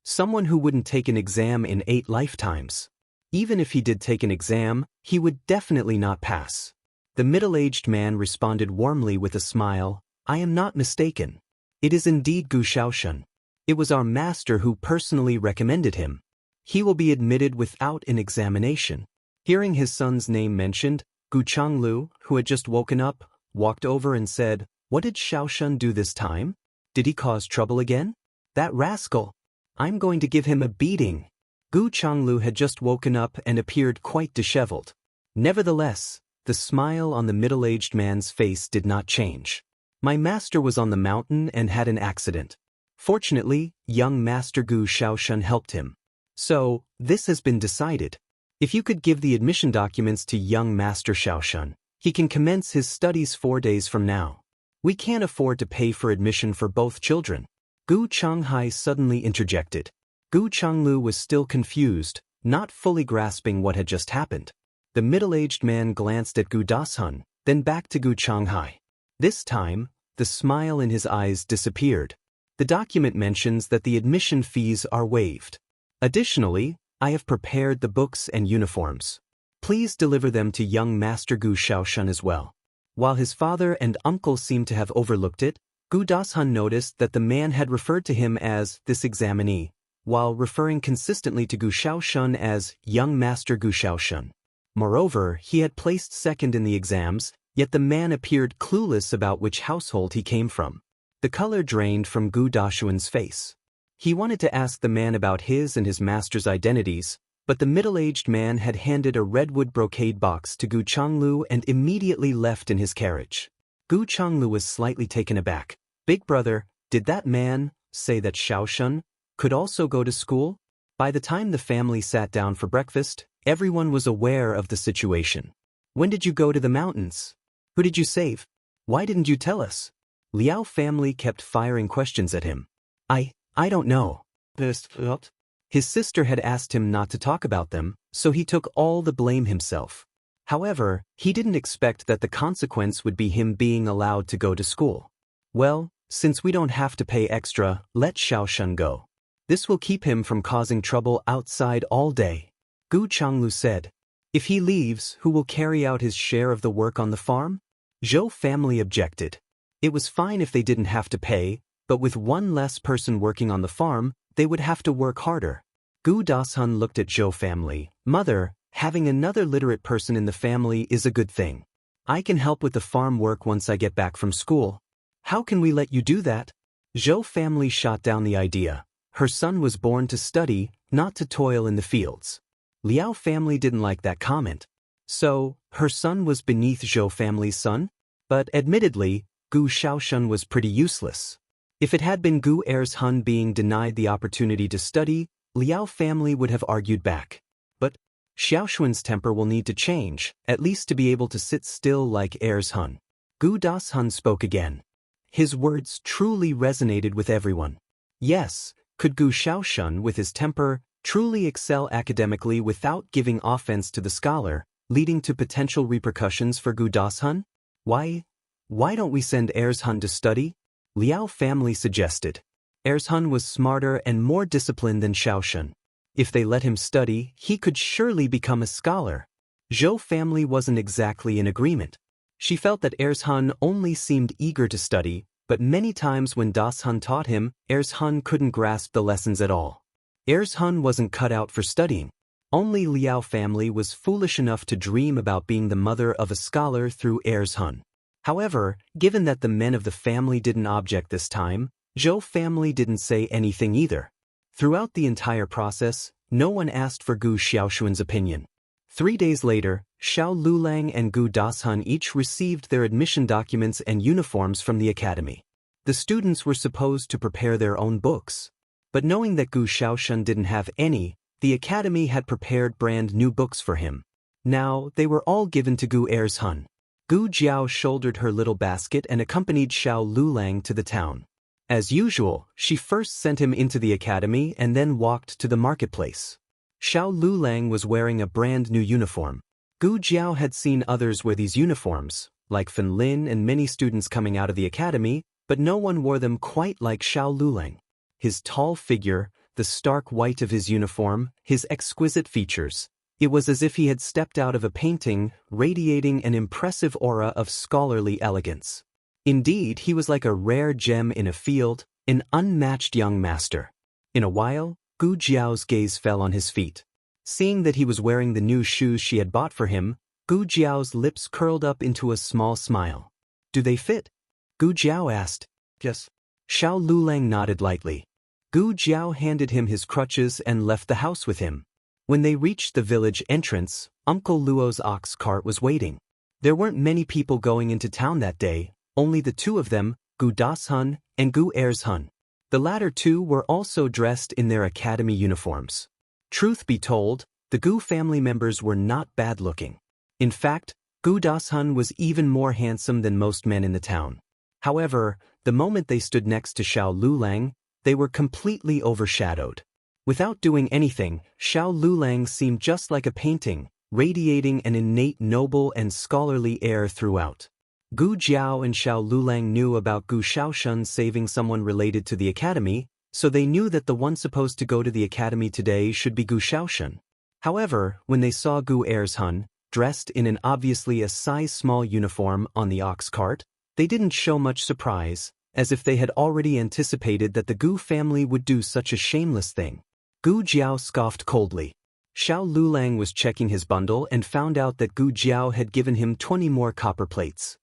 Someone who wouldn't take an exam in 8 lifetimes. Even if he did take an exam, he would definitely not pass. The middle-aged man responded warmly with a smile. I am not mistaken. It is indeed Gu Xiaoshun. It was our master who personally recommended him. He will be admitted without an examination. Hearing his son's name mentioned, Gu Changlu, who had just woken up, walked over and said, What did Xiaoshun do this time? Did he cause trouble again? That rascal! I'm going to give him a beating. Gu Changlu had just woken up and appeared quite disheveled. Nevertheless, the smile on the middle-aged man's face did not change. My master was on the mountain and had an accident. Fortunately, young Master Gu Xiaoshun helped him. So, this has been decided. If you could give the admission documents to young Master Xiaoshun, he can commence his studies 4 days from now. We can't afford to pay for admission for both children. Gu Changhai suddenly interjected. Gu Changlu was still confused, not fully grasping what had just happened. The middle-aged man glanced at Gu Dashun, then back to Gu Changhai. This time, the smile in his eyes disappeared. The document mentions that the admission fees are waived. Additionally, I have prepared the books and uniforms. Please deliver them to young Master Gu Xiaoshun as well. While his father and uncle seemed to have overlooked it, Gu Dashun noticed that the man had referred to him as this examinee, while referring consistently to Gu Xiaoshun as young Master Gu Xiaoshun. Moreover, he had placed second in the exams, yet the man appeared clueless about which household he came from. The color drained from Gu Dashun's face. He wanted to ask the man about his and his master's identities, but the middle-aged man had handed a redwood brocade box to Gu Changlu and immediately left in his carriage. Gu Changlu was slightly taken aback. Big brother, did that man say that Xiaoshun could also go to school? By the time the family sat down for breakfast, everyone was aware of the situation. When did you go to the mountains? Who did you save? Why didn't you tell us? Liao family kept firing questions at him. I don't know. His sister had asked him not to talk about them, so he took all the blame himself. However, he didn't expect that the consequence would be him being allowed to go to school. Well, since we don't have to pay extra, let Xiaoshun go. This will keep him from causing trouble outside all day. Gu Changlu said. If he leaves, who will carry out his share of the work on the farm? Zhou family objected. It was fine if they didn't have to pay, but with one less person working on the farm, they would have to work harder. Gu Dashun looked at Zhou family. Mother, having another literate person in the family is a good thing. I can help with the farm work once I get back from school. How can we let you do that? Zhou family shot down the idea. Her son was born to study, not to toil in the fields. Liao family didn't like that comment. So, her son was beneath Zhou family's son? But admittedly, Gu Xiaoshun was pretty useless. If it had been Gu Ershun being denied the opportunity to study, Liao family would have argued back. But Xiaoshun's temper will need to change, at least to be able to sit still like Ershun. Gu Dashun spoke again. His words truly resonated with everyone. Yes, could Gu Xiaoshun, with his temper, truly excel academically without giving offense to the scholar, leading to potential repercussions for Gu Dashun? Why don't we send Ershun to study? Liao family suggested. Ershun was smarter and more disciplined than Xiaoshun. If they let him study, he could surely become a scholar. Zhou family wasn't exactly in agreement. She felt that Ershun only seemed eager to study, but many times when Dashun taught him, Ershun couldn't grasp the lessons at all. Ershun wasn't cut out for studying. Only Liao family was foolish enough to dream about being the mother of a scholar through Ershun. However, given that the men of the family didn't object this time, Zhou family didn't say anything either. Throughout the entire process, no one asked for Gu Xiaoshun's opinion. 3 days later, Xiao Lulang and Gu Dashun each received their admission documents and uniforms from the academy. The students were supposed to prepare their own books. But knowing that Gu Xiaoshun didn't have any, the academy had prepared brand new books for him. Now, they were all given to Gu Ershun. Gu Jiao shouldered her little basket and accompanied Xiao Lulang to the town. As usual, she first sent him into the academy and then walked to the marketplace. Xiao Lulang was wearing a brand new uniform. Gu Jiao had seen others wear these uniforms, like Fan Lin and many students coming out of the academy, but no one wore them quite like Xiao Lulang. His tall figure, the stark white of his uniform, his exquisite features. It was as if he had stepped out of a painting, radiating an impressive aura of scholarly elegance. Indeed, he was like a rare gem in a field, an unmatched young master. In a while, Gu Jiao's gaze fell on his feet. Seeing that he was wearing the new shoes she had bought for him, Gu Jiao's lips curled up into a small smile. "Do they fit?" Gu Jiao asked. "Yes." Xiao Lulang nodded lightly. Gu Jiao handed him his crutches and left the house with him. When they reached the village entrance, Uncle Luo's ox cart was waiting. There weren't many people going into town that day, only the two of them, Gu Dashun and Gu Ershun. The latter two were also dressed in their academy uniforms. Truth be told, the Gu family members were not bad-looking. In fact, Gu Dashun was even more handsome than most men in the town. However, the moment they stood next to Xiao Lulang, they were completely overshadowed. Without doing anything, Xiao Lulang seemed just like a painting, radiating an innate noble and scholarly air throughout. Gu Jiao and Xiao Lulang knew about Gu Shaoshun saving someone related to the academy, so they knew that the one supposed to go to the academy today should be Gu Shaoshun. However, when they saw Gu Ershun, dressed in an obviously a size-small uniform on the ox cart, they didn't show much surprise, as if they had already anticipated that the Gu family would do such a shameless thing. Gu Jiao scoffed coldly. Xiao Lulang was checking his bundle and found out that Gu Jiao had given him 20 more copper plates.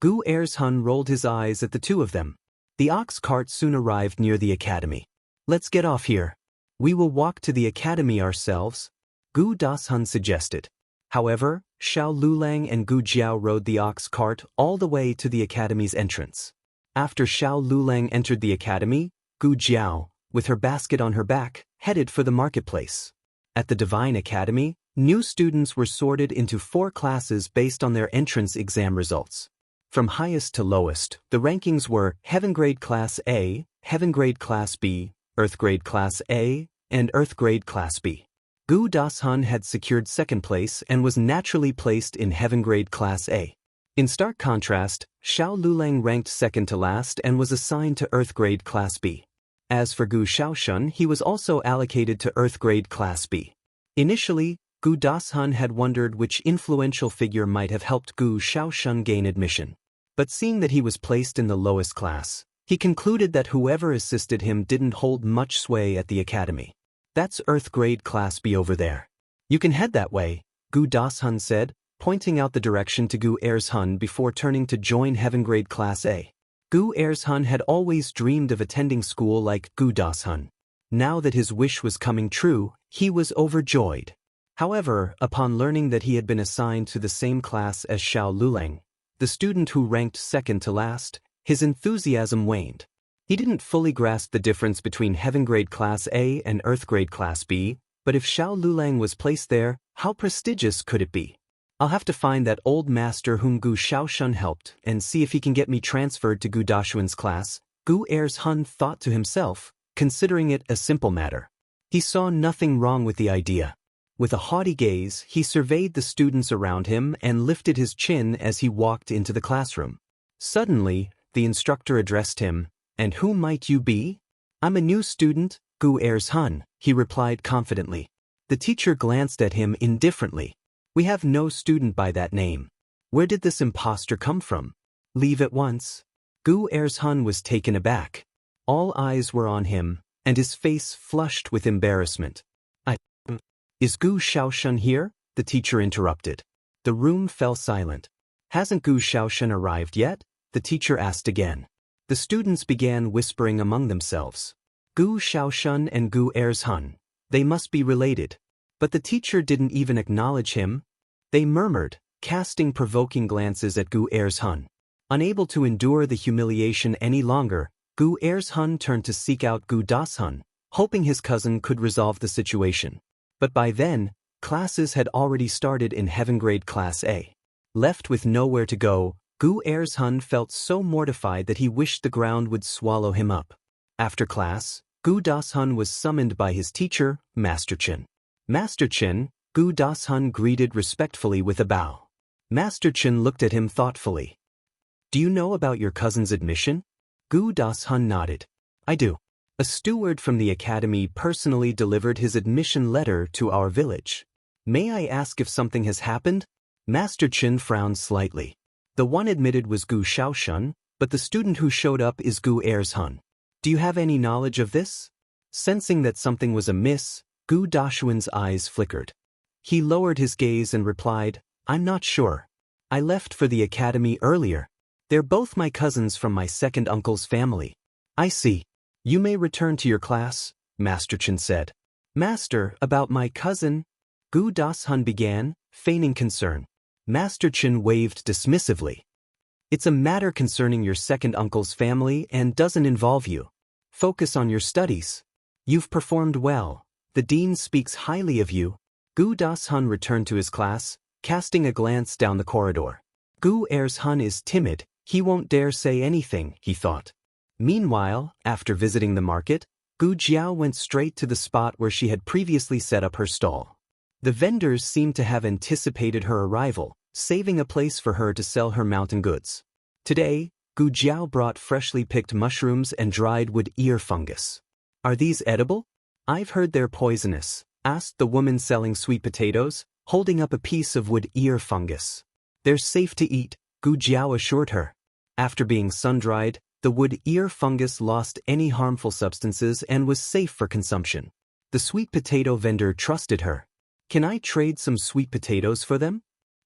Gu Ershun rolled his eyes at the two of them. The ox cart soon arrived near the academy. "Let's get off here. We will walk to the academy ourselves," Gu Dashun suggested. However, Xiao Lulang and Gu Jiao rode the ox cart all the way to the academy's entrance. After Xiao Lulang entered the academy, Gu Jiao, with her basket on her back, headed for the marketplace. At the Divine Academy, new students were sorted into 4 classes based on their entrance exam results. From highest to lowest, the rankings were Heaven Grade Class A, Heaven Grade Class B, Earth Grade Class A, and Earth Grade Class B. Gu Dashun had secured 2nd place and was naturally placed in Heaven Grade Class A. In stark contrast, Xiao Lulang ranked 2nd to last and was assigned to Earth Grade Class B. As for Gu Shaoshun, he was also allocated to Earth Grade Class B. Initially, Gu Dashun had wondered which influential figure might have helped Gu Shaoshun gain admission. But seeing that he was placed in the lowest class, he concluded that whoever assisted him didn't hold much sway at the academy. "That's Earth Grade Class B over there. You can head that way," Gu Dashun said, pointing out the direction to Gu Ershun before turning to join Heaven Grade Class A. Gu Ershun had always dreamed of attending school like Gu Dashun. Now that his wish was coming true, he was overjoyed. However, upon learning that he had been assigned to the same class as Xiao Lulang, the student who ranked 2nd to last, his enthusiasm waned. He didn't fully grasp the difference between Heaven Grade Class A and Earth Grade Class B, but if Xiao Lulang was placed there, how prestigious could it be? "I'll have to find that old master whom Gu Shaoshun helped and see if he can get me transferred to Gu Dashun's class," Gu Ershun thought to himself, considering it a simple matter. He saw nothing wrong with the idea. With a haughty gaze, he surveyed the students around him and lifted his chin as he walked into the classroom. Suddenly, the instructor addressed him. "And who might you be?" "I'm a new student, Gu Ershun," he replied confidently. The teacher glanced at him indifferently. "We have no student by that name. Where did this impostor come from? Leave at once." Gu Ershun was taken aback. All eyes were on him, and his face flushed with embarrassment. "Is Gu Shaoshun here?" the teacher interrupted. The room fell silent. "Hasn't Gu Shaoshun arrived yet?" the teacher asked again. The students began whispering among themselves. Gu Shaoshun and Gu Ershun, they must be related. But the teacher didn't even acknowledge him. They murmured, casting provoking glances at Gu Ershun. Unable to endure the humiliation any longer, Gu Ershun turned to seek out Gu Dashun, hoping his cousin could resolve the situation. But by then, classes had already started in Heaven Grade Class A. Left with nowhere to go, Gu Ershun felt so mortified that he wished the ground would swallow him up. After class, Gu Dashun was summoned by his teacher, Master Chen. "Master Chen, Gu Dashun greeted respectfully with a bow. Master Chen looked at him thoughtfully. Do you know about your cousin's admission? Gu Dashun nodded. I do. A steward from the academy personally delivered his admission letter to our village. May I ask if something has happened? Master Chen frowned slightly. The one admitted was Gu Shaoshun, but the student who showed up is Gu Ershun. Do you have any knowledge of this? Sensing that something was amiss, Gu Dashun's eyes flickered. He lowered his gaze and replied, I'm not sure. I left for the academy earlier. They're both my cousins from my second uncle's family. I see. You may return to your class, Master Chen said. Master, about my cousin? Gu Dashun began, feigning concern. Master Chen waved dismissively. It's a matter concerning your second uncle's family and doesn't involve you. Focus on your studies. You've performed well. The dean speaks highly of you. Gu Dashun returned to his class, casting a glance down the corridor. Gu Ershun is timid, he won't dare say anything, he thought. Meanwhile, after visiting the market, Gu Jiao went straight to the spot where she had previously set up her stall. The vendors seemed to have anticipated her arrival, saving a place for her to sell her mountain goods. Today, Gu Jiao brought freshly picked mushrooms and dried wood ear fungus. Are these edible? I've heard they're poisonous, asked the woman selling sweet potatoes, holding up a piece of wood ear fungus. They're safe to eat, Gu Jiao assured her. After being sun-dried, the wood ear fungus lost any harmful substances and was safe for consumption. The sweet potato vendor trusted her. Can I trade some sweet potatoes for them?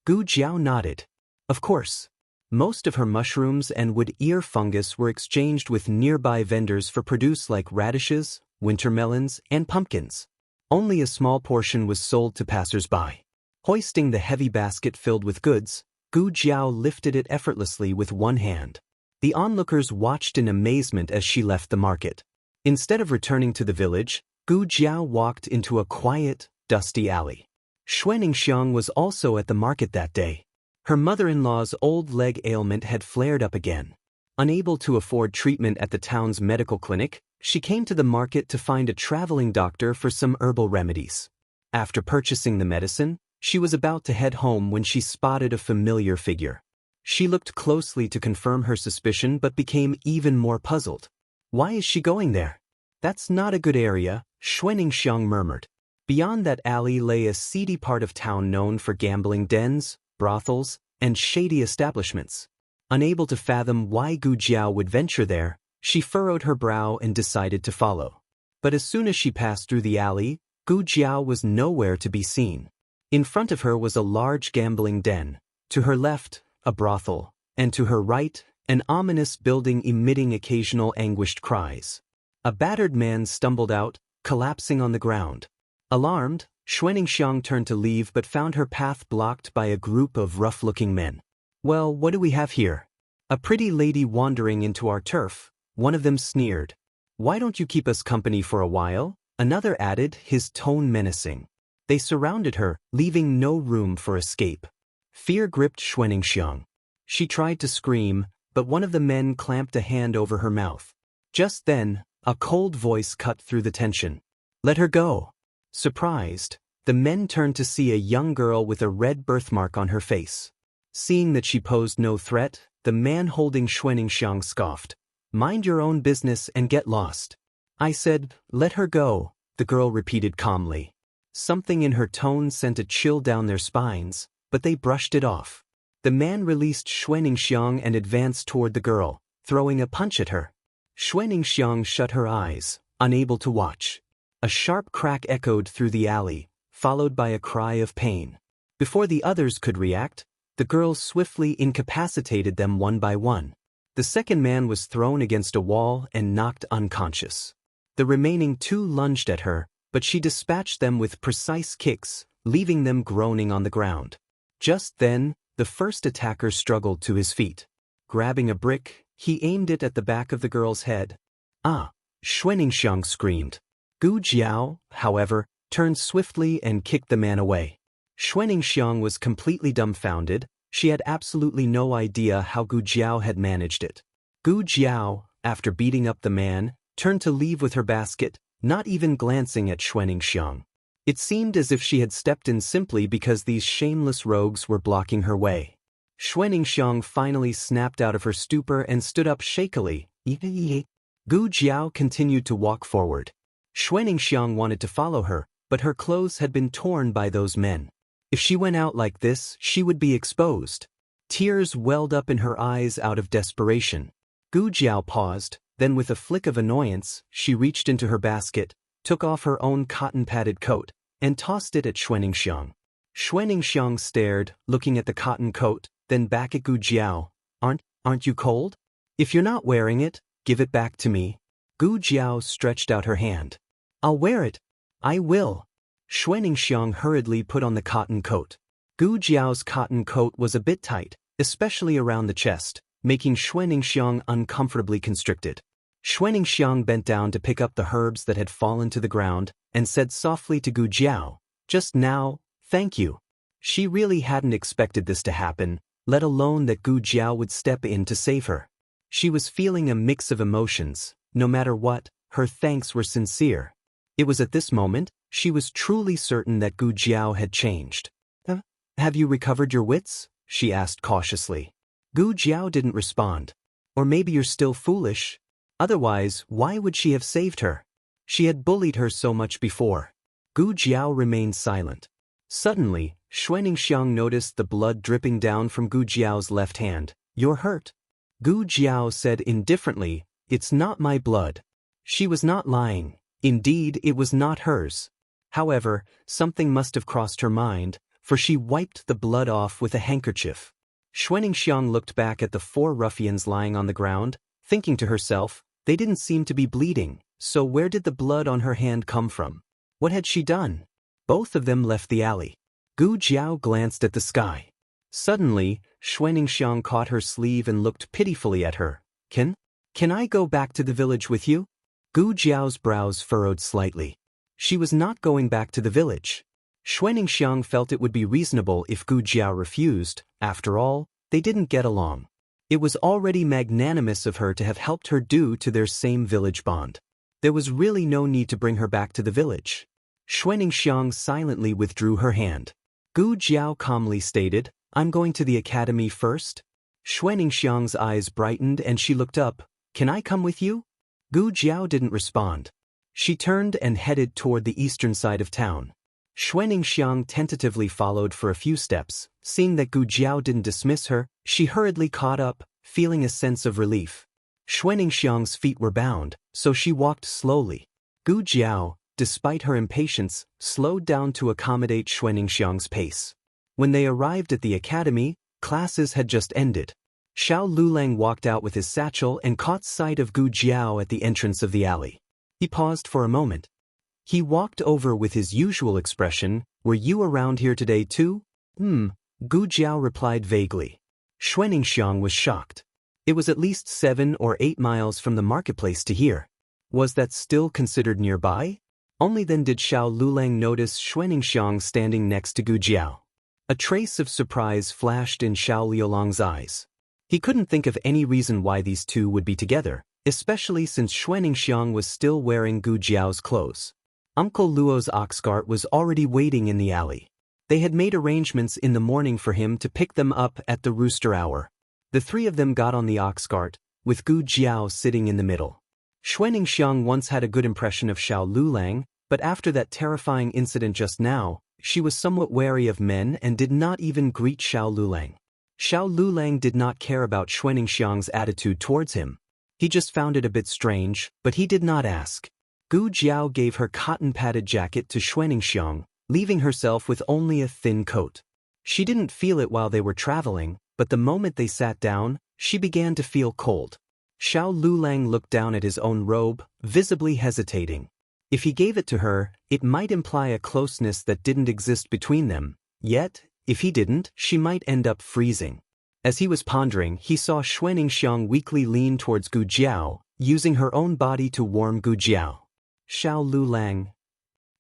Gu Jiao nodded. Of course. Most of her mushrooms and wood ear fungus were exchanged with nearby vendors for produce like radishes, winter melons, and pumpkins. Only a small portion was sold to passers-by. Hoisting the heavy basket filled with goods, Gu Jiao lifted it effortlessly with one hand. The onlookers watched in amazement as she left the market. Instead of returning to the village, Gu Jiao walked into a quiet, dusty alley. Xuaningxiang was also at the market that day. Her mother-in-law's old leg ailment had flared up again. Unable to afford treatment at the town's medical clinic, she came to the market to find a traveling doctor for some herbal remedies. After purchasing the medicine, she was about to head home when she spotted a familiar figure. She looked closely to confirm her suspicion but became even more puzzled. Why is she going there? That's not a good area, Xuaningxiang murmured. Beyond that alley lay a seedy part of town known for gambling dens, brothels, and shady establishments. Unable to fathom why Gu Jiao would venture there, she furrowed her brow and decided to follow. But as soon as she passed through the alley, Gu Jiao was nowhere to be seen. In front of her was a large gambling den. To her left, a brothel, and to her right, an ominous building emitting occasional anguished cries. A battered man stumbled out, collapsing on the ground. Alarmed, Xuaningxiang turned to leave but found her path blocked by a group of rough-looking men. Well, what do we have here? A pretty lady wandering into our turf, one of them sneered. Why don't you keep us company for a while? Another added, his tone menacing. They surrounded her, leaving no room for escape. Fear gripped Xuaningxiang. She tried to scream, but one of the men clamped a hand over her mouth. Just then, a cold voice cut through the tension. Let her go. Surprised, the men turned to see a young girl with a red birthmark on her face. Seeing that she posed no threat, the man holding Xuaningxiang scoffed. Mind your own business and get lost. I said, let her go, the girl repeated calmly. Something in her tone sent a chill down their spines, but they brushed it off. The man released Xuaningxiang and advanced toward the girl, throwing a punch at her. Xuaningxiang shut her eyes, unable to watch. A sharp crack echoed through the alley, followed by a cry of pain. Before the others could react, the girl swiftly incapacitated them one by one. The second man was thrown against a wall and knocked unconscious. The remaining two lunged at her, but she dispatched them with precise kicks, leaving them groaning on the ground. Just then, the first attacker struggled to his feet. Grabbing a brick, he aimed it at the back of the girl's head. Ah! Xuaningxiang screamed. Gu Jiao, however, turned swiftly and kicked the man away. Xuaningxiang was completely dumbfounded. She had absolutely no idea how Gu Jiao had managed it. Gu Jiao, after beating up the man, turned to leave with her basket, not even glancing at Xuaningxiang. It seemed as if she had stepped in simply because these shameless rogues were blocking her way. Xuaningxiang finally snapped out of her stupor and stood up shakily. Gu Jiao continued to walk forward. Xuaningxiang wanted to follow her, but her clothes had been torn by those men. If she went out like this, she would be exposed. Tears welled up in her eyes out of desperation. Gu Jiao paused, then with a flick of annoyance, she reached into her basket, took off her own cotton-padded coat, and tossed it at Xuaningxiang. Xuaningxiang stared, looking at the cotton coat, then back at Gu Jiao. Aren't you cold? If you're not wearing it, give it back to me. Gu Jiao stretched out her hand. I'll wear it. I will. Xuaningxiang hurriedly put on the cotton coat. Gu Jiao's cotton coat was a bit tight, especially around the chest, making Xuaningxiang uncomfortably constricted. Xuaningxiang bent down to pick up the herbs that had fallen to the ground, and said softly to Gu Jiao, "Just now, thank you." She really hadn't expected this to happen, let alone that Gu Jiao would step in to save her. She was feeling a mix of emotions. No matter what, her thanks were sincere. It was at this moment, she was truly certain that Gu Jiao had changed. Have you recovered your wits?" she asked cautiously. Gu Jiao didn't respond. Or maybe you're still foolish. Otherwise, why would she have saved her? She had bullied her so much before. Gu Jiao remained silent. Suddenly, Xuaningxiang noticed the blood dripping down from Gu Jiao's left hand. "You're hurt." Gu Jiao said indifferently, "It's not my blood." She was not lying. Indeed, it was not hers. However, something must have crossed her mind, for she wiped the blood off with a handkerchief. Xuaningxiang looked back at the 4 ruffians lying on the ground, thinking to herself, they didn't seem to be bleeding, so where did the blood on her hand come from? What had she done? Both of them left the alley. Gu Jiao glanced at the sky. Suddenly, Xuaningxiang caught her sleeve and looked pitifully at her. Can I go back to the village with you?" Gu Jiao's brows furrowed slightly. She was not going back to the village. Xuaningxiang felt it would be reasonable if Gu Jiao refused. After all, they didn't get along. It was already magnanimous of her to have helped her due to their same village bond. There was really no need to bring her back to the village. Xuaningxiang silently withdrew her hand. Gu Jiao calmly stated, "I'm going to the academy first." Xuaningxiang's eyes brightened and she looked up. "Can I come with you?" Gu Jiao didn't respond. She turned and headed toward the eastern side of town. Xuaningxiang tentatively followed for a few steps. Seeing that Gu Jiao didn't dismiss her, she hurriedly caught up, feeling a sense of relief. Xuaningxiang's feet were bound, so she walked slowly. Gu Jiao, despite her impatience, slowed down to accommodate Xuaningxiang's pace. When they arrived at the academy, classes had just ended. Xiao Lulang walked out with his satchel and caught sight of Gu Jiao at the entrance of the alley. He paused for a moment. He walked over with his usual expression, "Were you around here today too?" Gu Jiao replied vaguely. Xuaningxiang was shocked. It was at least 7 or 8 miles from the marketplace to here. Was that still considered nearby? Only then did Xiao Lulang notice Xuaningxiang standing next to Gu Jiao. A trace of surprise flashed in Xiao Liulang's eyes. He couldn't think of any reason why these two would be together, especially since Xuaningxiang was still wearing Gu Jiao's clothes. Uncle Luo's ox cart was already waiting in the alley. They had made arrangements in the morning for him to pick them up at the rooster hour. The 3 of them got on the ox cart, with Gu Jiao sitting in the middle. Xuaningxiang once had a good impression of Xiao Lulang, but after that terrifying incident just now, she was somewhat wary of men and did not even greet Xiao Lulang. Xiao Lulang did not care about Xuaningxiang's attitude towards him. He just found it a bit strange, but he did not ask. Gu Jiao gave her cotton-padded jacket to Xuaningxiang, leaving herself with only a thin coat. She didn't feel it while they were traveling, but the moment they sat down, she began to feel cold. Xiao Lulang looked down at his own robe, visibly hesitating. If he gave it to her, it might imply a closeness that didn't exist between them. Yet, if he didn't, she might end up freezing. As he was pondering, he saw Xuaningxiang weakly lean towards Gu Jiao, using her own body to warm Gu Jiao. Xiao Lulang.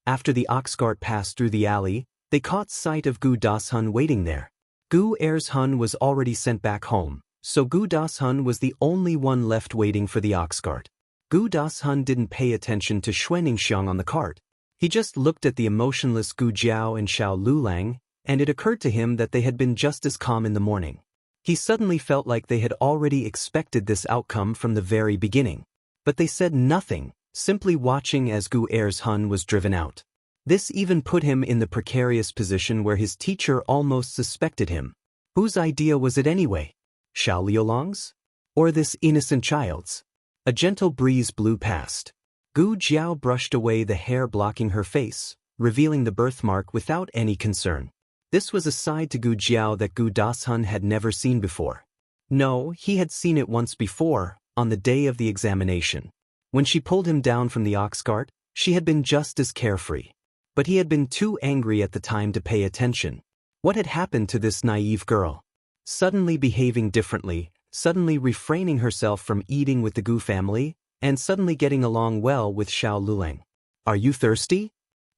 After the ox cart passed through the alley, they caught sight of Gu Dashun waiting there. Gu Ershun was already sent back home, so Gu Dashun was the only one left waiting for the ox cart. Gu Dashun didn't pay attention to Xuaningxiang on the cart. He just looked at the emotionless Gu Jiao and Xiao Lulang, and it occurred to him that they had been just as calm in the morning. He suddenly felt like they had already expected this outcome from the very beginning. But they said nothing, simply watching as Gu Er's Hun was driven out. This even put him in the precarious position where his teacher almost suspected him. Whose idea was it anyway? Xiao Liulang's? Or this innocent child's? A gentle breeze blew past. Gu Jiao brushed away the hair blocking her face, revealing the birthmark without any concern. This was a side to Gu Jiao that Gu Dashun had never seen before. No, he had seen it once before, on the day of the examination. When she pulled him down from the ox cart, she had been just as carefree. But he had been too angry at the time to pay attention. What had happened to this naive girl? Suddenly behaving differently, suddenly refraining herself from eating with the Gu family, and suddenly getting along well with Xiao Lulang. Are you thirsty?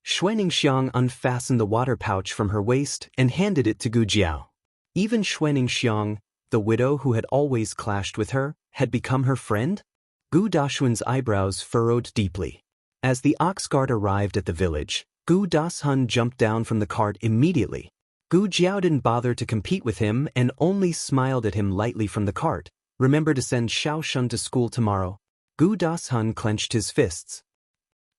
Xuening Xiang unfastened the water pouch from her waist and handed it to Gu Jiao. Even Xuening Xiang, the widow who had always clashed with her, had become her friend? Gu Dashun's eyebrows furrowed deeply. As the ox cart arrived at the village, Gu Dashun jumped down from the cart immediately. Gu Jiao didn't bother to compete with him and only smiled at him lightly from the cart. Remember to send Xiao Shun to school tomorrow. Gu Dashun clenched his fists.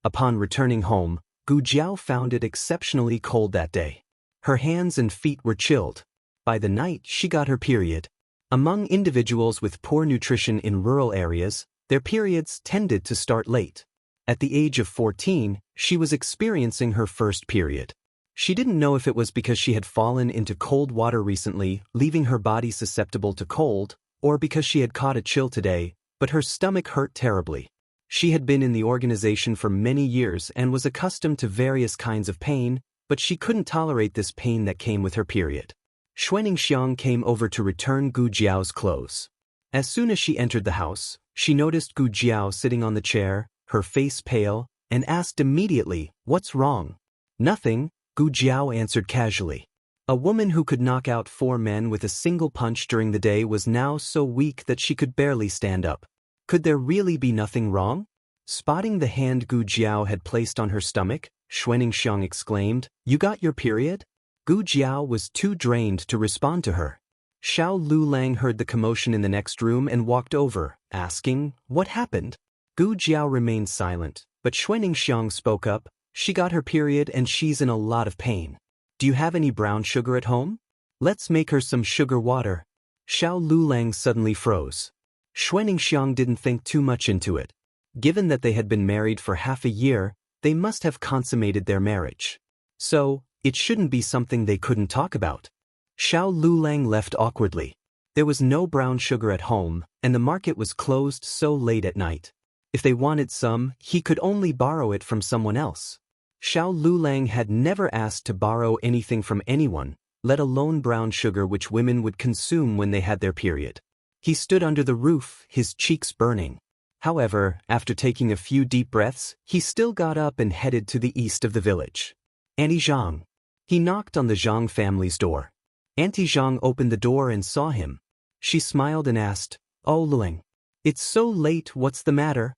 Upon returning home, Gu Jiao found it exceptionally cold that day. Her hands and feet were chilled. By the night, she got her period. Among individuals with poor nutrition in rural areas, their periods tended to start late. At the age of 14, she was experiencing her first period. She didn't know if it was because she had fallen into cold water recently, leaving her body susceptible to cold, or because she had caught a chill today, but her stomach hurt terribly. She had been in the organization for many years and was accustomed to various kinds of pain, but she couldn't tolerate this pain that came with her period. Xuening Xiang came over to return Gu Jiao's clothes. As soon as she entered the house, she noticed Gu Jiao sitting on the chair, her face pale, and asked immediately, "What's wrong?" "Nothing," Gu Jiao answered casually. A woman who could knock out 4 men with a single punch during the day was now so weak that she could barely stand up. Could there really be nothing wrong? Spotting the hand Gu Jiao had placed on her stomach, Xuening Xiang exclaimed, "You got your period?" Gu Jiao was too drained to respond to her. Xiao Lulang heard the commotion in the next room and walked over, asking, "What happened?" Gu Jiao remained silent, but Xuening Xiang spoke up, "She got her period and she's in a lot of pain. Do you have any brown sugar at home? Let's make her some sugar water." Xiao Lulang suddenly froze. Xuening Xiang didn't think too much into it. Given that they had been married for half a year, they must have consummated their marriage. So, it shouldn't be something they couldn't talk about. Xiao Lulang left awkwardly. There was no brown sugar at home, and the market was closed so late at night. If they wanted some, he could only borrow it from someone else. Xiao Lulang had never asked to borrow anything from anyone, let alone brown sugar which women would consume when they had their period. He stood under the roof, his cheeks burning. However, after taking a few deep breaths, he still got up and headed to the east of the village. "Auntie Zhang." He knocked on the Zhang family's door. Auntie Zhang opened the door and saw him. She smiled and asked, "Oh Luling, it's so late, what's the matter?"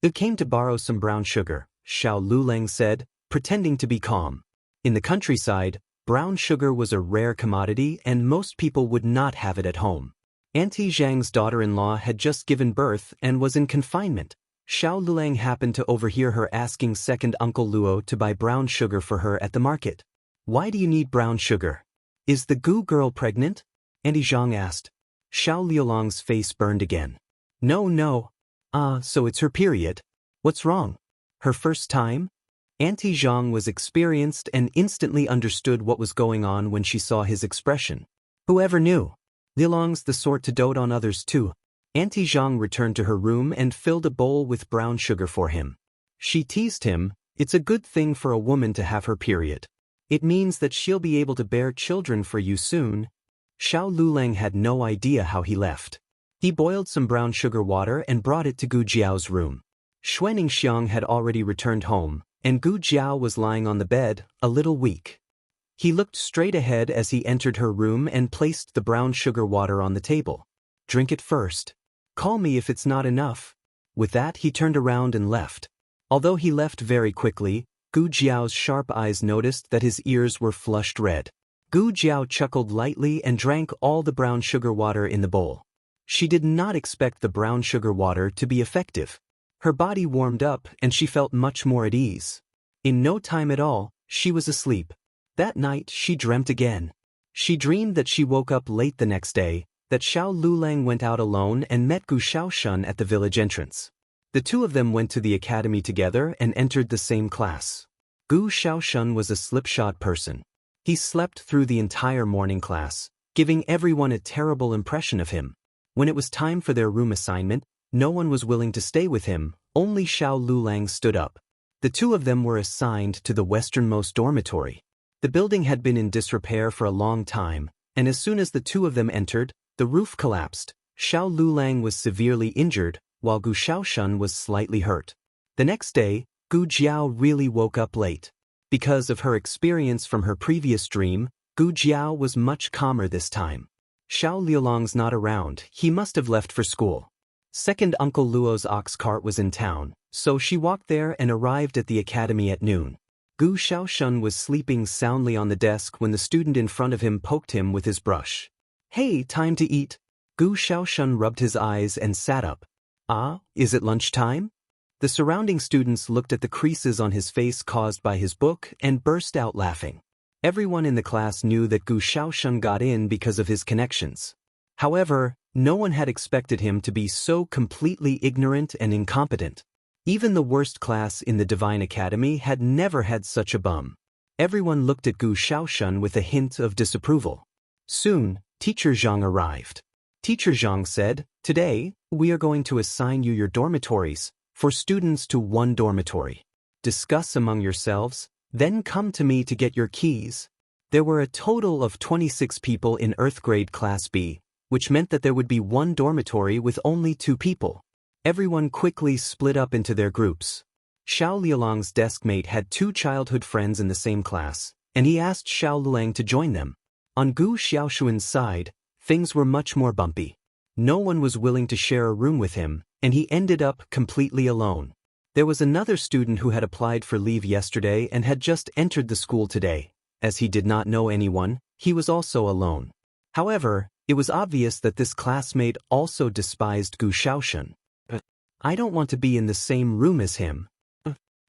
"I came to borrow some brown sugar," Xiao Lulang said, pretending to be calm. In the countryside, brown sugar was a rare commodity and most people would not have it at home. Auntie Zhang's daughter-in-law had just given birth and was in confinement. Xiao Lulang happened to overhear her asking second Uncle Luo to buy brown sugar for her at the market. "Why do you need brown sugar? Is the Gu girl pregnant?" Auntie Zhang asked. Xiao Liulang's face burned again. No. So it's her period. What's wrong? Her first time?" Auntie Zhang was experienced and instantly understood what was going on when she saw his expression. Whoever knew? Liulang's the sort to dote on others too. Auntie Zhang returned to her room and filled a bowl with brown sugar for him. She teased him, "It's a good thing for a woman to have her period. It means that she'll be able to bear children for you soon." Xiao Lulang had no idea how he left. He boiled some brown sugar water and brought it to Gu Jiao's room. Xuening Xiang had already returned home, and Gu Jiao was lying on the bed, a little weak. He looked straight ahead as he entered her room and placed the brown sugar water on the table. "Drink it first. Call me if it's not enough." With that he turned around and left. Although he left very quickly, Gu Jiao's sharp eyes noticed that his ears were flushed red. Gu Jiao chuckled lightly and drank all the brown sugar water in the bowl. She did not expect the brown sugar water to be effective. Her body warmed up and she felt much more at ease. In no time at all, she was asleep. That night she dreamt again. She dreamed that she woke up late the next day, that Xiao Lulang went out alone and met Gu Xiaoshun at the village entrance. The two of them went to the academy together and entered the same class. Gu Xiaoshun was a slipshod person. He slept through the entire morning class, giving everyone a terrible impression of him. When it was time for their room assignment, no one was willing to stay with him, only Xiao Lulang stood up. The two of them were assigned to the westernmost dormitory. The building had been in disrepair for a long time, and as soon as the two of them entered, the roof collapsed. Xiao Lulang was severely injured, while Gu Xiaoshun was slightly hurt. The next day, Gu Jiao really woke up late. Because of her experience from her previous dream, Gu Jiao was much calmer this time. Xiao Liulang's not around, he must have left for school. Second Uncle Luo's ox cart was in town, so she walked there and arrived at the academy at noon. Gu Xiaoshun was sleeping soundly on the desk when the student in front of him poked him with his brush. "Hey, time to eat." Gu Xiaoshun rubbed his eyes and sat up. "Ah, is it lunchtime?" The surrounding students looked at the creases on his face caused by his book and burst out laughing. Everyone in the class knew that Gu Xiaoshun got in because of his connections. However, no one had expected him to be so completely ignorant and incompetent. Even the worst class in the Divine Academy had never had such a bum. Everyone looked at Gu Xiaoshun with a hint of disapproval. Soon, Teacher Zhang arrived. Teacher Zhang said, "Today, we are going to assign you your dormitories, for students to one dormitory. Discuss among yourselves, then come to me to get your keys." There were a total of 26 people in Earth Grade Class B, which meant that there would be one dormitory with only 2 people. Everyone quickly split up into their groups. Xiao Liulang's deskmate had 2 childhood friends in the same class, and he asked Xiao Lulang to join them. On Gu Xiaoshuan's side, things were much more bumpy. No one was willing to share a room with him, and he ended up completely alone. There was another student who had applied for leave yesterday and had just entered the school today. As he did not know anyone, he was also alone. However, it was obvious that this classmate also despised Gu Xiaoshun. "I don't want to be in the same room as him.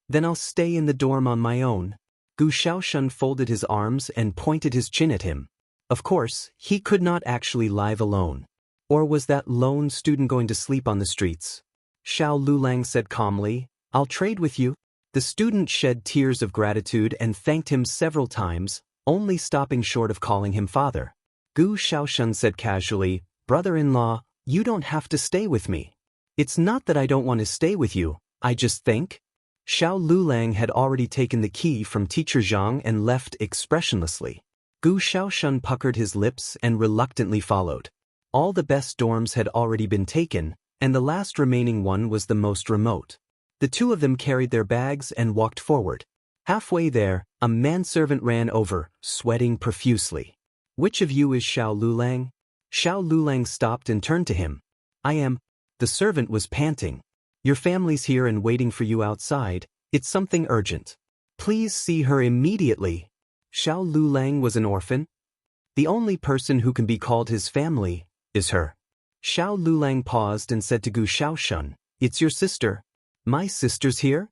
Then I'll stay in the dorm on my own." Gu Xiaoshun folded his arms and pointed his chin at him. Of course, he could not actually live alone. Or was that lone student going to sleep on the streets? Xiao Lulang said calmly, "I'll trade with you." The student shed tears of gratitude and thanked him several times, only stopping short of calling him father. Gu Xiaoshun said casually, "Brother-in-law, you don't have to stay with me." "It's not that I don't want to stay with you, I just think." Xiao Lulang had already taken the key from Teacher Zhang and left expressionlessly. Gu Xiaoshun puckered his lips and reluctantly followed. All the best dorms had already been taken, and the last remaining one was the most remote. The two of them carried their bags and walked forward. Halfway there, a manservant ran over, sweating profusely. "Which of you is Xiao Lulang?" Xiao Lulang stopped and turned to him. "I am." The servant was panting. "Your family's here and waiting for you outside. It's something urgent. Please see her immediately." Xiao Lulang was an orphan. The only person who can be called his family is her. Xiao Lulang paused and said to Gu Xiaoshun, "It's your sister." "My sister's here?"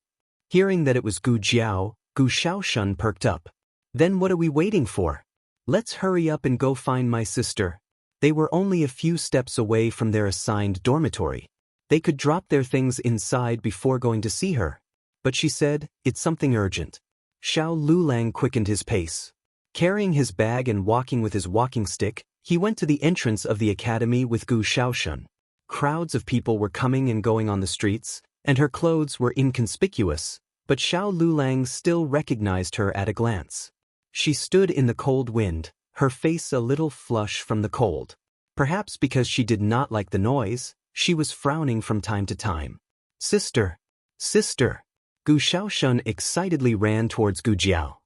Hearing that it was Gu Jiao, Gu Xiaoshun perked up. "Then what are we waiting for? Let's hurry up and go find my sister." They were only a few steps away from their assigned dormitory. They could drop their things inside before going to see her. But she said, "It's something urgent." Xiao Lulang quickened his pace. Carrying his bag and walking with his walking stick, he went to the entrance of the academy with Gu Xiaoshun. Crowds of people were coming and going on the streets, and her clothes were inconspicuous, but Xiao Lulang still recognized her at a glance. She stood in the cold wind, her face a little flush from the cold. Perhaps because she did not like the noise, she was frowning from time to time. "Sister! Sister!" Gu Xiaoshun excitedly ran towards Gu Jiao.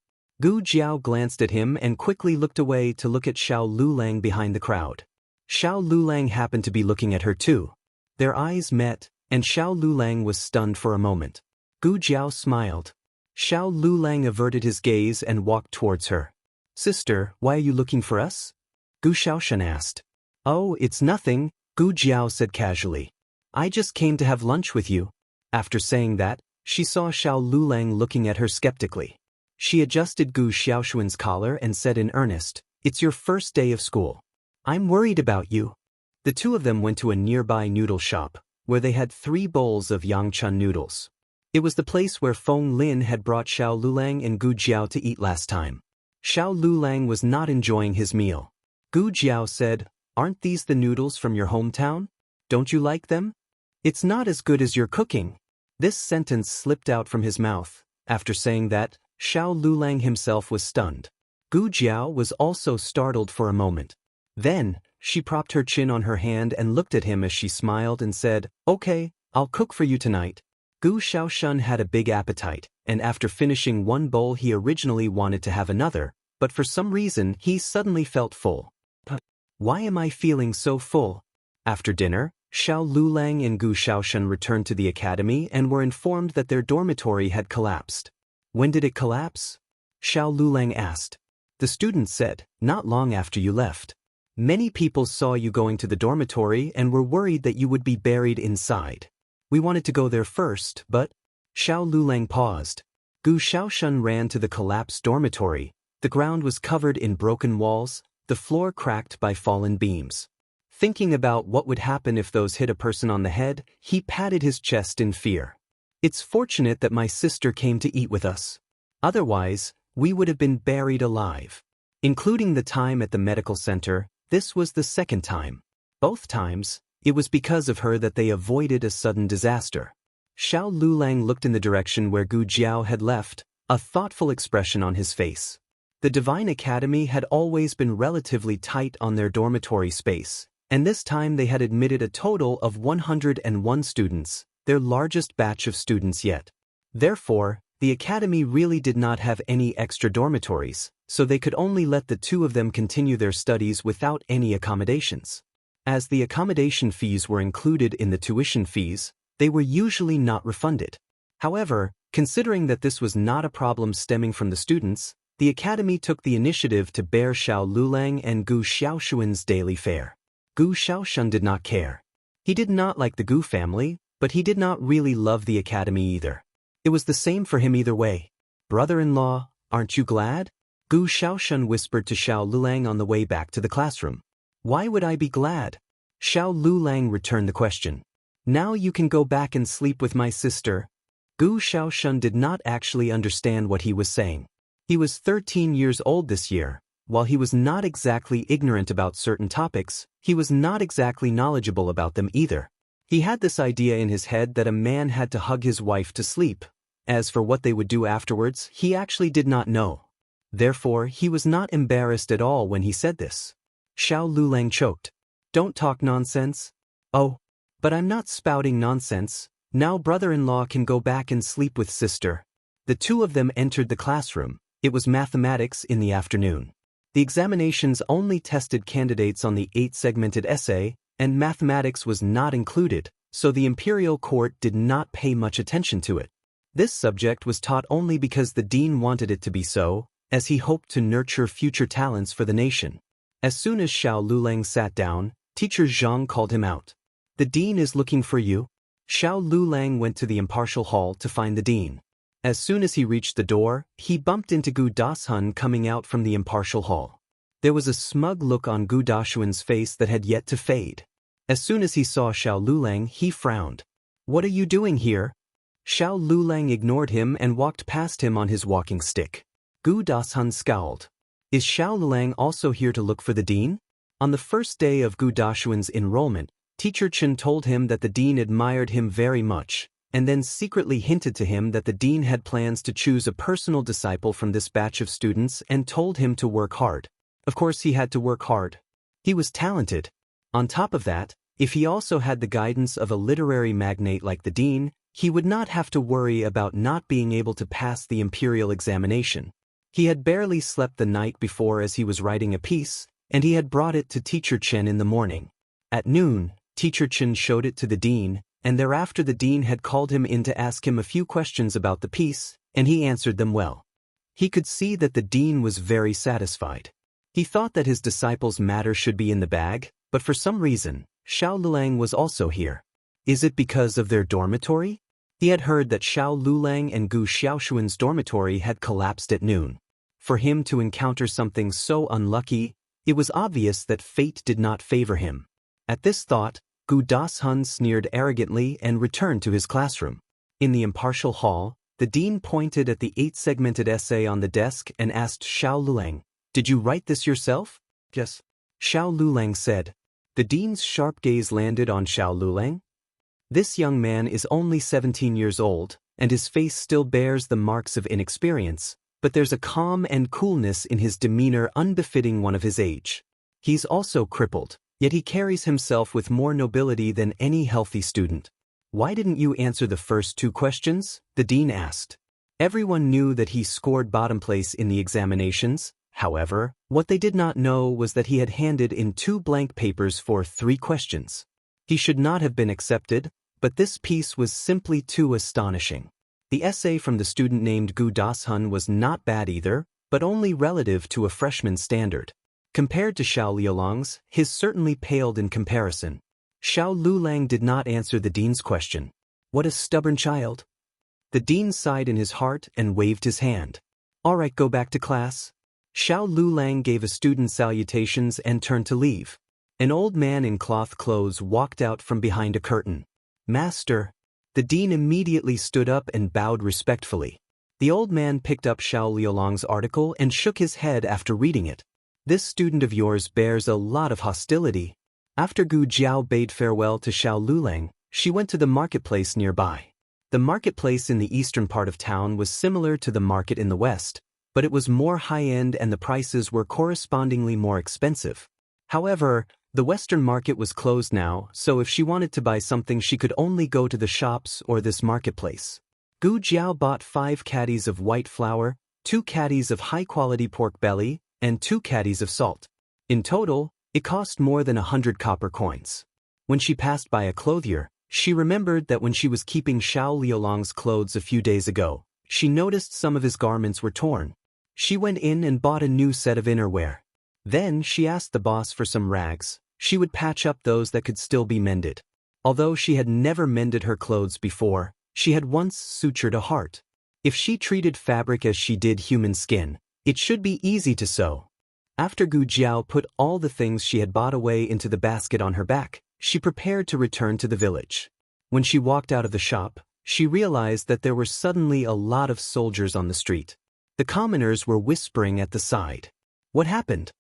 Gu Jiao glanced at him and quickly looked away to look at Xiao Lulang behind the crowd. Xiao Lulang happened to be looking at her too. Their eyes met, and Xiao Lulang was stunned for a moment. Gu Jiao smiled. Xiao Lulang averted his gaze and walked towards her. Sister, why are you looking for us? Gu Xiaoshan asked. Oh, it's nothing, Gu Jiao said casually. I just came to have lunch with you. After saying that, she saw Xiao Lulang looking at her skeptically. She adjusted Gu Xiaoshuan's collar and said in earnest, It's your first day of school. I'm worried about you. The two of them went to a nearby noodle shop, where they had 3 bowls of Yangchun noodles. It was the place where Feng Lin had brought Xiao Lulang and Gu Jiao to eat last time. Xiao Lulang was not enjoying his meal. Gu Jiao said, Aren't these the noodles from your hometown? Don't you like them? It's not as good as your cooking. This sentence slipped out from his mouth. After saying that, Xiao Lulang himself was stunned. Gu Jiao was also startled for a moment. Then, she propped her chin on her hand and looked at him as she smiled and said, Okay, I'll cook for you tonight. Gu Xiaoshan had a big appetite, and after finishing 1 bowl he originally wanted to have another, but for some reason he suddenly felt full. Why am I feeling so full? After dinner, Xiao Lulang and Gu Xiaoshan returned to the academy and were informed that their dormitory had collapsed. When did it collapse? Xiao Lulang asked. The students said, Not long after you left. Many people saw you going to the dormitory and were worried that you would be buried inside. We wanted to go there first, but... Xiao Lulang paused. Gu Xiaoshan ran to the collapsed dormitory. The ground was covered in broken walls, the floor cracked by fallen beams. Thinking about what would happen if those hit a person on the head, he patted his chest in fear. It's fortunate that my sister came to eat with us. Otherwise, we would have been buried alive. Including the time at the medical center, this was the 2nd time. Both times, it was because of her that they avoided a sudden disaster. Xiao Lulang looked in the direction where Gu Jiao had left, a thoughtful expression on his face. The Divine Academy had always been relatively tight on their dormitory space, and this time they had admitted a total of 101 students, their largest batch of students yet. Therefore, the academy really did not have any extra dormitories, so they could only let the 2 of them continue their studies without any accommodations. As the accommodation fees were included in the tuition fees, they were usually not refunded. However, considering that this was not a problem stemming from the students, the academy took the initiative to bear Xiao Lulang and Gu Xiaoshuan's daily fare. Gu Xiaoshan did not care. He did not like the Gu family, but he did not really love the academy either. It was the same for him either way. Brother-in-law, aren't you glad? Gu Xiaoshan whispered to Xiao Lulang on the way back to the classroom. Why would I be glad? Xiao Lulang returned the question. Now you can go back and sleep with my sister. Gu Xiaoshan did not actually understand what he was saying. He was 13 years old this year. While he was not exactly ignorant about certain topics, he was not exactly knowledgeable about them either. He had this idea in his head that a man had to hug his wife to sleep. As for what they would do afterwards, he actually did not know. Therefore, he was not embarrassed at all when he said this. Xiao Lulang choked. Don't talk nonsense. Oh, but I'm not spouting nonsense. Now brother-in-law can go back and sleep with sister. The 2 of them entered the classroom. It was mathematics in the afternoon. The examinations only tested candidates on the 8-segmented essay, and mathematics was not included, so the imperial court did not pay much attention to it. This subject was taught only because the dean wanted it to be so, as he hoped to nurture future talents for the nation. As soon as Xiao Lulang sat down, Teacher Zhang called him out. The dean is looking for you. Xiao Lulang went to the impartial hall to find the dean. As soon as he reached the door, he bumped into Gu Dashun coming out from the impartial hall. There was a smug look on Gu Dashun's face that had yet to fade. As soon as he saw Xiao Lulang, he frowned. What are you doing here? Xiao Lulang ignored him and walked past him on his walking stick. Gu Dashun scowled. Is Xiao Lulang also here to look for the dean? On the first day of Gu Dashun's enrollment, Teacher Chen told him that the dean admired him very much, and then secretly hinted to him that the dean had plans to choose a personal disciple from this batch of students and told him to work hard. Of course he had to work hard. He was talented. On top of that, if he also had the guidance of a literary magnate like the dean, he would not have to worry about not being able to pass the imperial examination. He had barely slept the night before as he was writing a piece, and he had brought it to Teacher Chen in the morning. At noon, Teacher Chen showed it to the dean, and thereafter the dean had called him in to ask him a few questions about the piece, and he answered them well. He could see that the dean was very satisfied. He thought that his disciples' matter should be in the bag, but for some reason, Xiao Lulang was also here. Is it because of their dormitory? He had heard that Xiao Lulang and Gu Xiaoshuan's dormitory had collapsed at noon. For him to encounter something so unlucky, it was obvious that fate did not favor him. At this thought, Gu Dashun sneered arrogantly and returned to his classroom. In the impartial hall, the dean pointed at the 8-segmented essay on the desk and asked Xiao Lulang, "Did you write this yourself?" "Yes," Xiao Lulang said. The dean's sharp gaze landed on Xiao Lulang. This young man is only 17 years old, and his face still bears the marks of inexperience, but there's a calm and coolness in his demeanor unbefitting one of his age. He's also crippled, yet he carries himself with more nobility than any healthy student. "Why didn't you answer the first 2 questions?" the dean asked. Everyone knew that he scored bottom place in the examinations. However, what they did not know was that he had handed in 2 blank papers for 3 questions. He should not have been accepted, but this piece was simply too astonishing. The essay from the student named Gu Dashun was not bad either, but only relative to a freshman's standard. Compared to Xiao Liulang's, his certainly paled in comparison. Xiao Lulang did not answer the dean's question. What a stubborn child. The dean sighed in his heart and waved his hand. "All right, go back to class." Xiao Lulang gave a student salutations and turned to leave. An old man in cloth clothes walked out from behind a curtain. "Master." The dean immediately stood up and bowed respectfully. The old man picked up Xiao Liulang's article and shook his head after reading it. "This student of yours bears a lot of hostility." After Gu Jiao bade farewell to Xiao Lulang, she went to the marketplace nearby. The marketplace in the eastern part of town was similar to the market in the west, but it was more high-end and the prices were correspondingly more expensive. However, the western market was closed now, so if she wanted to buy something she could only go to the shops or this marketplace. Gu Jiao bought 5 caddies of white flour, 2 caddies of high-quality pork belly, and 2 caddies of salt. In total, it cost more than 100 copper coins. When she passed by a clothier, she remembered that when she was keeping Xiao Liulang's clothes a few days ago, she noticed some of his garments were torn. She went in and bought a new set of innerwear. Then she asked the boss for some rags. She would patch up those that could still be mended. Although she had never mended her clothes before, she had once sutured a heart. If she treated fabric as she did human skin, it should be easy to sew. After Gu Jiao put all the things she had bought away into the basket on her back, she prepared to return to the village. When she walked out of the shop, she realized that there were suddenly a lot of soldiers on the street. The commoners were whispering at the side. "What happened?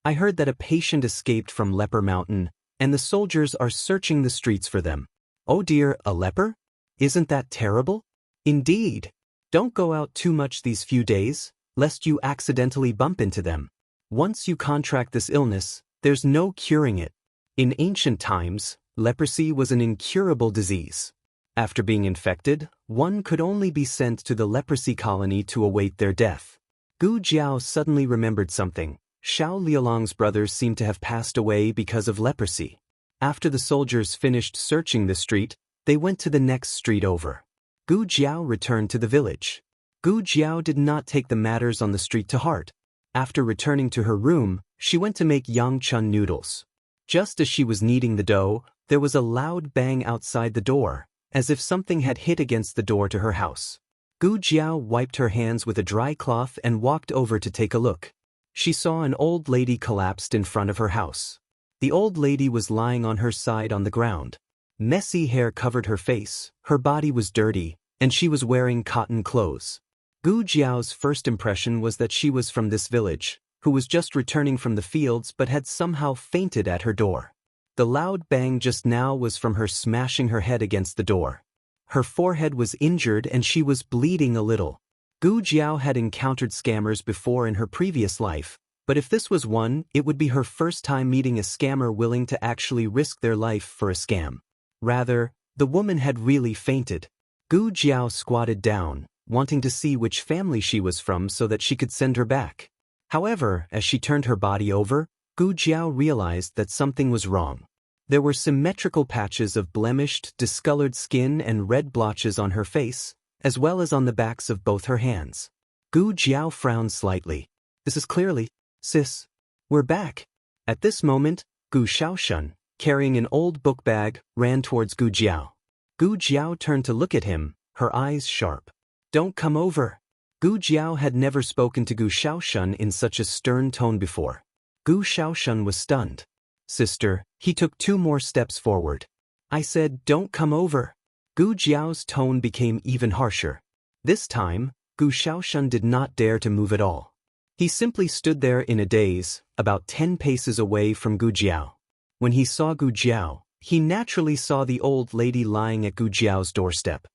I heard that a patient escaped from Leper Mountain, and the soldiers are searching the streets for them." "Oh dear, a leper? Isn't that terrible?" "Indeed. Don't go out too much these few days, lest you accidentally bump into them. Once you contract this illness, there's no curing it. In ancient times, leprosy was an incurable disease. After being infected, one could only be sent to the leprosy colony to await their death." Gu Jiao suddenly remembered something. Xiao Liulang's brothers seemed to have passed away because of leprosy. After the soldiers finished searching the street, they went to the next street over. Gu Jiao returned to the village. Gu Jiao did not take the matters on the street to heart. After returning to her room, she went to make yangchun noodles. Just as she was kneading the dough, there was a loud bang outside the door, as if something had hit against the door to her house. Gu Jiao wiped her hands with a dry cloth and walked over to take a look. She saw an old lady collapsed in front of her house. The old lady was lying on her side on the ground. Messy hair covered her face, her body was dirty, and she was wearing cotton clothes. Gu Jiao's first impression was that she was from this village, who was just returning from the fields but had somehow fainted at her door. The loud bang just now was from her smashing her head against the door. Her forehead was injured and she was bleeding a little. Gu Jiao had encountered scammers before in her previous life, but if this was one, it would be her first time meeting a scammer willing to actually risk their life for a scam. Rather, the woman had really fainted. Gu Jiao squatted down, wanting to see which family she was from so that she could send her back. However, as she turned her body over, Gu Jiao realized that something was wrong. There were symmetrical patches of blemished, discolored skin and red blotches on her face, as well as on the backs of both her hands. Gu Jiao frowned slightly. This is clearly, sis. We're back. At this moment, Gu Xiaoshun, carrying an old book bag, ran towards Gu Jiao. Gu Jiao turned to look at him, her eyes sharp. Don't come over. Gu Jiao had never spoken to Gu Xiaoshun in such a stern tone before. Gu Xiaoshun was stunned. Sister, he took 2 more steps forward. I said, don't come over. Gu Jiao's tone became even harsher. This time, Gu Xiaoshun did not dare to move at all. He simply stood there in a daze, about 10 paces away from Gu Jiao. When he saw Gu Jiao, he naturally saw the old lady lying at Gu Jiao's doorstep.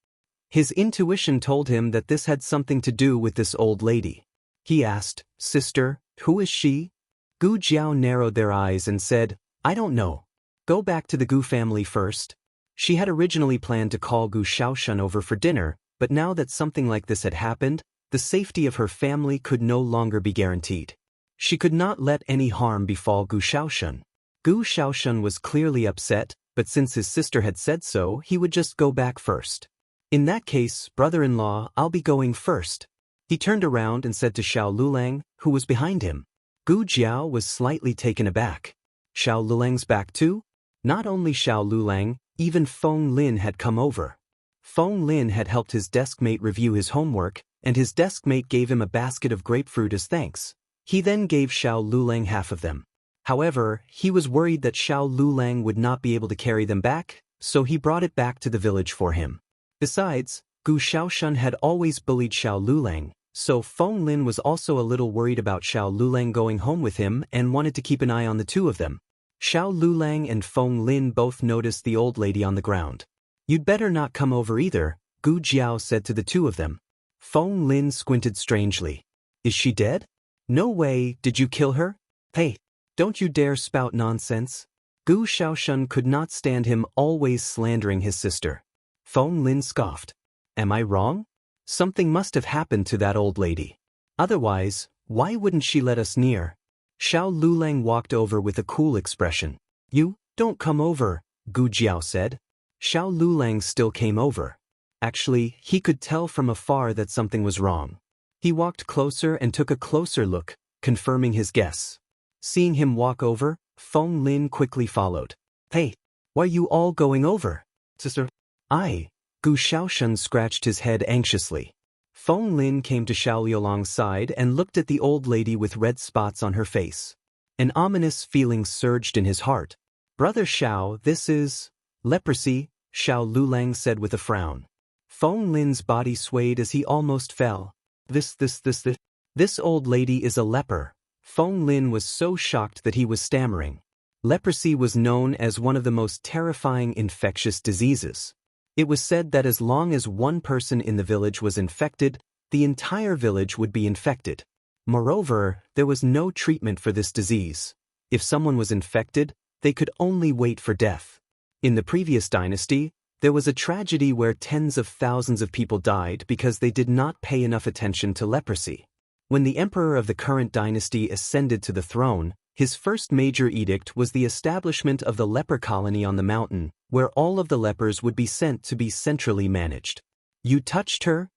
His intuition told him that this had something to do with this old lady. He asked, Sister, who is she? Gu Jiao narrowed their eyes and said, I don't know. Go back to the Gu family first. She had originally planned to call Gu Xiaoshun over for dinner, but now that something like this had happened, the safety of her family could no longer be guaranteed. She could not let any harm befall Gu Xiaoshun. Gu Xiaoshun was clearly upset, but since his sister had said so, he would just go back first. In that case, brother-in-law, I'll be going first. He turned around and said to Xiao Lulang, who was behind him. Gu Jiao was slightly taken aback. Xiao Lulang's back too? Not only Xiao Lulang, even Feng Lin had come over. Feng Lin had helped his deskmate review his homework, and his deskmate gave him a basket of grapefruit as thanks. He then gave Xiao Lulang half of them. However, he was worried that Xiao Lulang would not be able to carry them back, so he brought it back to the village for him. Besides, Gu Xiaoshun had always bullied Xiao Lulang, so Feng Lin was also a little worried about Xiao Lulang going home with him and wanted to keep an eye on the 2 of them. Xiao Lulang and Feng Lin both noticed the old lady on the ground. You'd better not come over either, Gu Jiao said to the 2 of them. Feng Lin squinted strangely. Is she dead? No way, did you kill her? Hey, don't you dare spout nonsense. Gu Xiaoshun could not stand him always slandering his sister. Feng Lin scoffed. Am I wrong? Something must have happened to that old lady. Otherwise, why wouldn't she let us near? Xiao Lulang walked over with a cool expression. You, don't come over, Gu Jiao said. Xiao Lulang still came over. Actually, he could tell from afar that something was wrong. He walked closer and took a closer look, confirming his guess. Seeing him walk over, Feng Lin quickly followed. Hey, why are you all going over? Sister? Gu Xiaoshun scratched his head anxiously. Feng Lin came to Xiao Liulang's side and looked at the old lady with red spots on her face. An ominous feeling surged in his heart. Brother Xiao, this is leprosy, Xiao Lulang said with a frown. Feng Lin's body swayed as he almost fell. This old lady is a leper. Feng Lin was so shocked that he was stammering. Leprosy was known as one of the most terrifying infectious diseases. It was said that as long as one person in the village was infected, the entire village would be infected. Moreover, there was no treatment for this disease. If someone was infected, they could only wait for death. In the previous dynasty, there was a tragedy where tens of thousands of people died because they did not pay enough attention to leprosy. When the emperor of the current dynasty ascended to the throne, his first major edict was the establishment of the leper colony on the mountain, where all of the lepers would be sent to be centrally managed. You touched her?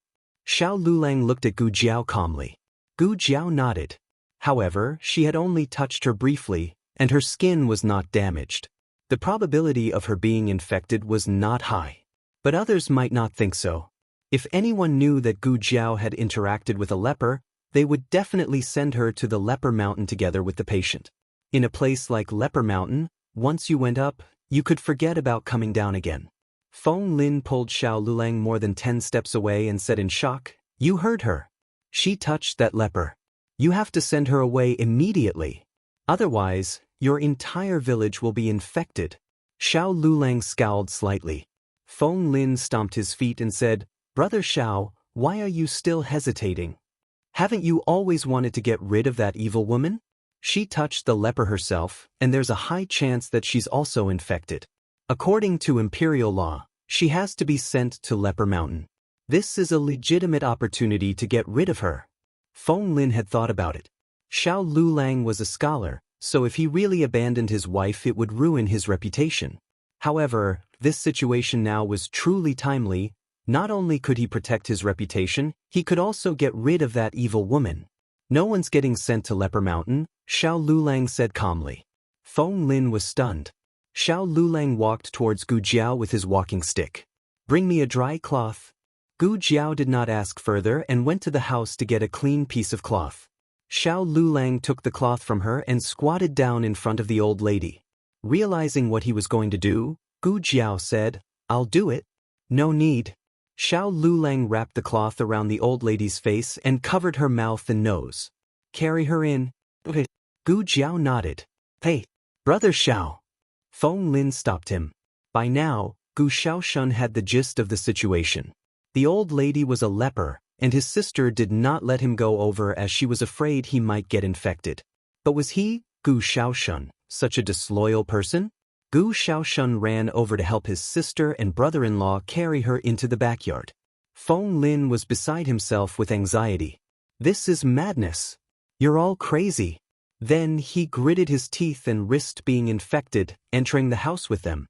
Xiao Lulang looked at Gu Jiao calmly. Gu Jiao nodded. However, she had only touched her briefly, and her skin was not damaged. The probability of her being infected was not high. But others might not think so. If anyone knew that Gu Jiao had interacted with a leper, they would definitely send her to the leper mountain together with the patient. In a place like Leper Mountain, once you went up, you could forget about coming down again. Feng Lin pulled Xiao Lulang more than 10 steps away and said in shock, You heard her. She touched that leper. You have to send her away immediately. Otherwise, your entire village will be infected. Xiao Lulang scowled slightly. Feng Lin stomped his feet and said, Brother Xiao, why are you still hesitating? Haven't you always wanted to get rid of that evil woman? She touched the leper herself, and there's a high chance that she's also infected. According to imperial law, she has to be sent to Leper Mountain. This is a legitimate opportunity to get rid of her. Feng Lin had thought about it. Xiao Lulang was a scholar, so if he really abandoned his wife it would ruin his reputation. However, this situation now was truly timely, Not only could he protect his reputation, he could also get rid of that evil woman. No one's getting sent to Leper Mountain, Xiao Lulang said calmly. Feng Lin was stunned. Xiao Lulang walked towards Gu Jiao with his walking stick. Bring me a dry cloth. Gu Jiao did not ask further and went to the house to get a clean piece of cloth. Xiao Lulang took the cloth from her and squatted down in front of the old lady. Realizing what he was going to do, Gu Jiao said, I'll do it. No need. Xiao Lulang wrapped the cloth around the old lady's face and covered her mouth and nose. Carry her in. Gu Jiao nodded. Hey, brother Xiao. Feng Lin stopped him. By now, Gu Xiaoshun had the gist of the situation. The old lady was a leper, and his sister did not let him go over as she was afraid he might get infected. But was he, Gu Xiaoshun, such a disloyal person? Gu Xiaoshun ran over to help his sister and brother-in-law carry her into the backyard. Feng Lin was beside himself with anxiety. This is madness. You're all crazy. Then he gritted his teeth and risked being infected, entering the house with them.